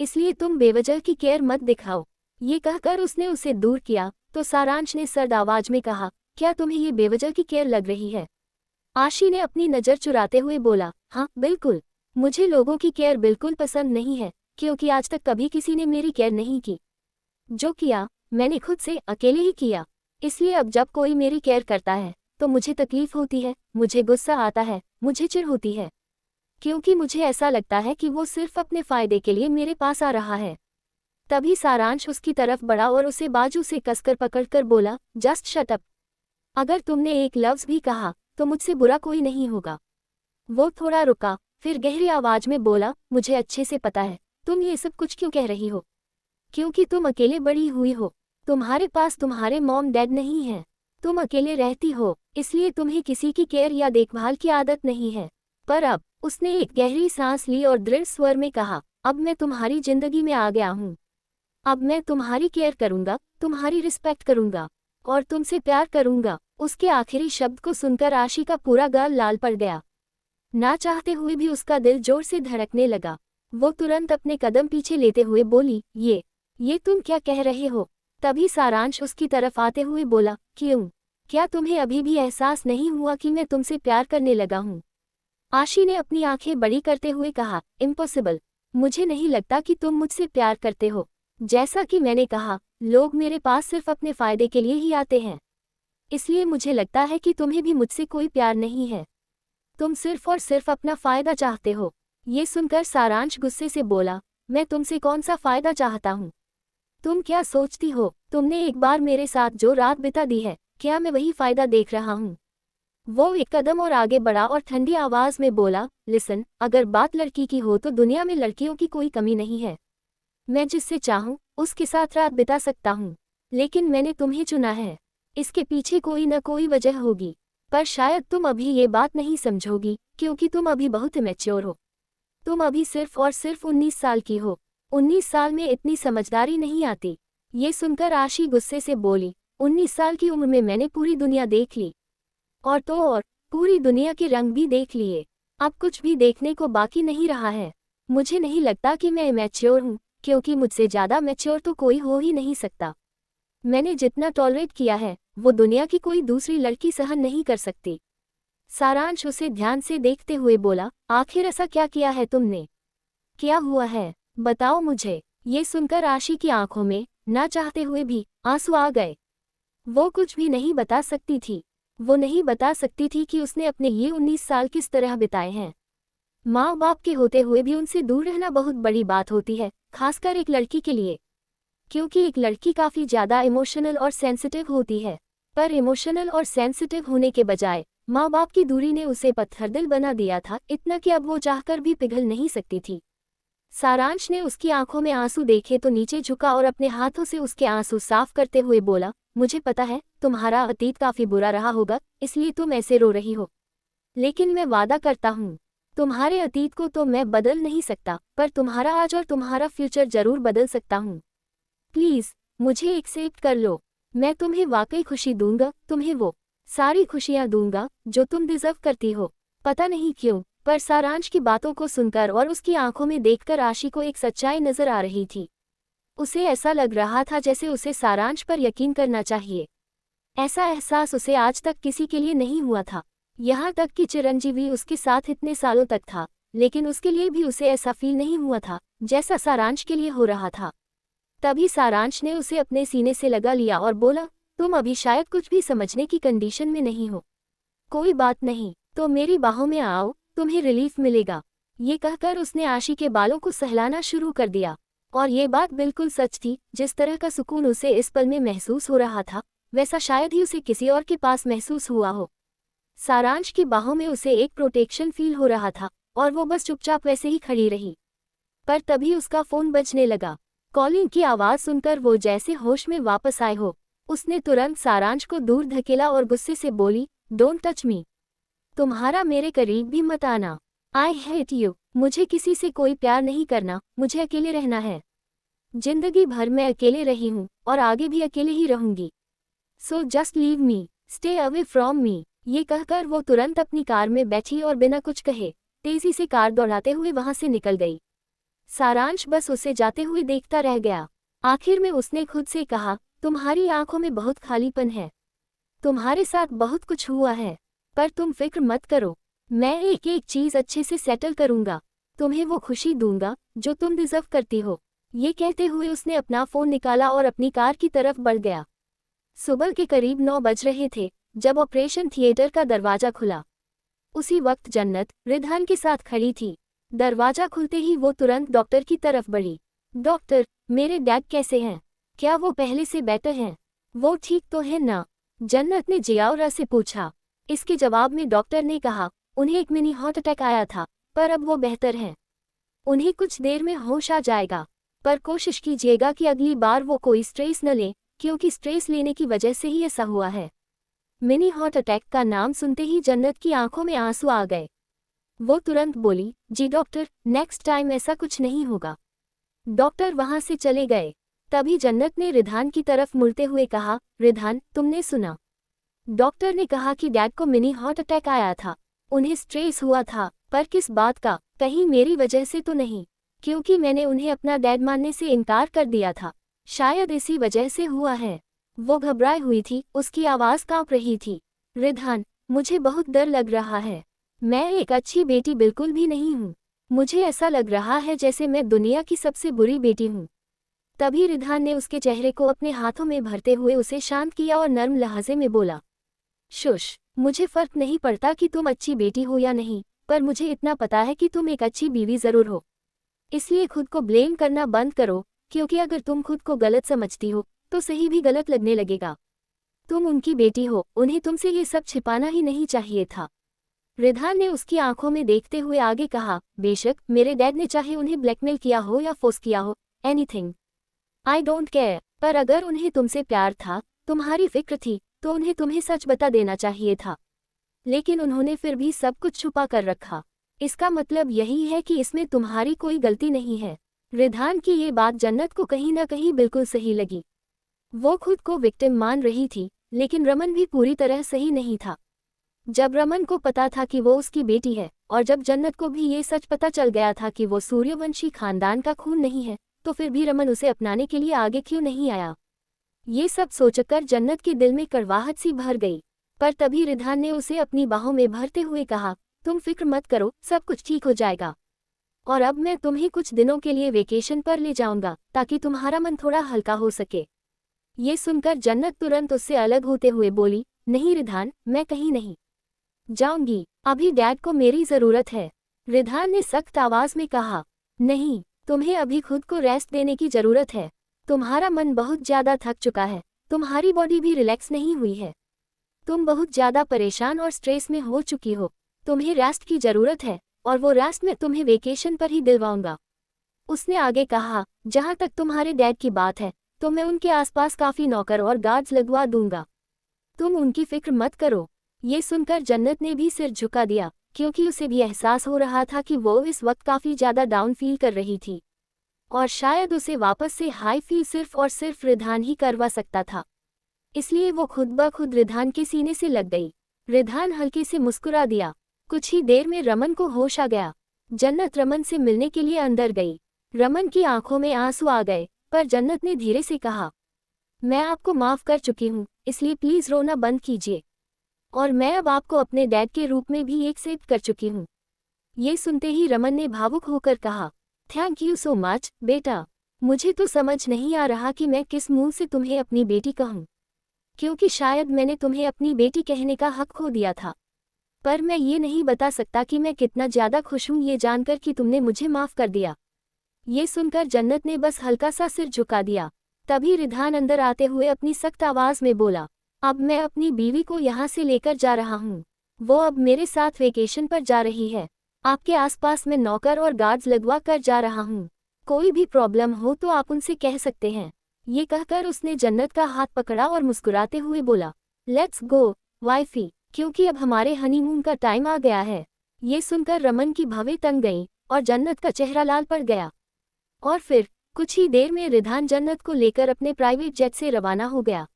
A: इसलिए तुम बेवजह की केयर मत दिखाओ। ये कहकर उसने उसे दूर किया तो सारांश ने सर्द आवाज में कहा, क्या तुम्हें ये बेवजह की केयर लग रही है? आशी ने अपनी नज़र चुराते हुए बोला, हाँ बिल्कुल, मुझे लोगों की केयर बिल्कुल पसंद नहीं है, क्योंकि आज तक कभी किसी ने मेरी केयर नहीं की। जो किया मैंने खुद से अकेले ही किया, इसलिए अब जब कोई मेरी केयर करता है तो मुझे तकलीफ होती है, मुझे गुस्सा आता है, मुझे चिढ़ होती है, क्योंकि मुझे ऐसा लगता है कि वो सिर्फ अपने फायदे के लिए मेरे पास आ रहा है। तभी सारांश उसकी तरफ बढ़ा और उसे बाजू से कसकर पकड़कर बोला, जस्ट शट अप। अगर तुमने एक लफ्ज़ भी कहा तो मुझसे बुरा कोई नहीं होगा। वो थोड़ा रुका, फिर गहरी आवाज में बोला, मुझे अच्छे से पता है तुम ये सब कुछ क्यों कह रही हो, क्योंकि तुम अकेले बड़ी हुई हो, तुम्हारे पास तुम्हारे मॉम डैड नहीं है, तुम अकेले रहती हो, इसलिए तुम्हें किसी की केयर या देखभाल की आदत नहीं है। पर अब उसने एक गहरी सांस ली और दृढ़ स्वर में कहा, अब मैं तुम्हारी जिंदगी में आ गया हूँ, अब मैं तुम्हारी केयर करूंगा, तुम्हारी रिस्पेक्ट करूंगा और तुमसे प्यार करूंगा। उसके आखिरी शब्द को सुनकर आशी का पूरा गाल लाल पड़ गया। ना चाहते हुए भी उसका दिल जोर से धड़कने लगा। वो तुरंत अपने कदम पीछे लेते हुए बोली, ये तुम क्या कह रहे हो? तभी सारांश उसकी तरफ आते हुए बोला, क्यों? क्या तुम्हें अभी भी एहसास नहीं हुआ कि मैं तुमसे प्यार करने लगा हूँ? आशी ने अपनी आंखें बड़ी करते हुए कहा, इम्पॉसिबल, मुझे नहीं लगता कि तुम मुझसे प्यार करते हो। जैसा कि मैंने कहा, लोग मेरे पास सिर्फ अपने फायदे के लिए ही आते हैं। इसलिए मुझे लगता है कि तुम्हें भी मुझसे कोई प्यार नहीं है। तुम सिर्फ और सिर्फ अपना फ़ायदा चाहते हो। ये सुनकर सारांश गुस्से से बोला, मैं तुमसे कौन सा फ़ायदा चाहता हूँ? तुम क्या सोचती हो, तुमने एक बार मेरे साथ जो रात बिता दी है, क्या मैं वही फ़ायदा देख रहा हूँ? वो एक कदम और आगे बढ़ा और ठंडी आवाज़ में बोला, लिसन, अगर बात लड़की की हो तो दुनिया में लड़कियों की कोई कमी नहीं है। मैं जिससे चाहूँ उसके साथ रात बिता सकता हूँ, लेकिन मैंने तुम्हें चुना है। इसके पीछे कोई न कोई वजह होगी, पर शायद तुम अभी ये बात नहीं समझोगी, क्योंकि तुम अभी बहुत मैच्योर हो। तुम अभी सिर्फ और सिर्फ 19 साल की हो। 19 साल में इतनी समझदारी नहीं आती। ये सुनकर आशी गुस्से से बोली, 19 साल की उम्र में मैंने पूरी दुनिया देख ली। और तो और, पूरी दुनिया के रंग भी देख लिए। अब कुछ भी देखने को बाकी नहीं रहा है। मुझे नहीं लगता कि मैं मैच्योर हूँ, क्योंकि मुझसे ज़्यादा मैच्योर तो कोई हो ही नहीं सकता। मैंने जितना टॉलरेट किया है, वो दुनिया की कोई दूसरी लड़की सहन नहीं कर सकती। सारांश उसे ध्यान से देखते हुए बोला, आखिर ऐसा क्या किया है तुमने? क्या हुआ है? बताओ मुझे। ये सुनकर आशी की आंखों में, ना चाहते हुए भी, आंसू आ गए। वो कुछ भी नहीं बता सकती थी। वो नहीं बता सकती थी कि उसने अपने ये 19 साल किस तरह बिताए हैं। माँ बाप के होते हुए भी उनसे दूर रहना बहुत बड़ी बात होती है, खासकर एक लड़की के लिए। क्योंकि एक लड़की काफ़ी ज़्यादा इमोशनल और सेंसिटिव होती है। पर इमोशनल और सेंसिटिव होने के बजाय माँ बाप की दूरी ने उसे पत्थरदिल बना दिया था, इतना कि अब वो चाहकर भी पिघल नहीं सकती थी। सारांश ने उसकी आंखों में आंसू देखे तो नीचे झुका और अपने हाथों से उसके आंसू साफ करते हुए बोला, मुझे पता है तुम्हारा अतीत काफ़ी बुरा रहा होगा, इसलिए तुम ऐसे रो रही हो। लेकिन मैं वादा करता हूँ, तुम्हारे अतीत को तो मैं बदल नहीं सकता, पर तुम्हारा आज और तुम्हारा फ्यूचर जरूर बदल सकता हूँ। प्लीज़ मुझे एक्सेप्ट कर लो। मैं तुम्हें वाकई खुशी दूंगा, तुम्हें वो सारी खुशियाँ दूंगा जो तुम डिजर्व करती हो। पता नहीं क्यों, पर सारांश की बातों को सुनकर और उसकी आंखों में देखकर आशी को एक सच्चाई नजर आ रही थी। उसे ऐसा लग रहा था जैसे उसे सारांश पर यकीन करना चाहिए। ऐसा एहसास उसे आज तक किसी के लिए नहीं हुआ था। यहाँ तक कि चिरंजीवी उसके साथ इतने सालों तक था, लेकिन उसके लिए भी उसे ऐसा फील नहीं हुआ था जैसा सारांश के लिए हो रहा था। तभी सारांश ने उसे अपने सीने से लगा लिया और बोला, तुम अभी शायद कुछ भी समझने की कंडीशन में नहीं हो। कोई बात नहीं, तो मेरी बाहों में आओ, तुम्हें रिलीफ मिलेगा। ये कहकर उसने आशी के बालों को सहलाना शुरू कर दिया। और ये बात बिल्कुल सच थी, जिस तरह का सुकून उसे इस पल में महसूस हो रहा था, वैसा शायद ही उसे किसी और के पास महसूस हुआ हो। सारांश की बाहों में उसे एक प्रोटेक्शन फील हो रहा था, और वो बस चुपचाप वैसे ही खड़ी रही। पर तभी उसका फ़ोन बजने लगा। कॉलिंग की आवाज़ सुनकर वो जैसे होश में वापस आए हो, उसने तुरंत सारांश को दूर धकेला और गुस्से से बोली, डोंट टच मी। तुम्हारा मेरे करीब भी मत आना। I hate you. मुझे किसी से कोई प्यार नहीं करना, मुझे अकेले रहना है। जिंदगी भर मैं अकेले रही हूँ और आगे भी अकेले ही रहूंगी। So just leave me, stay away from me. ये कहकर वो तुरंत अपनी कार में बैठी और बिना कुछ कहे तेजी से कार दौड़ाते हुए वहां से निकल गई। सारांश बस उसे जाते हुए देखता रह गया। आखिर में उसने खुद से कहा, तुम्हारी आंखों में बहुत खालीपन है। तुम्हारे साथ बहुत कुछ हुआ है, पर तुम फिक्र मत करो, मैं एक एक चीज अच्छे से सेटल करूंगा। तुम्हें वो खुशी दूंगा जो तुम डिजर्व करती हो। ये कहते हुए उसने अपना फोन निकाला और अपनी कार की तरफ बढ़ गया। सुबह के करीब 9 बज रहे थे जब ऑपरेशन थिएटर का दरवाजा खुला। उसी वक्त जन्नत रिधान के साथ खड़ी थी। दरवाजा खुलते ही वो तुरंत डॉक्टर की तरफ बढ़ी। डॉक्टर, मेरे डैड कैसे हैं? क्या वो पहले से बेटर हैं? वो ठीक तो है ना? जन्नत ने जियाउरा से पूछा। इसके जवाब में डॉक्टर ने कहा, उन्हें एक मिनी हार्ट अटैक आया था, पर अब वो बेहतर हैं। उन्हें कुछ देर में होश आ जाएगा, पर कोशिश कीजिएगा कि अगली बार वो कोई स्ट्रेस न ले, क्योंकि स्ट्रेस लेने की वजह से ही ऐसा हुआ है। मिनी हार्ट अटैक का नाम सुनते ही जन्नत की आंखों में आंसू आ गए। वो तुरंत बोली, जी डॉक्टर, नेक्स्ट टाइम ऐसा कुछ नहीं होगा। डॉक्टर वहां से चले गए। तभी जन्नत ने रिधान की तरफ मुड़ते हुए कहा, रिधान, तुमने सुना? डॉक्टर ने कहा कि डैड को मिनी हार्ट अटैक आया था। उन्हें स्ट्रेस हुआ था, पर किस बात का? कहीं मेरी वजह से तो नहीं? क्योंकि मैंने उन्हें अपना डैड मानने से इनकार कर दिया था। शायद इसी वजह से हुआ है। वो घबराई हुई थी, उसकी आवाज़ कांप रही थी। रिधान, मुझे बहुत डर लग रहा है। मैं एक अच्छी बेटी बिल्कुल भी नहीं हूँ। मुझे ऐसा लग रहा है जैसे मैं दुनिया की सबसे बुरी बेटी हूँ। तभी रिधान ने उसके चेहरे को अपने हाथों में भरते हुए उसे शांत किया और नर्म लहजे में बोला, शुश, मुझे फर्क नहीं पड़ता कि तुम अच्छी बेटी हो या नहीं, पर मुझे इतना पता है कि तुम एक अच्छी बीवी जरूर हो। इसलिए खुद को ब्लेम करना बंद करो, क्योंकि अगर तुम खुद को गलत समझती हो तो सही भी गलत लगने लगेगा। तुम उनकी बेटी हो, उन्हें तुमसे ये सब छिपाना ही नहीं चाहिए था। रिधान ने उसकी आंखों में देखते हुए आगे कहा, बेशक मेरे डैड ने चाहे उन्हें ब्लैकमेल किया हो या फोर्स किया हो, एनीथिंग, आई डोंट केयर, पर अगर उन्हें तुमसे प्यार था, तुम्हारी फिक्र थी, तो उन्हें तुम्हें सच बता देना चाहिए था। लेकिन उन्होंने फिर भी सब कुछ छुपा कर रखा। इसका मतलब यही है कि इसमें तुम्हारी कोई गलती नहीं है। रिधान की ये बात जन्नत को कहीं ना कहीं बिल्कुल सही लगी। वो खुद को विक्टिम मान रही थी, लेकिन रमन भी पूरी तरह सही नहीं था। जब रमन को पता था कि वो उसकी बेटी है, और जब जन्नत को भी ये सच पता चल गया था कि वो सूर्यवंशी खानदान का खून नहीं है, तो फिर भी रमन उसे अपनाने के लिए आगे क्यों नहीं आया। ये सब सोचकर जन्नत के दिल में कड़वाहट सी भर गई। पर तभी रिधान ने उसे अपनी बाहों में भरते हुए कहा, तुम फिक्र मत करो, सब कुछ ठीक हो जाएगा। और अब मैं तुम्हें कुछ दिनों के लिए वेकेशन पर ले जाऊंगा, ताकि तुम्हारा मन थोड़ा हल्का हो सके। ये सुनकर जन्नत तुरंत उससे अलग होते हुए बोली, नहीं रिधान, मैं कहीं नहीं जाऊंगी, अभी डैड को मेरी जरूरत है। रिधान ने सख्त आवाज में कहा, नहीं, तुम्हें अभी खुद को रेस्ट देने की जरूरत है। तुम्हारा मन बहुत ज्यादा थक चुका है, तुम्हारी बॉडी भी रिलैक्स नहीं हुई है। तुम बहुत ज्यादा परेशान और स्ट्रेस में हो चुकी हो। तुम्हें रेस्ट की जरूरत है, और वो रेस्ट मैं तुम्हें वेकेशन पर ही दिलवाऊंगा। उसने आगे कहा, जहां तक तुम्हारे डैड की बात है, तो मैं उनके आसपास काफी नौकर और गार्ड्स लगवा दूंगा। तुम उनकी फिक्र मत करो। ये सुनकर जन्नत ने भी सिर झुका दिया, क्योंकि उसे भी एहसास हो रहा था कि वो इस वक्त काफी ज्यादा डाउन फील कर रही थी, और शायद उसे वापस से हाई फील सिर्फ और सिर्फ रिधान ही करवा सकता था। इसलिए वो खुद ब खुद रिधान के सीने से लग गई। रिधान हल्के से मुस्कुरा दिया। कुछ ही देर में रमन को होश आ गया। जन्नत रमन से मिलने के लिए अंदर गई। रमन की आंखों में आंसू आ गए, पर जन्नत ने धीरे से कहा, मैं आपको माफ कर चुकी हूँ, इसलिए प्लीज रोना बंद कीजिए। और मैं अब आपको अपने डैड के रूप में भी एक्सेप्ट कर चुकी हूँ। ये सुनते ही रमन ने भावुक होकर कहा, थैंक यू सो मच बेटा। मुझे तो समझ नहीं आ रहा कि मैं किस मुंह से तुम्हें अपनी बेटी कहूँ, क्योंकि शायद मैंने तुम्हें अपनी बेटी कहने का हक खो दिया था। पर मैं ये नहीं बता सकता कि मैं कितना ज्यादा खुश हूँ ये जानकर कि तुमने मुझे माफ कर दिया। ये सुनकर जन्नत ने बस हल्का सा सिर झुका दिया। तभी रिधान अंदर आते हुए अपनी सख्त आवाज में बोला, अब मैं अपनी बीवी को यहाँ से लेकर जा रहा हूँ। वो अब मेरे साथ वेकेशन पर जा रही है। आपके आसपास मैं नौकर और गार्ड्स लगवा कर जा रहा हूँ। कोई भी प्रॉब्लम हो तो आप उनसे कह सकते हैं। ये कहकर उसने जन्नत का हाथ पकड़ा और मुस्कुराते हुए बोला, लेट्स गो वाइफी, क्योंकि अब हमारे हनीमून का टाइम आ गया है। ये सुनकर रमन की भवें तंग गईं और जन्नत का चेहरा लाल पड़ गया। और फिर कुछ ही देर में रिधान जन्नत को लेकर अपने प्राइवेट जेट से रवाना हो गया।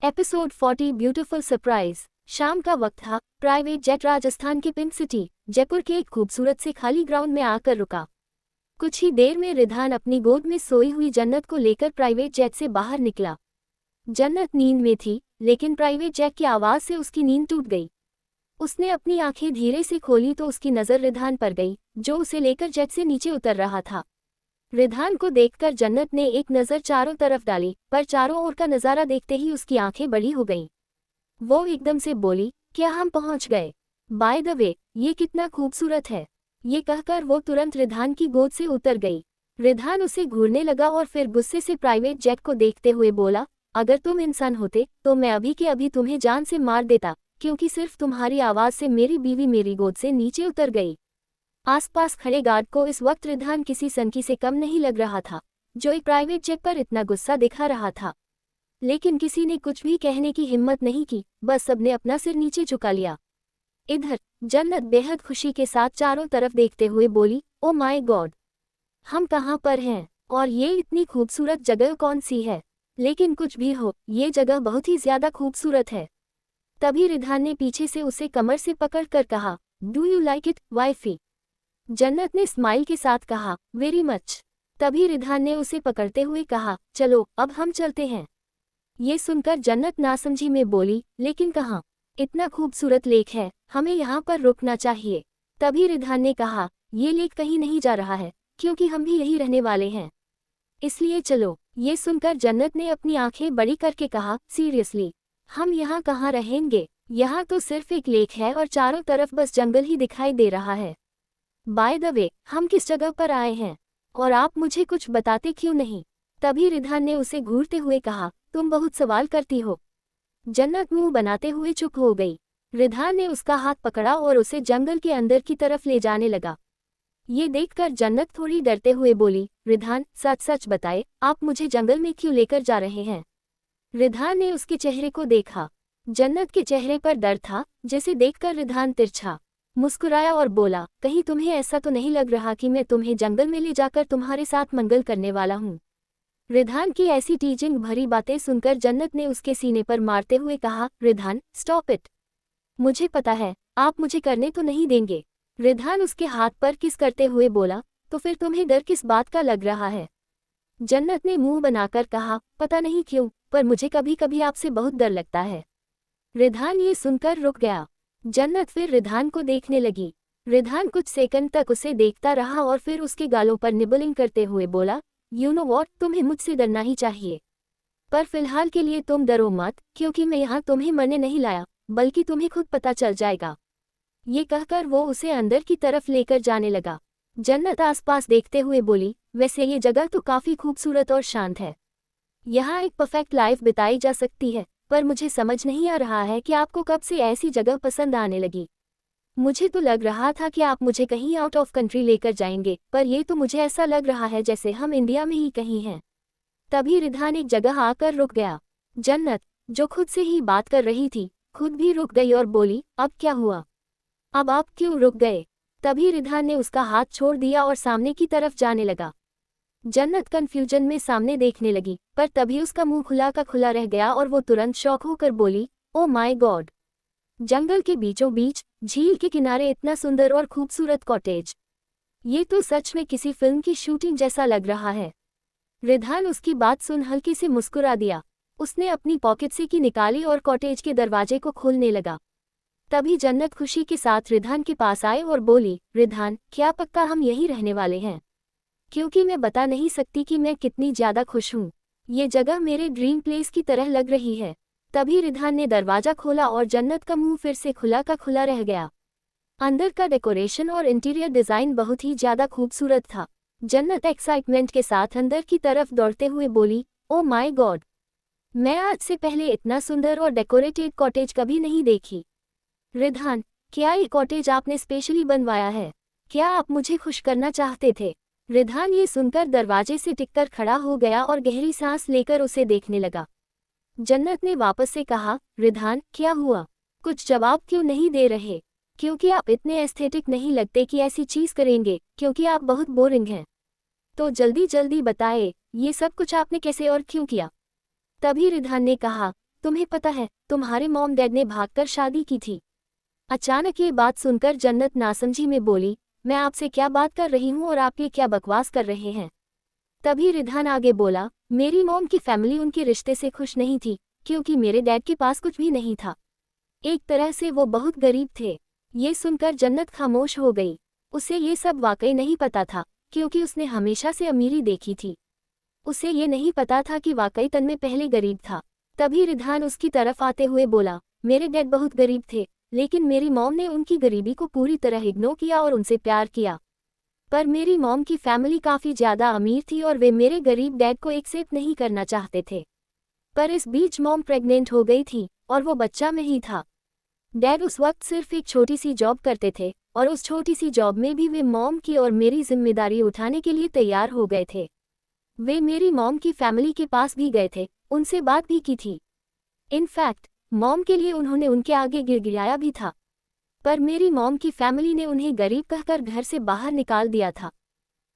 A: Episode 40 beautiful surprise. शाम का वक्त था। प्राइवेट जेट राजस्थान के पिंक सिटी जयपुर के एक खूबसूरत से खाली ग्राउंड में आकर रुका। कुछ ही देर में रिधान अपनी गोद में सोई हुई जन्नत को लेकर प्राइवेट जेट से बाहर निकला। जन्नत नींद में थी, लेकिन प्राइवेट जेट की आवाज से उसकी नींद टूट गई। उसने अपनी आंखें धीरे से खोली तो उसकी नजर रिधान पर गई, जो उसे लेकर जेट से नीचे उतर रहा था। रिधान को देखकर जन्नत ने एक नज़र चारों तरफ डाली, पर चारों ओर का नज़ारा देखते ही उसकी आंखें बड़ी हो गईं। वो एकदम से बोली, क्या हम पहुंच गए? बाय द वे, ये कितना खूबसूरत है। ये कहकर वो तुरंत रिधान की गोद से उतर गई। रिधान उसे घूरने लगा और फिर गुस्से से प्राइवेट जेट को देखते हुए बोला, अगर तुम इंसान होते तो मैं अभी के अभी तुम्हें जान से मार देता, क्योंकि सिर्फ तुम्हारी आवाज से मेरी बीवी मेरी गोद से नीचे उतर गई। आसपास खड़े गार्ड को इस वक्त रिधान किसी सनकी से कम नहीं लग रहा था, जो एक प्राइवेट जेट पर इतना गुस्सा दिखा रहा था। लेकिन किसी ने कुछ भी कहने की हिम्मत नहीं की, बस सबने अपना सिर नीचे झुका लिया। इधर जन्नत बेहद खुशी के साथ चारों तरफ देखते हुए बोली, ओ माय गॉड, हम कहाँ पर हैं? और ये इतनी खूबसूरत जगह कौन सी है? लेकिन कुछ भी हो, ये जगह बहुत ही ज्यादा खूबसूरत है। तभी रिधान ने पीछे से उसे कमर से पकड़कर कहा, do you like it wifey? जन्नत ने स्माइल के साथ कहा, वेरी मच। तभी रिधान ने उसे पकड़ते हुए कहा, चलो अब हम चलते हैं। ये सुनकर जन्नत नासमझी में बोली, लेकिन कहाँ? इतना खूबसूरत लेक है, हमें यहाँ पर रुकना चाहिए। तभी रिधान ने कहा, ये लेक कहीं नहीं जा रहा है, क्योंकि हम भी यही रहने वाले हैं, इसलिए चलो। ये सुनकर जन्नत ने अपनी आंखें बड़ी करके कहा, सीरियसली? हम यहाँ कहाँ रहेंगे? यहाँ तो सिर्फ एक लेक है और चारों तरफ बस जंगल ही दिखाई दे रहा है। बाय द वे, हम किस जगह पर आए हैं और आप मुझे कुछ बताते क्यों नहीं? तभी रिधान ने उसे घूरते हुए कहा, तुम बहुत सवाल करती हो। जन्नत मुंह बनाते हुए चुप हो गई। रिधान ने उसका हाथ पकड़ा और उसे जंगल के अंदर की तरफ ले जाने लगा। ये देखकर जन्नत थोड़ी डरते हुए बोली, रिधान सच सच बताए, आप मुझे जंगल में क्यों लेकर जा रहे हैं? रिधान ने उसके चेहरे को देखा। जन्नत के चेहरे पर डर था, जिसे देखकर रिधान तिरछा मुस्कुराया और बोला, कहीं तुम्हें ऐसा तो नहीं लग रहा कि मैं तुम्हें जंगल में ले जाकर तुम्हारे साथ मंगल करने वाला हूँ? रिधान की ऐसी टीचिंग भरी बातें सुनकर जन्नत ने उसके सीने पर मारते हुए कहा, रिधान स्टॉप इट। मुझे पता है, आप मुझे करने तो नहीं देंगे। रिधान उसके हाथ पर किस करते हुए बोला, तो फिर तुम्हें डर किस बात का लग रहा है? जन्नत ने मुंह बनाकर कहा, पता नहीं क्यों, पर मुझे कभी कभी आपसे बहुत डर लगता है। रिधान ये सुनकर रुक गया। जन्नत फिर रिधान को देखने लगी। रिधान कुछ सेकंड तक उसे देखता रहा और फिर उसके गालों पर निबलिंग करते हुए बोला, यू नो वॉट, तुम्हें मुझसे डरना ही चाहिए। पर फिलहाल के लिए तुम डरो मत, क्योंकि मैं यहाँ तुम्हें मरने नहीं लाया, बल्कि तुम्हें खुद पता चल जाएगा। ये कहकर वो उसे अंदर की तरफ लेकर जाने लगा। जन्नत आसपास देखते हुए बोली, वैसे ये जगह तो काफी खूबसूरत और शांत है। यहाँ एक परफेक्ट लाइफ बिताई जा सकती है, पर मुझे समझ नहीं आ रहा है कि आपको कब से ऐसी जगह पसंद आने लगी। मुझे तो लग रहा था कि आप मुझे कहीं आउट ऑफ कंट्री लेकर जाएंगे, पर ये तो मुझे ऐसा लग रहा है जैसे हम इंडिया में ही कहीं हैं। तभी रिधान एक जगह आकर रुक गया। जन्नत, जो खुद से ही बात कर रही थी, खुद भी रुक गई और बोली, अब क्या हुआ? अब आप क्यों रुक गए? तभी रिधान ने उसका हाथ छोड़ दिया और सामने की तरफ जाने लगा। जन्नत कंफ्यूजन में सामने देखने लगी, पर तभी उसका मुंह खुला का खुला रह गया और वो तुरंत शॉक होकर बोली, ओ माय गॉड! जंगल के बीचों बीच, झील के किनारे इतना सुंदर और खूबसूरत कॉटेज। ये तो सच में किसी फिल्म की शूटिंग जैसा लग रहा है। रिधान उसकी बात सुन हल्के से मुस्कुरा दिया। उसने अपनी पॉकेट से की निकाली और कॉटेज के दरवाजे को खोलने लगा। तभी जन्नत खुशी के साथ रिधान के पास आए और बोली, रिधान, क्या पक्का हम यहीं रहने वाले हैं? क्योंकि मैं बता नहीं सकती कि मैं कितनी ज्यादा खुश हूँ। ये जगह मेरे ड्रीम प्लेस की तरह लग रही है। तभी रिधान ने दरवाजा खोला और जन्नत का मुंह फिर से खुला का खुला रह गया। अंदर का डेकोरेशन और इंटीरियर डिजाइन बहुत ही ज्यादा खूबसूरत था। जन्नत एक्साइटमेंट के साथ अंदर की तरफ दौड़ते हुए बोली, ओ माय गॉड! मैं आज से पहले इतना सुंदर और डेकोरेटेड कॉटेज कभी नहीं देखी। रिधान, क्या ये कॉटेज आपने स्पेशली बनवाया है? क्या आप मुझे खुश करना चाहते थे? रिधान ये सुनकर दरवाजे से टिककर खड़ा हो गया और गहरी सांस लेकर उसे देखने लगा। जन्नत ने वापस से कहा, रिधान, क्या हुआ? कुछ जवाब क्यों नहीं दे रहे? क्योंकि आप इतने एस्थेटिक नहीं लगते कि ऐसी चीज करेंगे, क्योंकि आप बहुत बोरिंग हैं। तो जल्दी जल्दी बताए, ये सब कुछ आपने कैसे और क्यों किया? तभी रिधान ने कहा, तुम्हें पता है, तुम्हारे मॉम डैड ने भागकर शादी की थी। अचानक ये बात सुनकर जन्नत नासमझी में बोली, मैं आपसे क्या बात कर रही हूँ और आप ये क्या बकवास कर रहे हैं? तभी रिधान आगे बोला, मेरी मॉम की फैमिली उनके रिश्ते से खुश नहीं थी, क्योंकि मेरे डैड के पास कुछ भी नहीं था। एक तरह से वो बहुत गरीब थे। ये सुनकर जन्नत खामोश हो गई। उसे ये सब वाकई नहीं पता था, क्योंकि उसने हमेशा से अमीरी देखी थी। उसे ये नहीं पता था कि वाकई तन में पहले गरीब था। तभी रिधान उसकी तरफ आते हुए बोला, मेरे डैड बहुत गरीब थे, लेकिन मेरी मॉम ने उनकी गरीबी को पूरी तरह इग्नोर किया और उनसे प्यार किया। पर मेरी मॉम की फैमिली काफ़ी ज़्यादा अमीर थी और वे मेरे गरीब डैड को एक्सेप्ट नहीं करना चाहते थे। पर इस बीच मॉम प्रेग्नेंट हो गई थी और वो बच्चा में ही था। डैड उस वक्त सिर्फ एक छोटी सी जॉब करते थे और उस छोटी सी जॉब में भी वे मॉम की और मेरी जिम्मेदारी उठाने के लिए तैयार हो गए थे। वे मेरी मॉम की फैमिली के पास भी गए थे, उनसे बात भी की थी। इनफैक्ट मॉम के लिए उन्होंने उनके आगे गिड़गिड़ाया भी था। पर मेरी मॉम की फैमिली ने उन्हें गरीब कहकर घर से बाहर निकाल दिया था।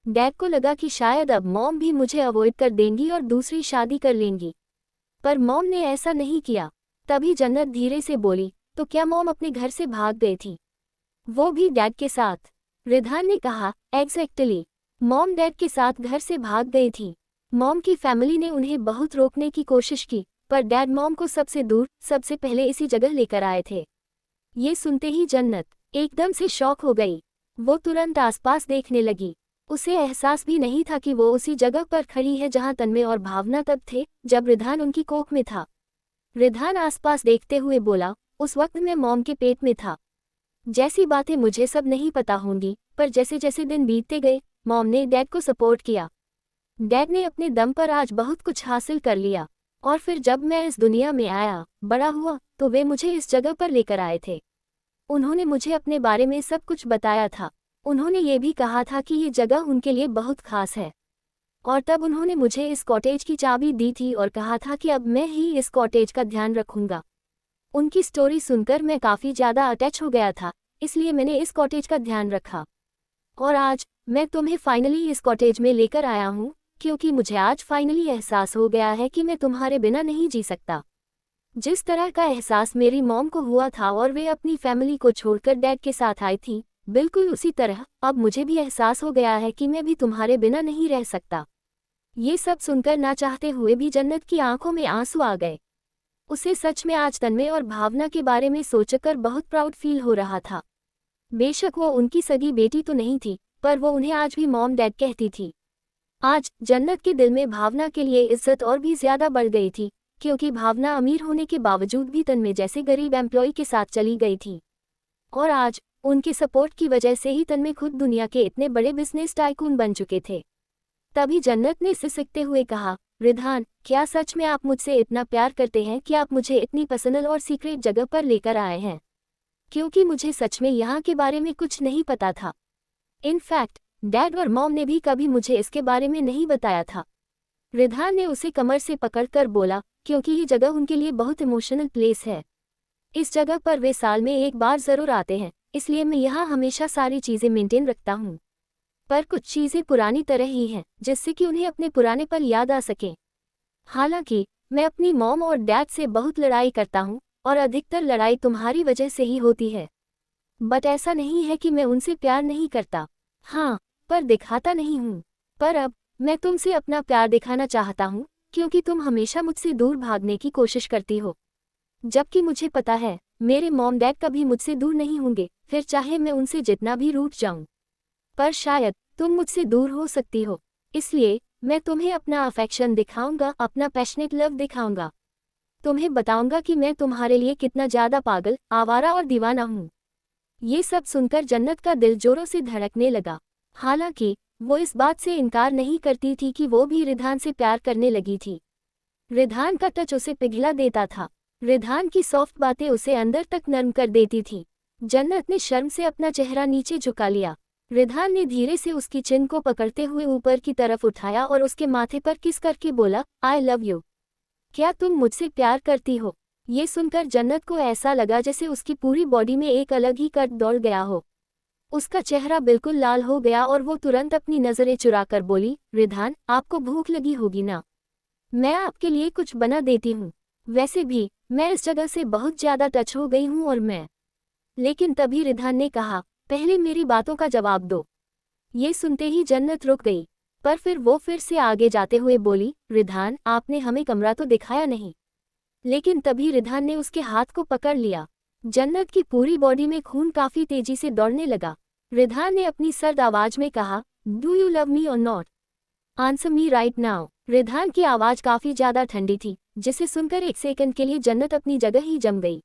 A: डैड को लगा कि शायद अब मॉम भी मुझे अवॉइड कर देंगी और दूसरी शादी कर लेंगी, पर मॉम ने ऐसा नहीं किया। तभी जन्नत धीरे से बोली, तो क्या मॉम अपने घर से भाग गई थी, वो भी डैड के साथ? रिधान ने कहा, एग्जैक्टली, मॉम डैड के साथ घर से भाग गई थी। मॉम की फैमिली ने उन्हें बहुत रोकने की कोशिश की, पर डैड मॉम को सबसे दूर, सबसे पहले इसी जगह लेकर आए थे। ये सुनते ही जन्नत एकदम से शॉक हो गई। वो तुरंत आसपास देखने लगी। उसे एहसास भी नहीं था कि वो उसी जगह पर खड़ी है जहां तन्मय और भावना तब थे जब रिधान उनकी कोख में था। रिधान आसपास देखते हुए बोला, उस वक्त मैं मॉम के पेट में था। जैसी बातें मुझे सब नहीं पता होंगी, पर जैसे जैसे दिन बीतते गए मॉम ने डैड को सपोर्ट किया। डैड ने अपने दम पर आज बहुत कुछ हासिल कर लिया, और फिर जब मैं इस दुनिया में आया, बड़ा हुआ, तो वे मुझे इस जगह पर लेकर आए थे। उन्होंने मुझे अपने बारे में सब कुछ बताया था। उन्होंने ये भी कहा था कि ये जगह उनके लिए बहुत खास है। और तब उन्होंने मुझे इस कॉटेज की चाबी दी थी और कहा था कि अब मैं ही इस कॉटेज का ध्यान रखूंगा। उनकी स्टोरी सुनकर मैं काफ़ी ज़्यादा अटैच हो गया था, इसलिए मैंने इस कॉटेज का ध्यान रखा। और आज मैं तुम्हें फाइनली इस कॉटेज में लेकर आया हूँ, क्योंकि मुझे आज फाइनली एहसास हो गया है कि मैं तुम्हारे बिना नहीं जी सकता। जिस तरह का एहसास मेरी मॉम को हुआ था और वे अपनी फैमिली को छोड़कर डैड के साथ आई थी, बिल्कुल उसी तरह अब मुझे भी एहसास हो गया है कि मैं भी तुम्हारे बिना नहीं रह सकता। ये सब सुनकर ना चाहते हुए भी जन्नत की आंखों में आंसू आ गए। उसे सच में आज तन्मय और भावना के बारे में सोचकर बहुत प्राउड फील हो रहा था। बेशक वो उनकी सगी बेटी तो नहीं थी, पर वो उन्हें आज भी मॉम डैड कहती थी। आज जन्नत के दिल में भावना के लिए इज्जत और भी ज्यादा बढ़ गई थी, क्योंकि भावना अमीर होने के बावजूद भी तन्मय जैसे गरीब एम्प्लॉय के साथ चली गई थी। और आज उनके सपोर्ट की वजह से ही तन्मय खुद दुनिया के इतने बड़े बिजनेस टाइकून बन चुके थे। तभी जन्नत ने सिसकते हुए कहा, रिधान, क्या सच में आप मुझसे इतना प्यार करते हैं कि आप मुझे इतनी पर्सनल और सीक्रेट जगह पर लेकर आए हैं? क्योंकि मुझे सच में यहाँ के बारे में कुछ नहीं पता था। इनफैक्ट डैड और मॉम ने भी कभी मुझे इसके बारे में नहीं बताया था। रिधान ने उसे कमर से पकड़कर बोला, क्योंकि ये जगह उनके लिए बहुत इमोशनल प्लेस है। इस जगह पर वे साल में एक बार जरूर आते हैं, इसलिए मैं यहाँ हमेशा सारी चीज़ें मेंटेन रखता हूँ। पर कुछ चीज़ें पुरानी तरह ही हैं, जिससे कि उन्हें अपने पुराने पल याद आ सकें। हालांकि मैं अपनी मॉम और डैड से बहुत लड़ाई करता हूँ, और अधिकतर लड़ाई तुम्हारी वजह से ही होती है। बट ऐसा नहीं है कि मैं उनसे प्यार नहीं करता। हाँ, पर दिखाता नहीं हूँ। पर अब मैं तुमसे अपना प्यार दिखाना चाहता हूँ, क्योंकि तुम हमेशा मुझसे दूर भागने की कोशिश करती हो। जबकि मुझे पता है मेरे मॉम डैड कभी मुझसे दूर नहीं होंगे, फिर चाहे मैं उनसे जितना भी रूठ जाऊं। पर शायद तुम मुझसे दूर हो सकती हो, इसलिए मैं तुम्हें अपना अफेक्शन दिखाऊंगा, अपना पैशनेट लव दिखाऊंगा। तुम्हें बताऊंगा कि मैं तुम्हारे लिए कितना ज़्यादा पागल, आवारा और दीवाना हूँ। ये सब सुनकर जन्नत का दिल जोरों से धड़कने लगा। हालांकि वो इस बात से इनकार नहीं करती थी कि वो भी रिधान से प्यार करने लगी थी। रिधान का टच उसे पिघला देता था। रिधान की सॉफ्ट बातें उसे अंदर तक नर्म कर देती थी। जन्नत ने शर्म से अपना चेहरा नीचे झुका लिया। रिधान ने धीरे से उसकी चिन को पकड़ते हुए ऊपर की तरफ उठाया और उसके माथे पर किस करके बोला, आई लव यू। क्या तुम मुझसे प्यार करती हो? ये सुनकर जन्नत को ऐसा लगा जैसे उसकी पूरी बॉडी में एक अलग ही कट दौड़ गया हो। उसका चेहरा बिल्कुल लाल हो गया और वो तुरंत अपनी नज़रें चुराकर बोली, रिधान, आपको भूख लगी होगी ना? मैं आपके लिए कुछ बना देती हूँ। वैसे भी मैं इस जगह से बहुत ज़्यादा टच हो गई हूँ और मैं। लेकिन तभी रिधान ने कहा, पहले मेरी बातों का जवाब दो। ये सुनते ही जन्नत रुक गई, पर फिर वो फिर से आगे जाते हुए बोली, रिधान, आपने हमें कमरा तो दिखाया नहीं। लेकिन तभी रिधान ने उसके हाथ को पकड़ लिया। जन्नत की पूरी बॉडी में खून काफी तेजी से दौड़ने लगा। रिधान ने अपनी सर्द आवाज में कहा, डू यू लव मी और not? Answer me right now. Ridhan की आवाज काफी ज्यादा ठंडी थी, जिसे सुनकर एक सेकंड के लिए जन्नत अपनी जगह ही जम गई।